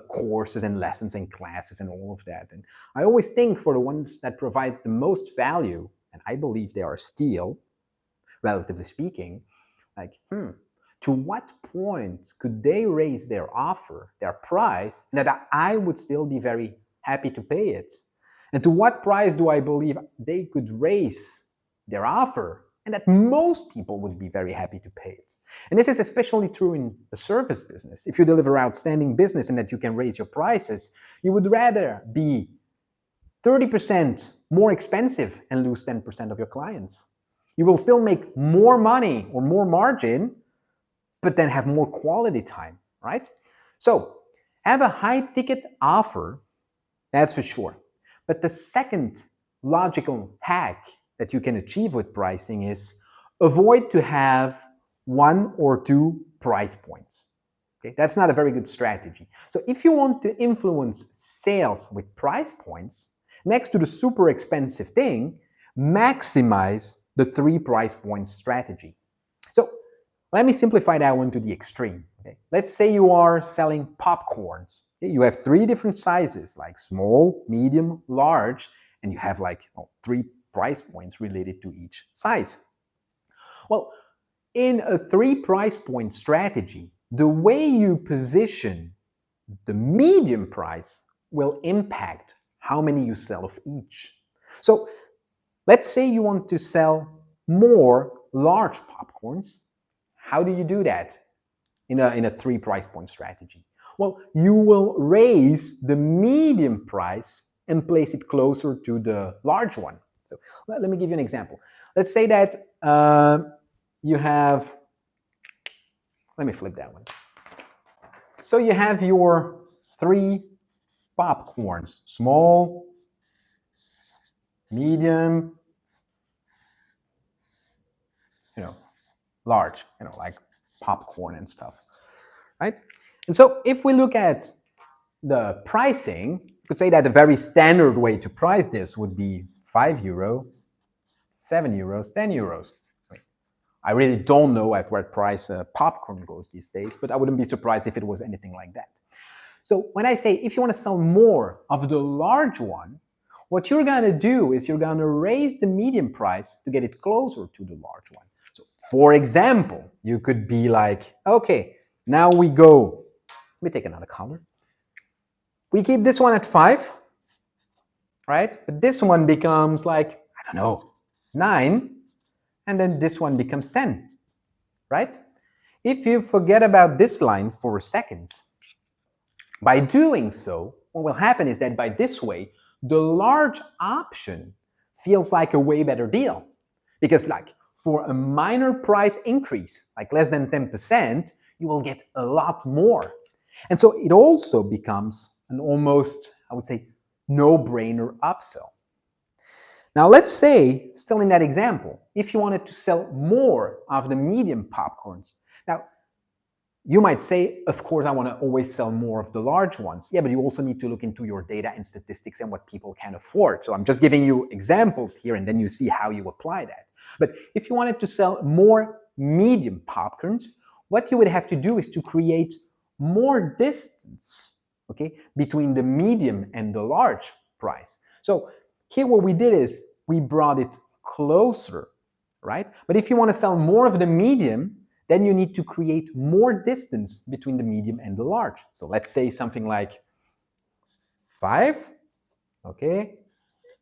courses and lessons and classes and all of that. And I always think for the ones that provide the most value, and I believe they are still, relatively speaking, like, to what point could they raise their offer, their price, that I would still be very happy to pay it? And to what price do I believe they could raise their offer and that most people would be very happy to pay it? And this is especially true in the service business. If you deliver outstanding business and that you can raise your prices, you would rather be 30% more expensive and lose 10% of your clients. You will still make more money or more margin, but then have more quality time, right? So have a high ticket offer, that's for sure. But the second logical hack that you can achieve with pricing is avoid to have 1 or 2 price points. Okay, that's not a very good strategy. So if you want to influence sales with price points, next to the super expensive thing, maximize the 3 price points strategy. So let me simplify that one to the extreme. Okay? Let's say you are selling popcorns. Okay? You have 3 different sizes, like small, medium, large, and you have like 3 price points related to each size. Well, in a 3 price point strategy, the way you position the medium price will impact how many you sell of each. So let's say you want to sell more large popcorns. How do you do that in a 3 price point strategy? Well, you will raise the medium price and place it closer to the large one. So let me give you an example. Let's say that you have, let me flip that one. So you have your 3 popcorns, small, medium, large, like popcorn and stuff, right? And so if we look at the pricing, you could say that a very standard way to price this would be €5, €7, €10. I really don't know at what price popcorn goes these days, but I wouldn't be surprised if it was anything like that. So when I say if you want to sell more of the large one, what you're going to do is you're going to raise the medium price to get it closer to the large one. So for example, you could be like, okay, now we go, let me take another color. We keep this one at 5, right? But this one becomes like, I don't know, 9, and then this one becomes 10, right? If you forget about this line for a second, by doing so, what will happen is that by this way, the large option feels like a way better deal. Because like for a minor price increase, like less than 10%, you will get a lot more. And so it also becomes an almost, I would say, no-brainer upsell. Now let's say, still in that example, if you wanted to sell more of the medium popcorns. Now, you might say, of course, I want to always sell more of the large ones. Yeah, but you also need to look into your data and statistics and what people can afford. So I'm just giving you examples here, and then you see how you apply that. But if you wanted to sell more medium popcorns, what you would have to do is to create more distance, okay, between the medium and the large price. So here what we did is we brought it closer, right? But if you want to sell more of the medium, then you need to create more distance between the medium and the large. So let's say something like 5, okay,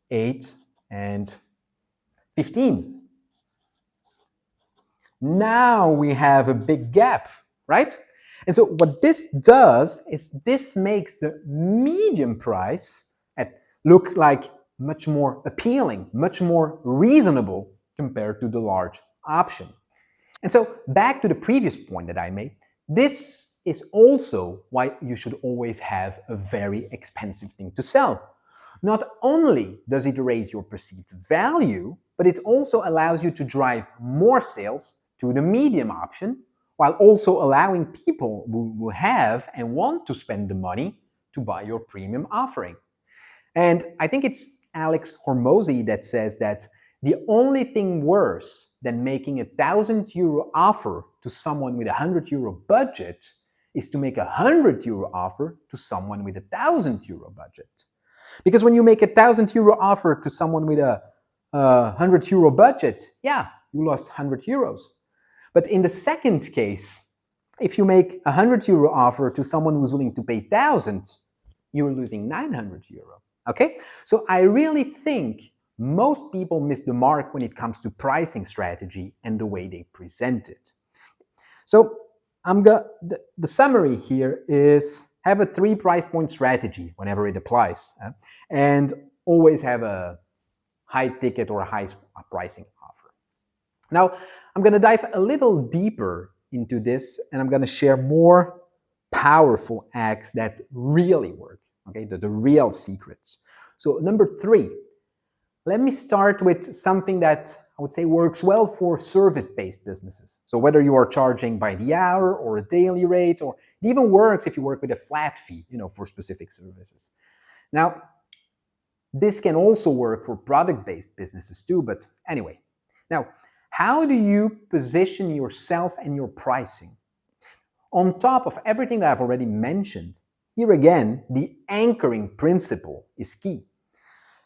8, and 15. Now we have a big gap, right? And so what this does is this makes the medium price look like much more appealing, much more reasonable compared to the large option. And so back to the previous point that I made, this is also why you should always have a very expensive thing to sell. Not only does it raise your perceived value, but it also allows you to drive more sales to the medium option, while also allowing people who have and want to spend the money to buy your premium offering. And I think it's Alex Hormozy that says that the only thing worse than making a €1,000 offer to someone with a €100 budget is to make a €100 offer to someone with a €1,000 budget. Because when you make a €1,000 offer to someone with a €100 budget, yeah, you lost €100. But in the second case, if you make a €100 offer to someone who's willing to pay 1,000, you're losing €900. Okay? So I really think most people miss the mark when it comes to pricing strategy and the way they present it. So the summary here is have a 3 price point strategy whenever it applies, and always have a high ticket or a high pricing offer. Now, I'm going to dive a little deeper into this, and I'm going to share more powerful acts that really work, okay, the real secrets. So number 3, let me start with something that I would say works well for service-based businesses. So whether you are charging by the hour or a daily rate, or it even works if you work with a flat fee, for specific services. Now, this can also work for product-based businesses too, but anyway. Now, how do you position yourself and your pricing? On top of everything that I've already mentioned, here again, the anchoring principle is key.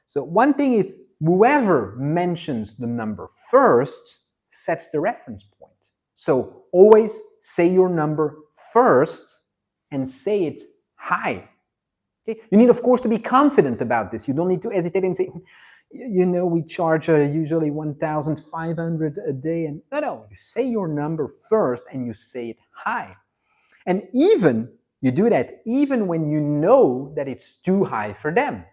So one thing is, whoever mentions the number first sets the reference point. So always say your number first and say it high. Okay? You need, of course, to be confident about this. You don't need to hesitate and say, we charge usually 1,500 a day. And no, you say your number first and you say it high. And even you do that even when you know that it's too high for them.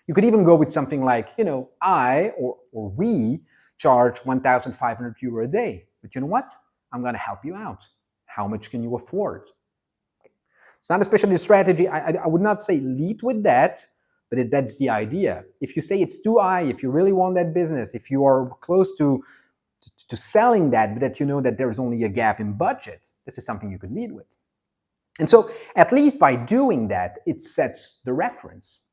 You could even go with something like, I or we charge 1,500 euro a day. But you know what? I'm going to help you out. How much can you afford? It's not especially a strategy. I would not say lead with that, but that's the idea. If you say it's too high, if you really want that business, if you are close to selling that, but that you know that there's only a gap in budget, this is something you could lead with. And so at least by doing that, it sets the reference.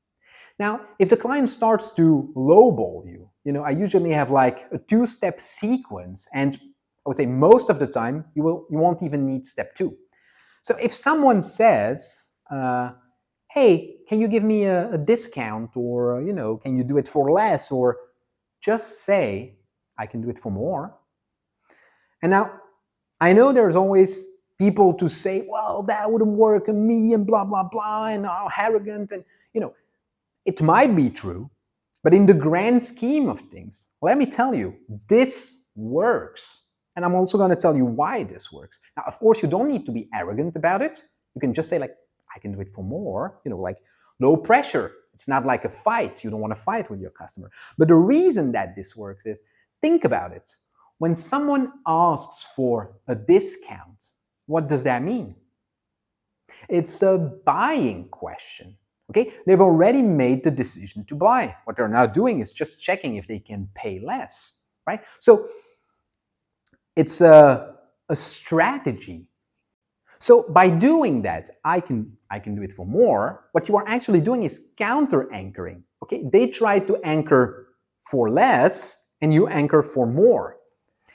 Now, if the client starts to lowball you, I usually have like a 2-step sequence, and I would say most of the time you won't even need step 2. So if someone says, hey, can you give me a discount, or can you do it for less, or just say, I can do it for more. And now, I know there's always people to say, well, that wouldn't work on me, and blah, blah, blah, and arrogant, and it might be true, but in the grand scheme of things, let me tell you, this works. And I'm also going to tell you why this works. Now, of course, you don't need to be arrogant about it. You can just say, like, I can do it for more, like Low pressure. It's not like a fight. You don't want to fight with your customer. But the reason that this works is, think about it. When someone asks for a discount, what does that mean? It's a buying question. Okay, they've already made the decision to buy. What they're now doing is just checking if they can pay less, right? So it's a strategy. So by doing that, I can do it for more. What you are actually doing is counter anchoring. Okay, they try to anchor for less and you anchor for more.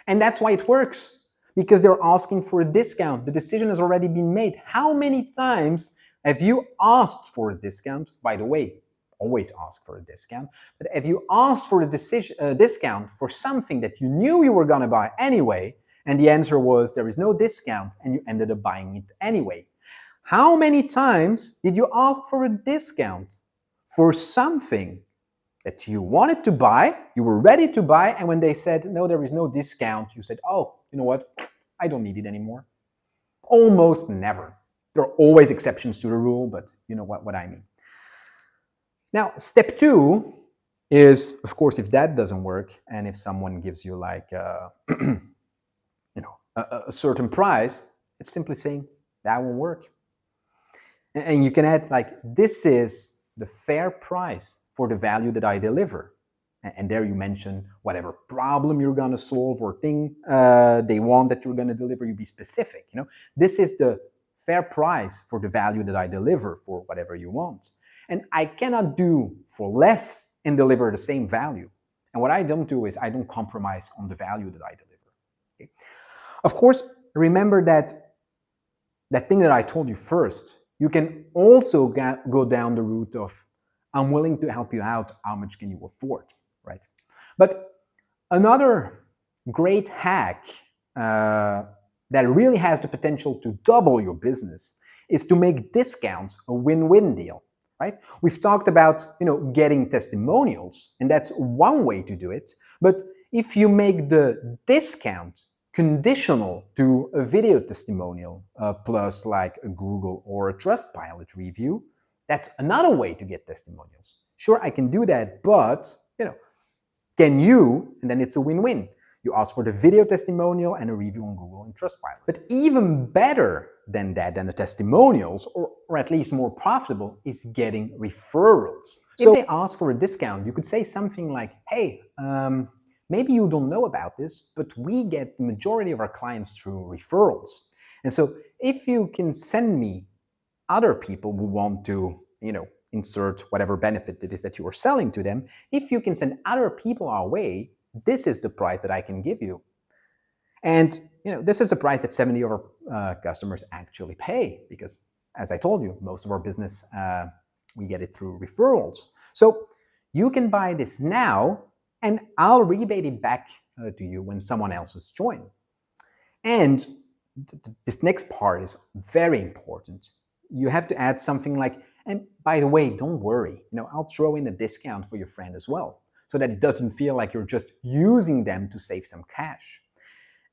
And that's why it works, because they're asking for a discount. The decision has already been made. How many times have you asked for a discount? By the way, always ask for a discount. But have you asked for a discount for something that you knew you were going to buy anyway, and the answer was there is no discount, and you ended up buying it anyway? How many times did you ask for a discount for something that you wanted to buy, you were ready to buy, and when they said, no, there is no discount, you said, oh, you know what? I don't need it anymore. Almost never. There are always exceptions to the rule, but you know what I mean. Now, step two is, of course, if that doesn't work, and if someone gives you like, a certain price, it's simply saying that won't work. And you can add like, this is the fair price for the value that I deliver. And there you mention whatever problem you're going to solve or thing they want that you're going to deliver. You be specific. This is the fair price for the value that I deliver for whatever you want. And I cannot do for less and deliver the same value. And what I don't do is I don't compromise on the value that I deliver. Okay? Of course, remember that thing that I told you first. You can also go down the route of, I'm willing to help you out. How much can you afford, right? But another great hack that really has the potential to double your business is to make discounts a win-win deal, right? We've talked about, getting testimonials, and that's one way to do it. But if you make the discount conditional to a video testimonial plus like a Google or a Trustpilot review, that's another way to get testimonials. Sure, I can do that, but can you? And then it's a win-win. You ask for the video testimonial and a review on Google and Trustpilot. But even better than that, than the testimonials, or at least more profitable, is getting referrals. So if they ask for a discount, you could say something like, hey, maybe you don't know about this, but we get the majority of our clients through referrals. And so if you can send me other people who want to, insert whatever benefit it is that you are selling to them, if you can send other people our way, this is the price that I can give you. And, this is the price that 70 of our customers actually pay, because as I told you, most of our business, we get it through referrals. So you can buy this now, and I'll rebate it back to you when someone else has joined. And this next part is very important. You have to add something like, and by the way, don't worry, I'll throw in a discount for your friend as well, so that it doesn't feel like you're just using them to save some cash.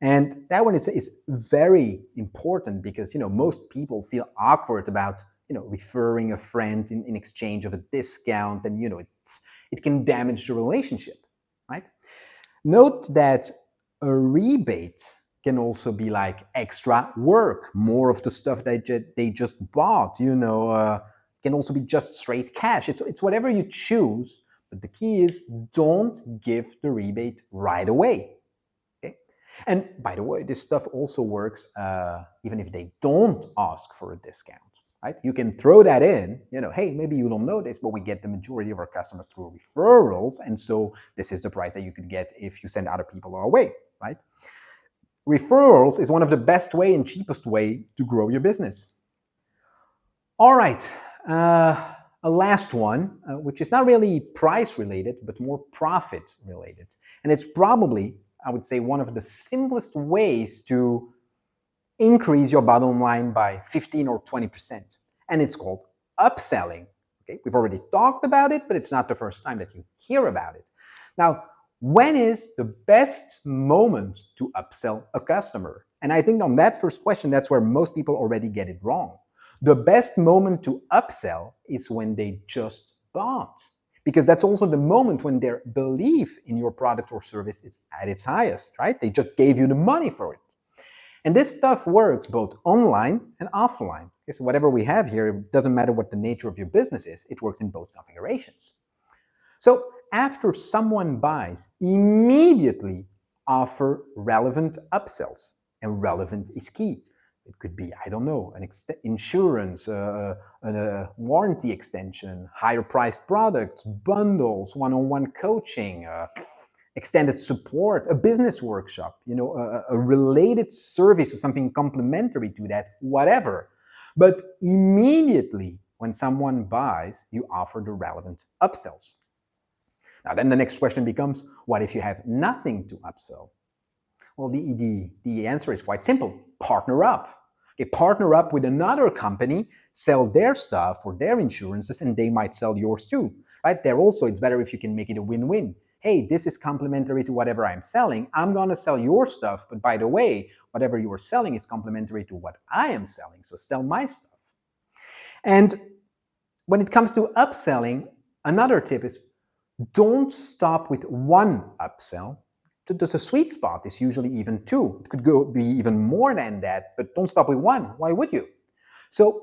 And that one is very important because, most people feel awkward about, referring a friend in exchange of a discount, and, it can damage the relationship, right? Note that a rebate can also be like extra work, more of the stuff that they just bought, can also be just straight cash. It's whatever you choose, but the key is don't give the rebate right away. Okay? And by the way, this stuff also works even if they don't ask for a discount. Right? You can throw that in, hey, maybe you don't know this, but we get the majority of our customers through referrals, and so this is the price that you could get if you send other people our way, right? Referrals is one of the best way and cheapest way to grow your business. All right, a last one, which is not really price related, but more profit related. And it's probably, I would say, one of the simplest ways to increase your bottom line by 15 or 20%. And it's called upselling. Okay, we've already talked about it, but it's not the first time that you hear about it. Now, when is the best moment to upsell a customer? And I think on that first question, that's where most people already get it wrong. The best moment to upsell is when they just bought, because that's also the moment when their belief in your product or service is at its highest, right? They just gave you the money for it. And this stuff works both online and offline. Okay, so whatever we have here, it doesn't matter what the nature of your business is, it works in both configurations. So after someone buys, immediately offer relevant upsells. And relevant is key. It could be, I don't know, an insurance, a warranty extension, higher priced products, bundles, one-on-one coaching, extended support, a business workshop, a related service or something complementary to that, whatever. But immediately when someone buys, you offer the relevant upsells. Now then the next question becomes, what if you have nothing to upsell? Well, the answer is quite simple. Partner up. Okay, partner up with another company, sell their stuff or their insurances, and they might sell yours too. Right? There also, it's better if you can make it a win-win. Hey, this is complementary to whatever I'm selling. I'm going to sell your stuff, but by the way, whatever you are selling is complementary to what I am selling, so sell my stuff. And when it comes to upselling, another tip is don't stop with one upsell. The sweet spot is usually even two. It could be even more than that, but don't stop with one. Why would you? So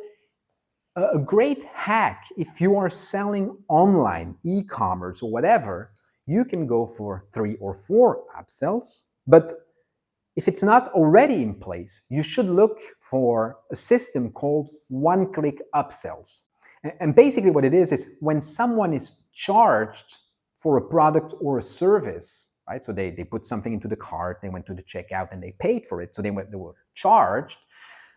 a great hack, if you are selling online, e-commerce or whatever, you can go for 3 or 4 upsells. But if it's not already in place, you should look for a system called one-click upsells. And basically what it is when someone is charged for a product or a service, right? So they put something into the cart, they went to the checkout and they paid for it, so they were charged.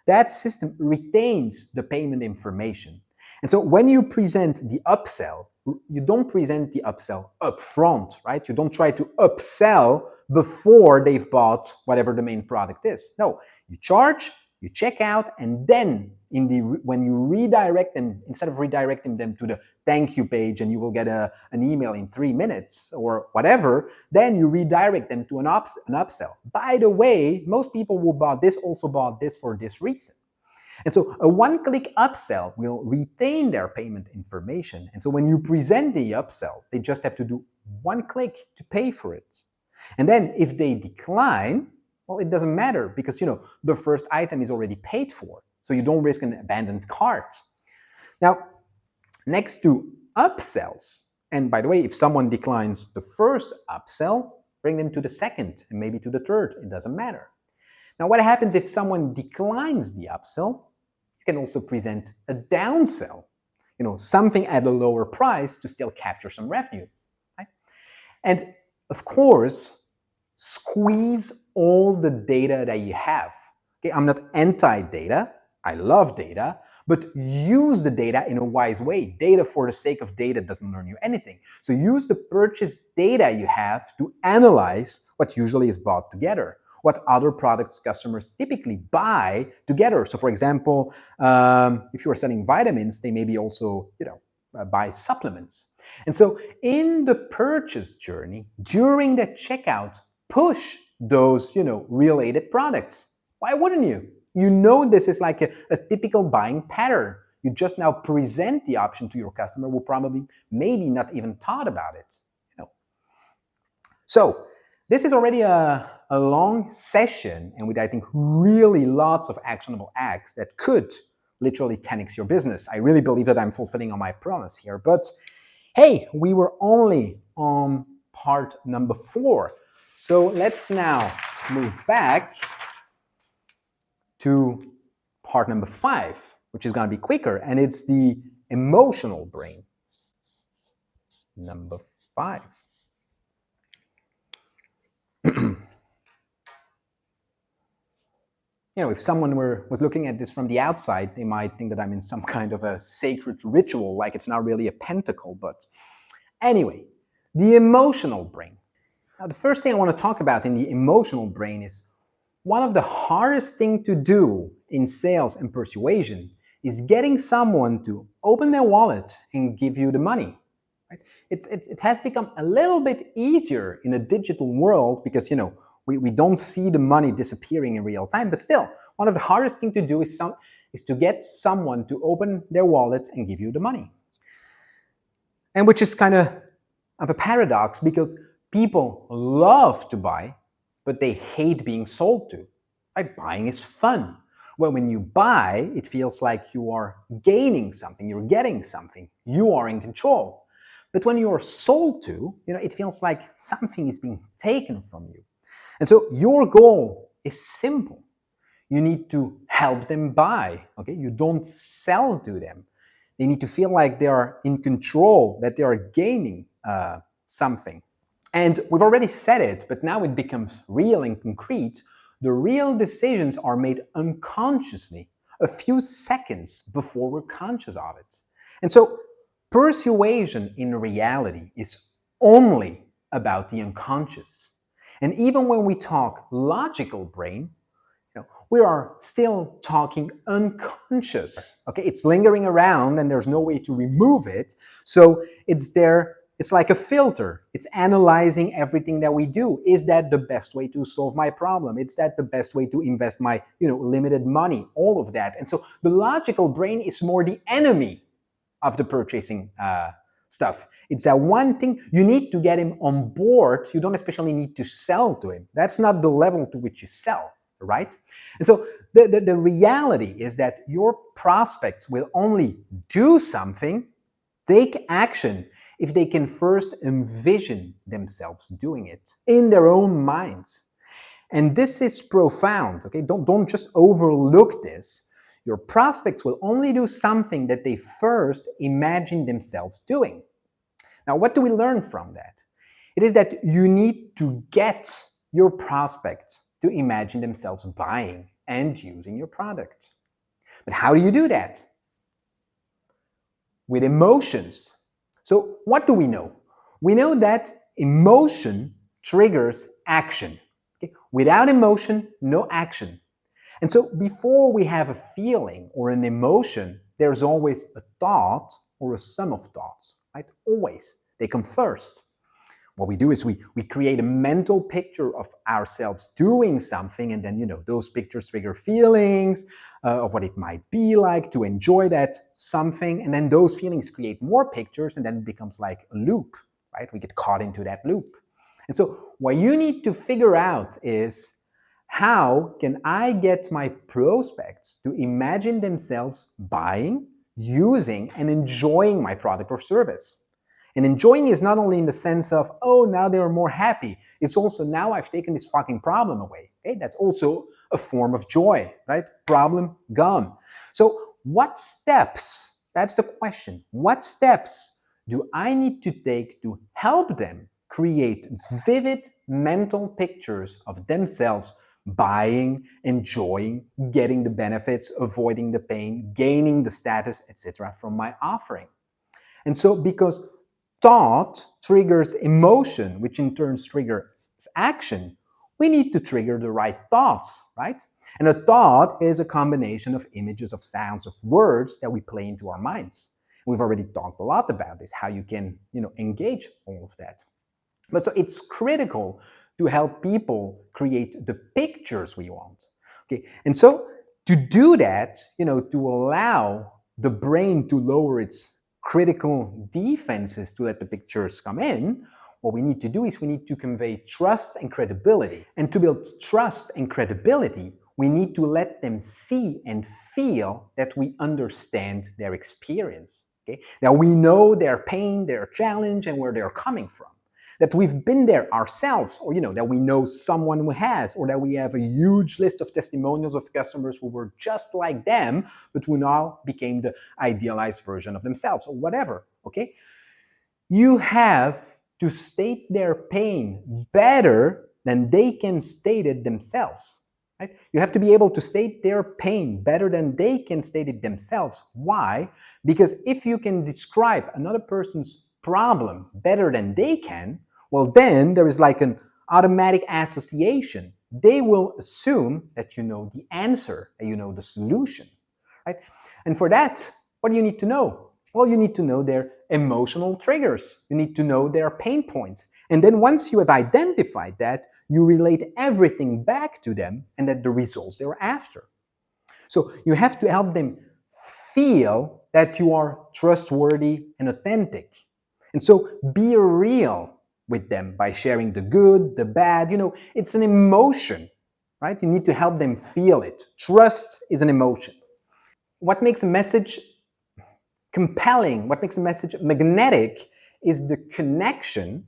That system retains the payment information. And so when you present the upsell, you don't present the upsell up front, right? You don't try to upsell before they've bought whatever the main product is. No, you charge, you check out, and then when you redirect them, instead of redirecting them to the thank you page and you will get an email in 3 minutes or whatever, then you redirect them to an upsell. By the way, most people who bought this also bought this for this reason. And so a one-click upsell will retain their payment information. And so when you present the upsell, they just have to do one click to pay for it. And then if they decline, well, it doesn't matter because, the first item is already paid for. So you don't risk an abandoned cart. Now, next to upsells, and by the way, if someone declines the first upsell, bring them to the second and maybe to the third. It doesn't matter. Now, what happens if someone declines the upsell? You can also present a downsell, something at a lower price to still capture some revenue. Right? And of course, squeeze all the data that you have. Okay, I'm not anti-data. I love data, but use the data in a wise way. Data for the sake of data doesn't earn you anything. So use the purchase data you have to analyze what usually is bought together, what other products customers typically buy together. So for example, if you are selling vitamins, they maybe also, buy supplements. And so in the purchase journey, during the checkout, push those, related products. Why wouldn't you? This is like a typical buying pattern. You just now present the option to your customer who probably maybe not even thought about it. So this is already a long session and with, I think, really lots of actionable acts that could literally 10x your business. I really believe that I'm fulfilling on my promise here. But hey, we were only on part number 4. So let's now move back to part number 5, which is going to be quicker, and it's the emotional brain. Number 5. If someone was looking at this from the outside, they might think that I'm in some kind of a sacred ritual, like it's not really a pentacle. But anyway, the emotional brain. Now, the first thing I want to talk about in the emotional brain is one of the hardest things to do in sales and persuasion is getting someone to open their wallet and give you the money. Right? It has become a little bit easier in a digital world because, we don't see the money disappearing in real time, but still, one of the hardest things to do is is to get someone to open their wallet and give you the money. And which is kind of a paradox, because people love to buy, but they hate being sold to. Right? Buying is fun. Well, when you buy, it feels like you are gaining something, you're getting something, you are in control. But when you're sold to, it feels like something is being taken from you. And so your goal is simple. You need to help them buy, okay? You don't sell to them. They need to feel like they are in control, that they are gaining something. And we've already said it, but now it becomes real and concrete. The real decisions are made unconsciously, a few seconds before we're conscious of it. And so persuasion in reality is only about the unconscious. And even when we talk logical brain, we are still talking unconscious. Okay, it's lingering around and there's no way to remove it. So it's there. It's like a filter. It's analyzing everything that we do. Is that the best way to solve my problem? Is that the best way to invest my, limited money? All of that. And so the logical brain is more the enemy of the purchasing stuff. It's that one thing. You need to get him on board. You don't especially need to sell to him. That's not the level to which you sell, right? And so the reality is that your prospects will only do something, take action, if they can first envision themselves doing it in their own minds. And this is profound, okay? Don't just overlook this. Your prospects will only do something that they first imagine themselves doing. Now, what do we learn from that? It is that you need to get your prospects to imagine themselves buying and using your product. But how do you do that? With emotions. So what do we know? We know that emotion triggers action. Okay? Without emotion, no action. And so before we have a feeling or an emotion, there's always a thought or a sum of thoughts, right? Always. They come first. What we do is we create a mental picture of ourselves doing something, and then, those pictures trigger feelings of what it might be like to enjoy that something, and then those feelings create more pictures, and then it becomes like a loop, right? We get caught into that loop. And so what you need to figure out is, how can I get my prospects to imagine themselves buying, using, and enjoying my product or service? And enjoying is not only in the sense of, oh, now they're more happy. It's also, now I've taken this fucking problem away. Okay? That's also a form of joy, right? Problem gone. So what steps, that's the question, what steps do I need to take to help them create vivid mental pictures of themselves buying, enjoying, getting the benefits, avoiding the pain, gaining the status, etc. from my offering? And so because thought triggers emotion, which in turn triggers action, we need to trigger the right thoughts, right? And a thought is a combination of images, of sounds, of words that we play into our minds. We've already talked a lot about this, how you can, engage all of that. But so it's critical to help people create the pictures we want. Okay, and so to do that, to allow the brain to lower its critical defenses to let the pictures come in, what we need to do is we need to convey trust and credibility. And to build trust and credibility, we need to let them see and feel that we understand their experience. Okay? Now we know their pain, their challenge, and where they're coming from. That we've been there ourselves, or that we know someone who has, or that we have a huge list of testimonials of customers who were just like them, but who now became the idealized version of themselves, or whatever, okay? You have to state their pain better than they can state it themselves, right? You have to be able to state their pain better than they can state it themselves. Why? Because if you can describe another person's problem better than they can, well, then there is like an automatic association. They will assume that you know the answer, that you know the solution, right? And for that, what do you need to know? Well, you need to know their emotional triggers. You need to know their pain points. And then once you have identified that, you relate everything back to them and that the results they're after. So you have to help them feel that you are trustworthy and authentic. And so be real with them by sharing the good, the bad. It's an emotion, right? You need to help them feel it. Trust is an emotion. What makes a message compelling, what makes a message magnetic, is the connection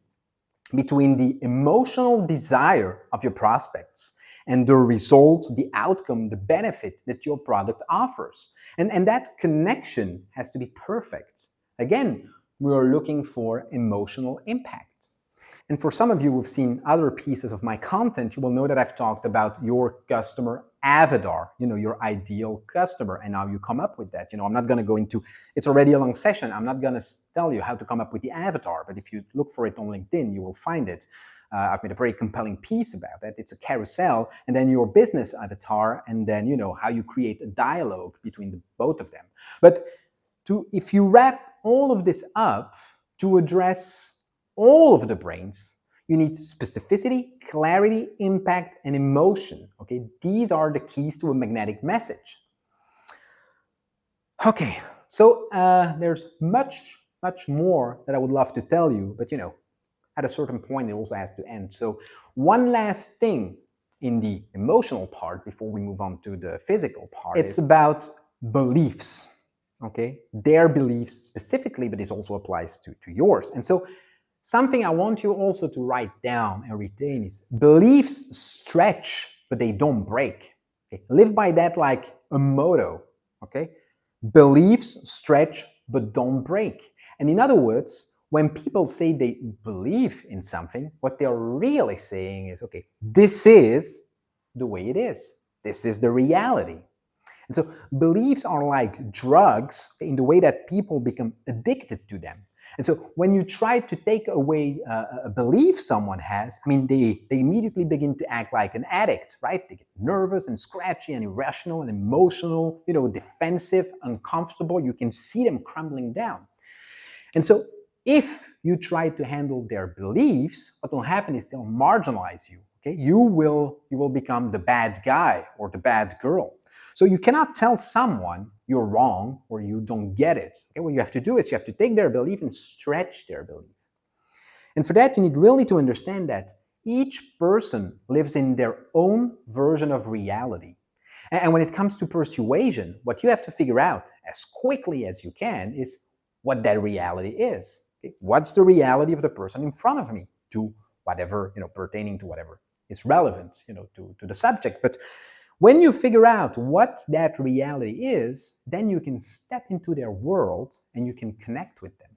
between the emotional desire of your prospects and the result, the outcome, the benefit that your product offers. And that connection has to be perfect. Again, we are looking for emotional impact. And for some of you who've seen other pieces of my content, you will know that I've talked about your customer avatar, your ideal customer, and how you come up with that. I'm not going to go into, it's already a long session. I'm not going to tell you how to come up with the avatar, but if you look for it on LinkedIn, you will find it. I've made a very compelling piece about that. It's a carousel, and then your business avatar, and then, how you create a dialogue between both of them. But if you wrap all of this up to address all of the brains, you need specificity, clarity, impact, and emotion. Okay, these are the keys to a magnetic message. Okay, so there's much more that I would love to tell you, but at a certain point it also has to end. So one last thing in the emotional part before we move on to the physical part. It's about beliefs. Okay, their beliefs specifically, but this also applies to yours. And so something I want you also to write down and retain is beliefs stretch, but they don't break. Okay? Live by that like a motto. Okay, beliefs stretch, but don't break. And in other words, when people say they believe in something, what they're really saying is, okay, this is the way it is. This is the reality. And so beliefs are like drugs in the way that people become addicted to them. And so when you try to take away a belief someone has, they immediately begin to act like an addict, right? They get nervous and scratchy and irrational and emotional, defensive, uncomfortable. You can see them crumbling down. And so if you try to handle their beliefs, what will happen is they'll marginalize you. Okay? You will become the bad guy or the bad girl. So you cannot tell someone you're wrong or you don't get it. Okay? What you have to do is you have to take their belief and stretch their belief. And for that, you need really to understand that each person lives in their own version of reality. And when it comes to persuasion, what you have to figure out as quickly as you can is what that reality is. Okay? What's the reality of the person in front of me to whatever, pertaining to whatever is relevant, to the subject. But when you figure out what that reality is, then you can step into their world and you can connect with them.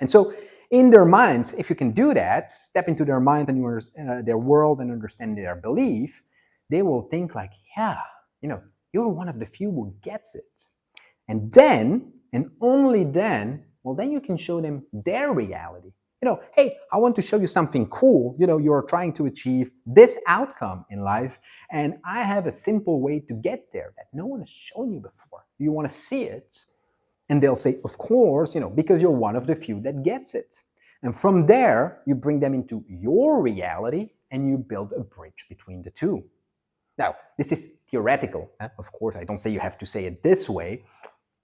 And so in their minds, if you can do that, step into their mind and their world and understand their belief, they will think like, yeah, you're one of the few who gets it. And then, and only then, well, then you can show them their reality. Hey, I want to show you something cool. You're trying to achieve this outcome in life, and I have a simple way to get there that no one has shown you before. You want to see it? And they'll say, of course, because you're one of the few that gets it. And from there, you bring them into your reality and you build a bridge between the two. Now, this is theoretical. Of course, I don't say you have to say it this way,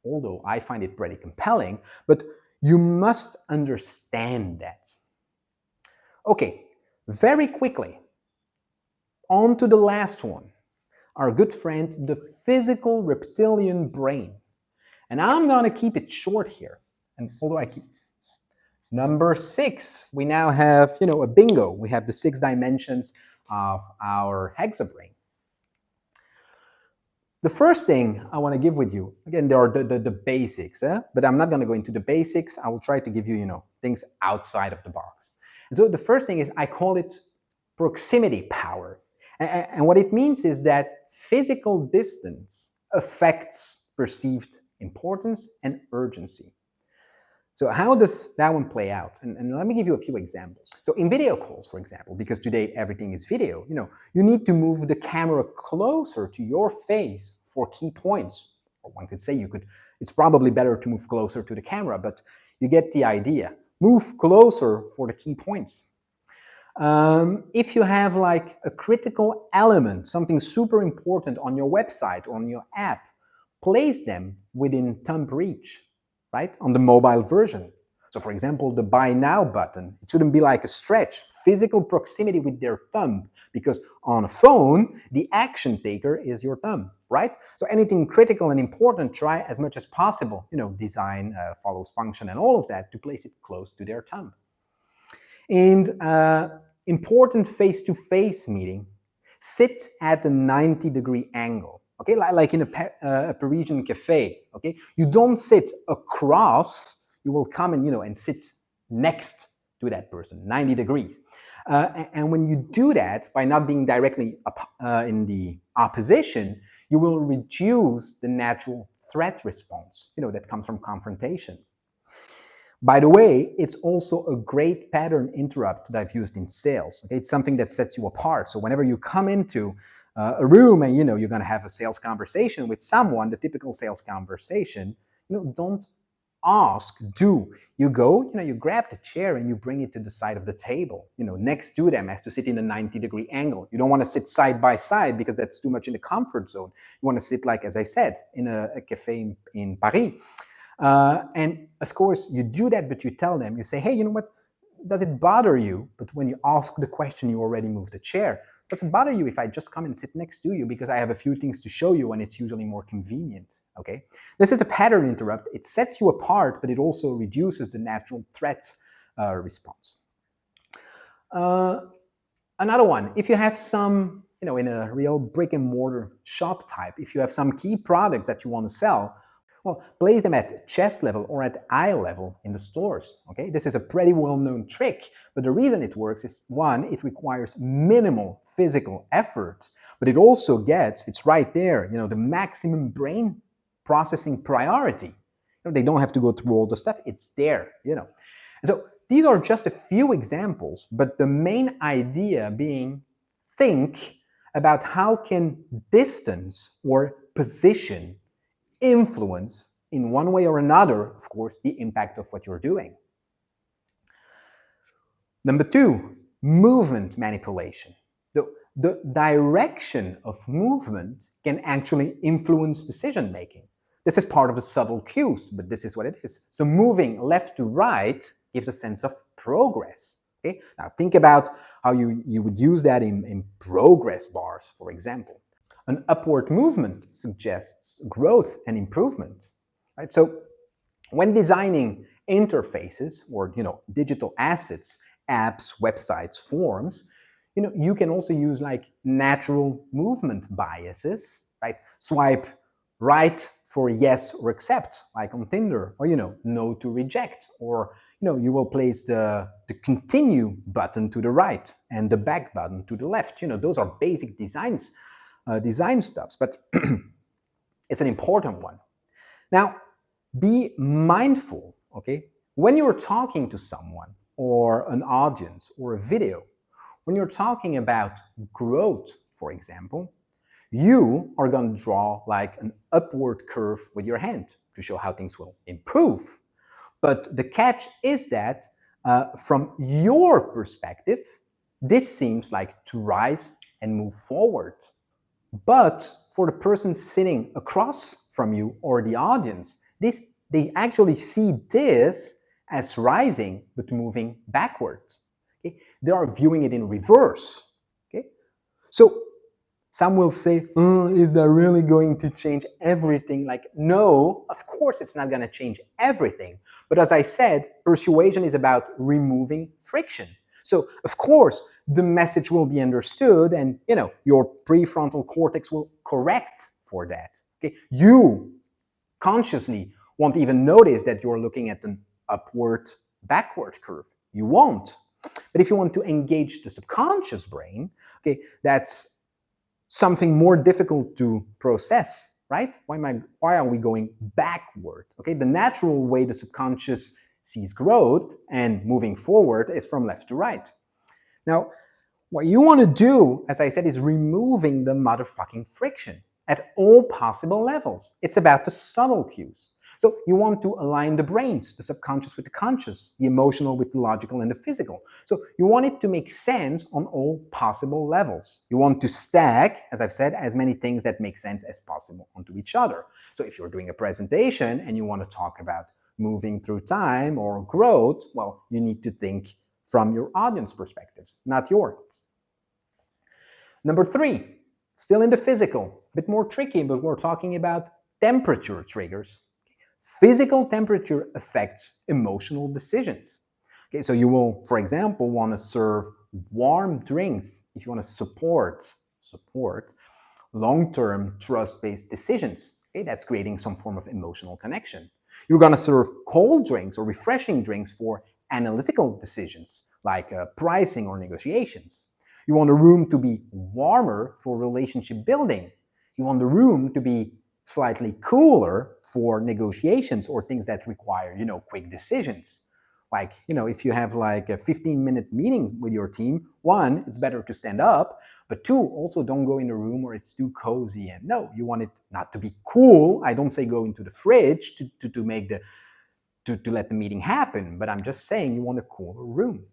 although I find it pretty compelling, but you must understand that. Okay, very quickly, on to the last one. Our good friend, the physical reptilian brain. And I'm going to keep it short here. And although I keep number 6, we now have, a bingo. We have the 6 dimensions of our hexabrain. The first thing I want to give with you, again, there are the basics, but I'm not going to go into the basics. I will try to give you, things outside of the box. And so the first thing is I call it proximity power. And what it means is that physical distance affects perceived importance and urgency. So how does that one play out? And let me give you a few examples. So in video calls, for example, because today everything is video, you need to move the camera closer to your face for key points. Or one could say it's probably better to move closer to the camera, but you get the idea. Move closer for the key points. If you have like a critical element, something super important on your website or on your app, place them within thumb reach, right? On the mobile version. So for example, the buy now button, it shouldn't be like a stretch, physical proximity with their thumb, because on a phone, the action taker is your thumb, right? So anything critical and important, try as much as possible, design follows function and all of that, to place it close to their thumb. And important face-to-face meeting, sit at a 90-degree angle, okay, like in a Parisian cafe, okay? You don't sit across, you will come and sit next to that person, 90 degrees. And when you do that, by not being directly in the opposition, you will reduce the natural threat response, that comes from confrontation. By the way, it's also a great pattern interrupt that I've used in sales. Okay? It's something that sets you apart. So whenever you come into a room and you're going to have a sales conversation with someone, the typical sales conversation, don't ask, do. You go, you grab the chair and you bring it to the side of the table, next to them, as to sit in a 90-degree angle. You don't want to sit side by side because that's too much in the comfort zone. You want to sit, like, as I said, in a cafe in Paris. And of course, you do that, but you tell them, you say, hey, you know what? Does it bother you? But when you ask the question, you already move the chair. Does it bother you if I just come and sit next to you because I have a few things to show you and it's usually more convenient? Okay. This is a pattern interrupt. It sets you apart, but it also reduces the natural threat response. Another one, if you have some, in a real brick and mortar shop type, if you have some key products that you want to sell, well, place them at chest level or at eye level in the stores, okay? This is a pretty well-known trick, but the reason it works is, one, it requires minimal physical effort, but it also gets, it's right there, the maximum brain processing priority. They don't have to go through all the stuff, it's there, And so these are just a few examples, but the main idea being, think about how can distance or position influence in one way or another, of course, the impact of what you're doing. Number two, movement manipulation. The direction of movement can actually influence decision making. This is part of the subtle cues, but this is what it is. So moving left to right gives a sense of progress. Okay? Now think about how you would use that in progress bars, for example. An upward movement suggests growth and improvement, right? So when designing interfaces or digital assets, apps, websites, forms, you can also use like natural movement biases, right? Swipe right for yes or accept, like on Tinder, or no to reject, or you will place the continue button to the right and the back button to the left. Those are basic design stuffs, but it's an important one. Now, be mindful, okay? When you're talking to someone or an audience or a video, when you're talking about growth, for example, you are going to draw like an upward curve with your hand to show how things will improve. But the catch is that from your perspective, this seems like to rise and move forward. But for the person sitting across from you or the audience, they actually see this as rising but moving backwards. Okay? They are viewing it in reverse. Okay? So some will say, is that really going to change everything? Like, no, of course it's not going to change everything. But as I said, persuasion is about removing friction. So, of course, the message will be understood and, your prefrontal cortex will correct for that. Okay? You consciously won't even notice that you're looking at an upward, backward curve. You won't. But if you want to engage the subconscious brain, okay, that's something more difficult to process, right? Why are we going backward? Okay, the natural way the subconscious sees growth and moving forward is from left to right. Now, what you want to do, as I said, is removing the motherfucking friction at all possible levels. It's about the subtle cues. So you want to align the brains, the subconscious with the conscious, the emotional with the logical and the physical. So you want it to make sense on all possible levels. You want to stack, as I've said, as many things that make sense as possible onto each other. So if you're doing a presentation and you want to talk about moving through time or growth, well, you need to think from your audience perspectives, not yours. Number 3, still in the physical, a bit more tricky, but we're talking about temperature triggers. Physical temperature affects emotional decisions. Okay, so you will, for example, want to serve warm drinks if you want to support long-term trust-based decisions. Okay, that's creating some form of emotional connection. You're going to serve cold drinks or refreshing drinks for analytical decisions like pricing or negotiations. You want the room to be warmer for relationship building. You want the room to be slightly cooler for negotiations or things that require, quick decisions. Like, if you have like a 15-minute meetings with your team, 1, it's better to stand up, but 2, also don't go in a room where it's too cozy. And no, you want it not to be cool. I don't say go into the fridge to make to let the meeting happen, but I'm just saying you want a cooler room.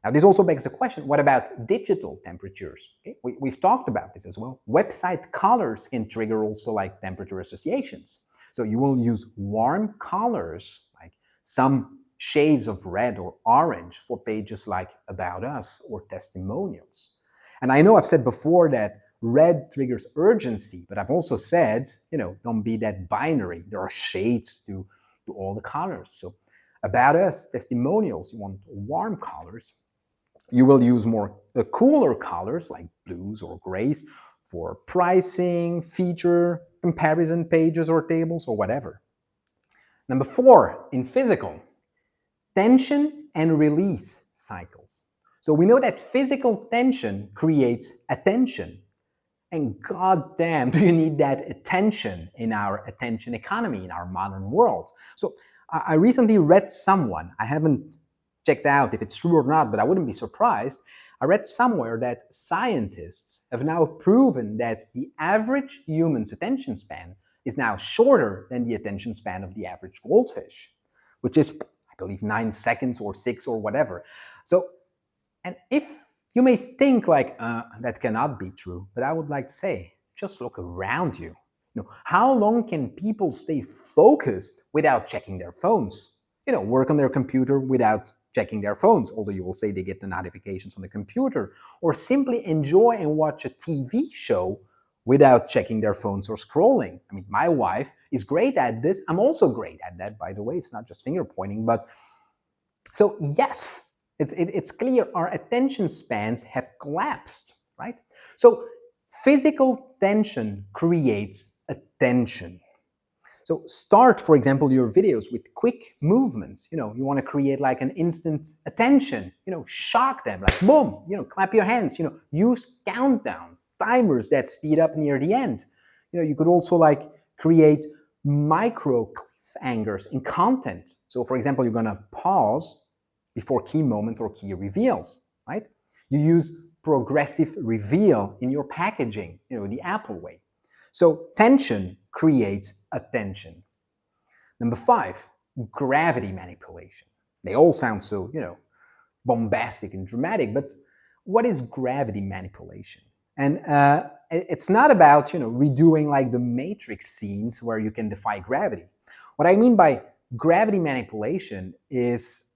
Now, this also begs the question, what about digital temperatures? Okay, we've talked about this as well. Website colors can trigger also like temperature associations. So you will use warm colors, like some shades of red or orange for pages like About Us or testimonials. And I know I've said before that red triggers urgency, but I've also said, don't be that binary. There are shades to all the colors. So About Us, testimonials, you want warm colors. You will use more cooler colors like blues or grays for pricing, feature, comparison pages or tables or whatever. Number 4, in physical, tension and release cycles. So we know that physical tension creates attention. And goddamn, do you need that attention in our attention economy, in our modern world? So I recently read someone, I haven't checked out if it's true or not, but I wouldn't be surprised. I read somewhere that scientists have now proven that the average human's attention span is now shorter than the attention span of the average goldfish, which is, I believe, 9 seconds or 6 or whatever. So, and if you may think like, that cannot be true, but I would like to say, just look around you. How long can people stay focused without checking their phones? Work on their computer without checking their phones, although you will say they get the notifications on the computer, or simply enjoy and watch a TV show without checking their phones or scrolling. I mean, my wife is great at this. I'm also great at that, by the way. It's not just finger pointing, but so yes, it's clear our attention spans have collapsed, right? So physical tension creates attention. So start, for example, your videos with quick movements. You want to create like an instant attention, shock them, like boom, clap your hands, use countdown, timers that speed up near the end. You could also like create micro cliffhangers in content. So for example, you're going to pause before key moments or key reveals, right? You use progressive reveal in your packaging, the Apple way. So tension creates attention. Number 5, gravity manipulation. They all sound so, bombastic and dramatic, but what is gravity manipulation? And it's not about, redoing like the Matrix scenes where you can defy gravity. What I mean by gravity manipulation is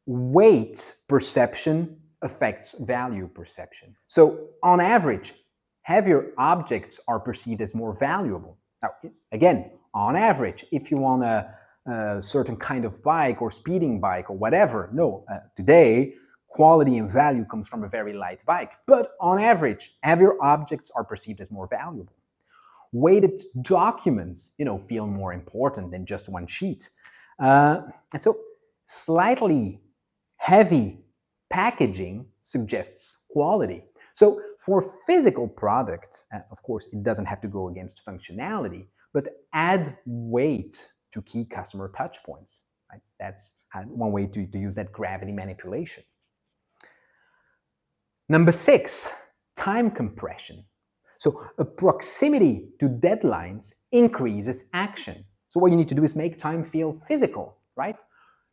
weight perception affects value perception. So on average, heavier objects are perceived as more valuable. Now, again, on average, if you want a certain kind of bike or speeding bike or whatever, no, today, quality and value comes from a very light bike. But on average, heavier objects are perceived as more valuable. Weighted documents, feel more important than just one sheet. And so slightly heavy packaging suggests quality. So for physical products, of course, it doesn't have to go against functionality, but add weight to key customer touchpoints. Right? That's one way to use that gravity manipulation. Number 6, time compression. So a proximity to deadlines increases action. So what you need to do is make time feel physical, right?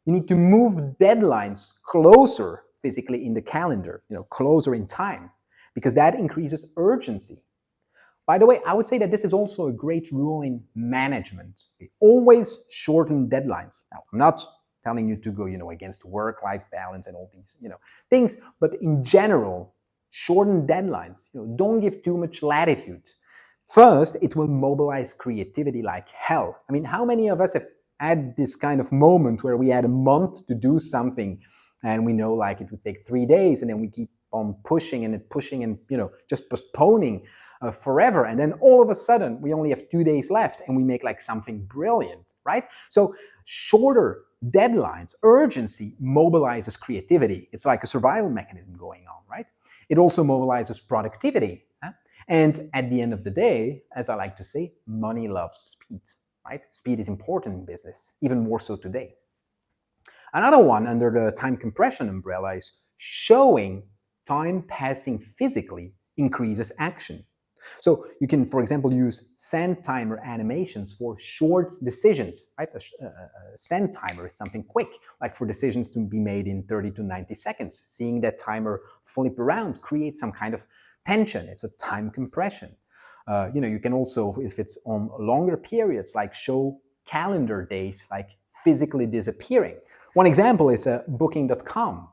You need to move deadlines closer physically in the calendar, closer in time, because that increases urgency. By the way, I would say that this is also a great rule in management. Always shorten deadlines. Now, I'm not telling you to go, against work-life balance and all these, things, but in general, shorten deadlines. Don't give too much latitude. First, it will mobilize creativity like hell. I mean, how many of us have had this kind of moment where we had a month to do something and we know like it would take 3 days, and then we keep on pushing and just postponing forever, and then all of a sudden we only have 2 days left and we make like something brilliant, right? So shorter deadlines, urgency mobilizes creativity. It's like a survival mechanism going on, right? It also mobilizes productivity. And at the end of the day, as I like to say, money loves speed, right? Speed is important in business, even more so today. Another one under the time compression umbrella is showing time passing physically increases action. So you can, for example, use send timer animations for short decisions, right? A send timer is something quick, like for decisions to be made in 30 to 90 seconds. Seeing that timer flip around creates some kind of tension. It's a time compression. You can also, if it's on longer periods, like show calendar days like physically disappearing. One example is booking.com.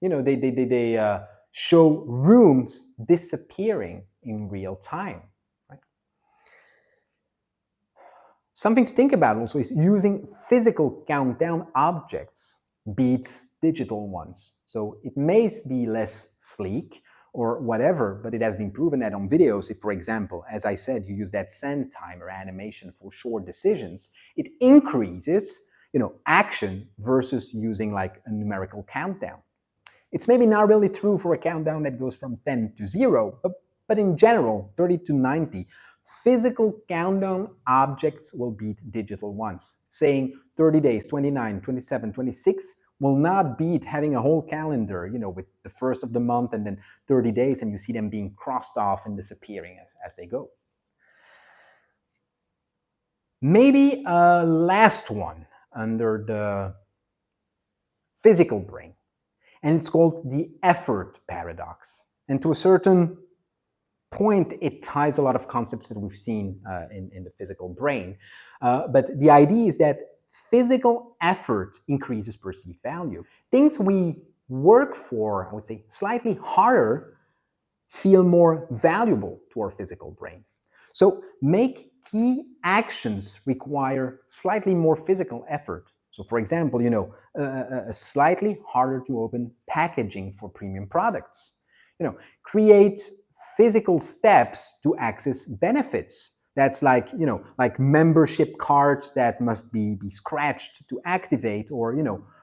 They show rooms disappearing in real time. Right? Something to think about also is using physical countdown objects beats digital ones. So it may be less sleek or whatever, but it has been proven that on videos, if, for example, as I said, you use that send timer animation for short decisions, it increases action versus using like a numerical countdown. It's maybe not really true for a countdown that goes from 10 to 0, but in general, 30 to 90, physical countdown objects will beat digital ones. Saying 30 days, 29, 27, 26 will not beat having a whole calendar, with the first of the month and then 30 days, and you see them being crossed off and disappearing as they go. Maybe a last one under the physical brain, and it's called the effort paradox. And to a certain point, it ties a lot of concepts that we've seen in the physical brain. But the idea is that physical effort increases perceived value. Things we work for, I would say, slightly harder feel more valuable to our physical brain. So make key actions require slightly more physical effort. So for example, a slightly harder to open packaging for premium products. Create physical steps to access benefits. That's like, like membership cards that must be scratched to activate, or,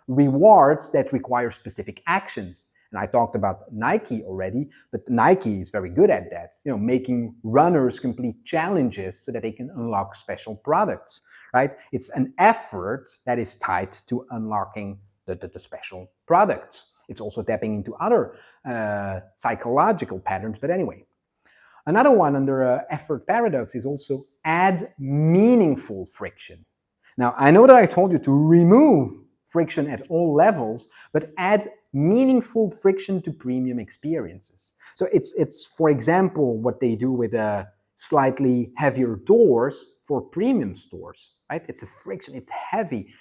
rewards that require specific actions. And I talked about Nike already, but Nike is very good at that, making runners complete challenges so that they can unlock special products, right? It's an effort that is tied to unlocking the special products. It's also tapping into other psychological patterns, but anyway. Another one under effort paradox is also add meaningful friction. Now, I know that I told you to remove friction at all levels, but add meaningful friction to premium experiences. So it's for example, what they do with slightly heavier doors for premium stores, right? It's a friction, it's heavy.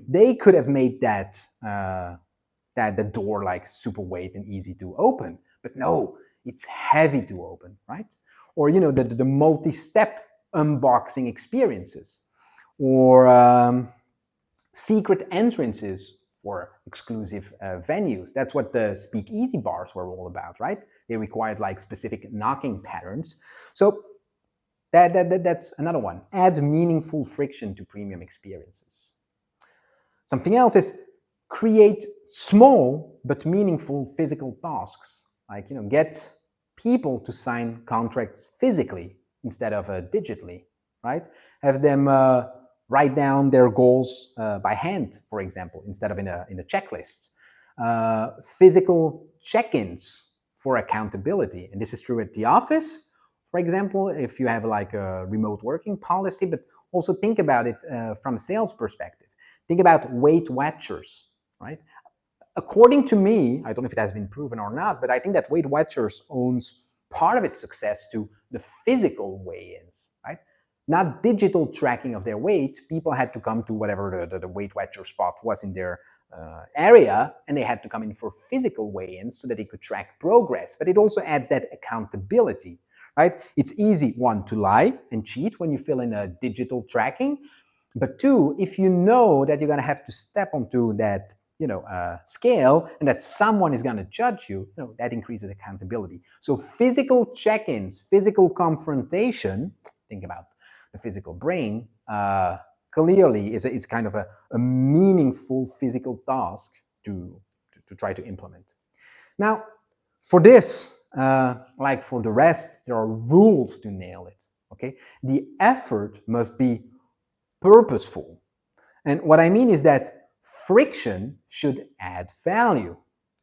They could have made that the door like super weight and easy to open, but no, it's heavy to open, right? Or the multi-step unboxing experiences, or secret entrances for exclusive venues. That's what the speakeasy bars were all about, right? They required like specific knocking patterns. So that's another one. Add meaningful friction to premium experiences. Something else is create small but meaningful physical tasks. Like, get people to sign contracts physically instead of digitally, right? Have them write down their goals by hand, for example, instead of in a checklist. Physical check-ins for accountability. And this is true at the office, for example, if you have like a remote working policy, but Also think about it from a sales perspective. Think about Weight Watchers, right? According to me, I don't know if it has been proven or not, but I think that Weight Watchers owns part of its success to the physical weigh-ins, right? Not digital tracking of their weight. People had to come to whatever the Weight Watcher spot was in their area, and they had to come in for physical weigh-ins so that they could track progress. But it also adds that accountability, right? It's easy, one, to lie and cheat when you fill in a digital tracking, but two, if you know that you're going to have to step onto that scale and that someone is going to judge you, that increases accountability. So physical check-ins, physical confrontation, think about the physical brain, clearly is kind of a meaningful physical task to try to implement. Now, for this, like for the rest, there are rules to nail it, okay? The effort must be purposeful. And what I mean is that friction should add value.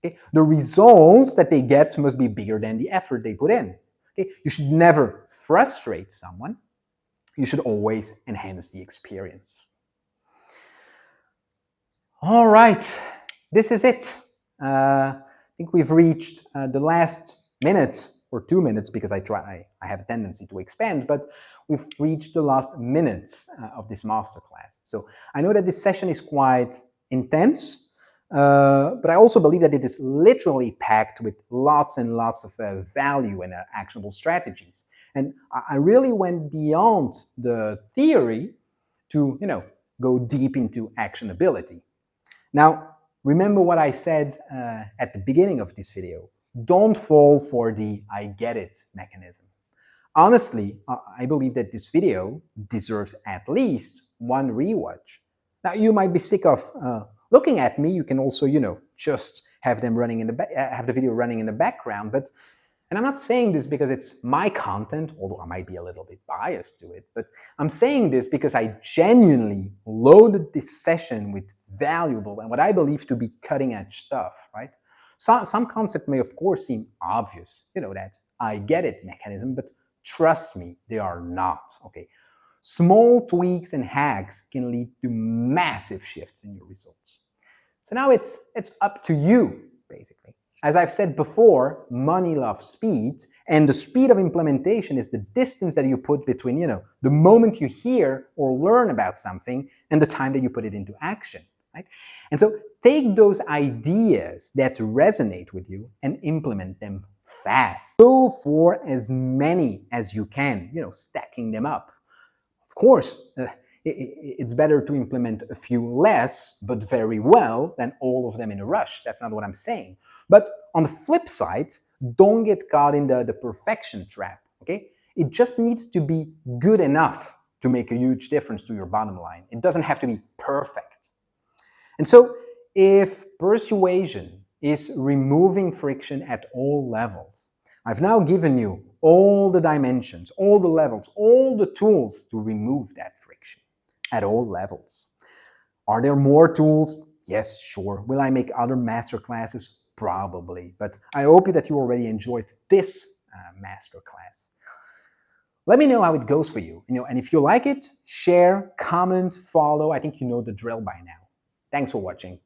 Okay? The results that they get must be bigger than the effort they put in. Okay? You should never frustrate someone. You should always enhance the experience. All right, this is it. I think we've reached the last minute or 2 minutes, because I have a tendency to expand, but we've reached the last minutes of this masterclass. So I know that this session is quite intense, but I also believe that it is literally packed with lots and lots of value and actionable strategies. And I really went beyond the theory to, go deep into actionability. Now, remember what I said at the beginning of this video. Don't fall for the I get it mechanism. Honestly, I believe that this video deserves at least one rewatch. Now, you might be sick of looking at me. You can also, just have them running in the have the video running in the background. But, and I'm not saying this because it's my content, although I might be a little bit biased to it, but I'm saying this because I genuinely loaded this session with valuable and what I believe to be cutting edge stuff, right? Some concept may of course seem obvious, that I get it mechanism, but trust me, they are not, okay? Small tweaks and hacks can lead to massive shifts in your results. So now it's up to you, basically. As I've said before, money loves speed, and the speed of implementation is the distance that you put between, the moment you hear or learn about something and the time that you put it into action, right? And so take those ideas that resonate with you and implement them fast. Go for as many as you can, stacking them up. Of course, it's better to implement a few less, but very well, than all of them in a rush. That's not what I'm saying. But on the flip side, don't get caught in the perfection trap, okay? It just needs to be good enough to make a huge difference to your bottom line. It doesn't have to be perfect. And so if persuasion is removing friction at all levels, I've now given you all the dimensions, all the levels, all the tools to remove that friction at all levels. Are there more tools? Yes, sure. Will I make other masterclasses? Probably. But I hope that you already enjoyed this masterclass. Let me know how it goes for you. And if you like it, share, comment, follow. I think you know the drill by now. Thanks for watching.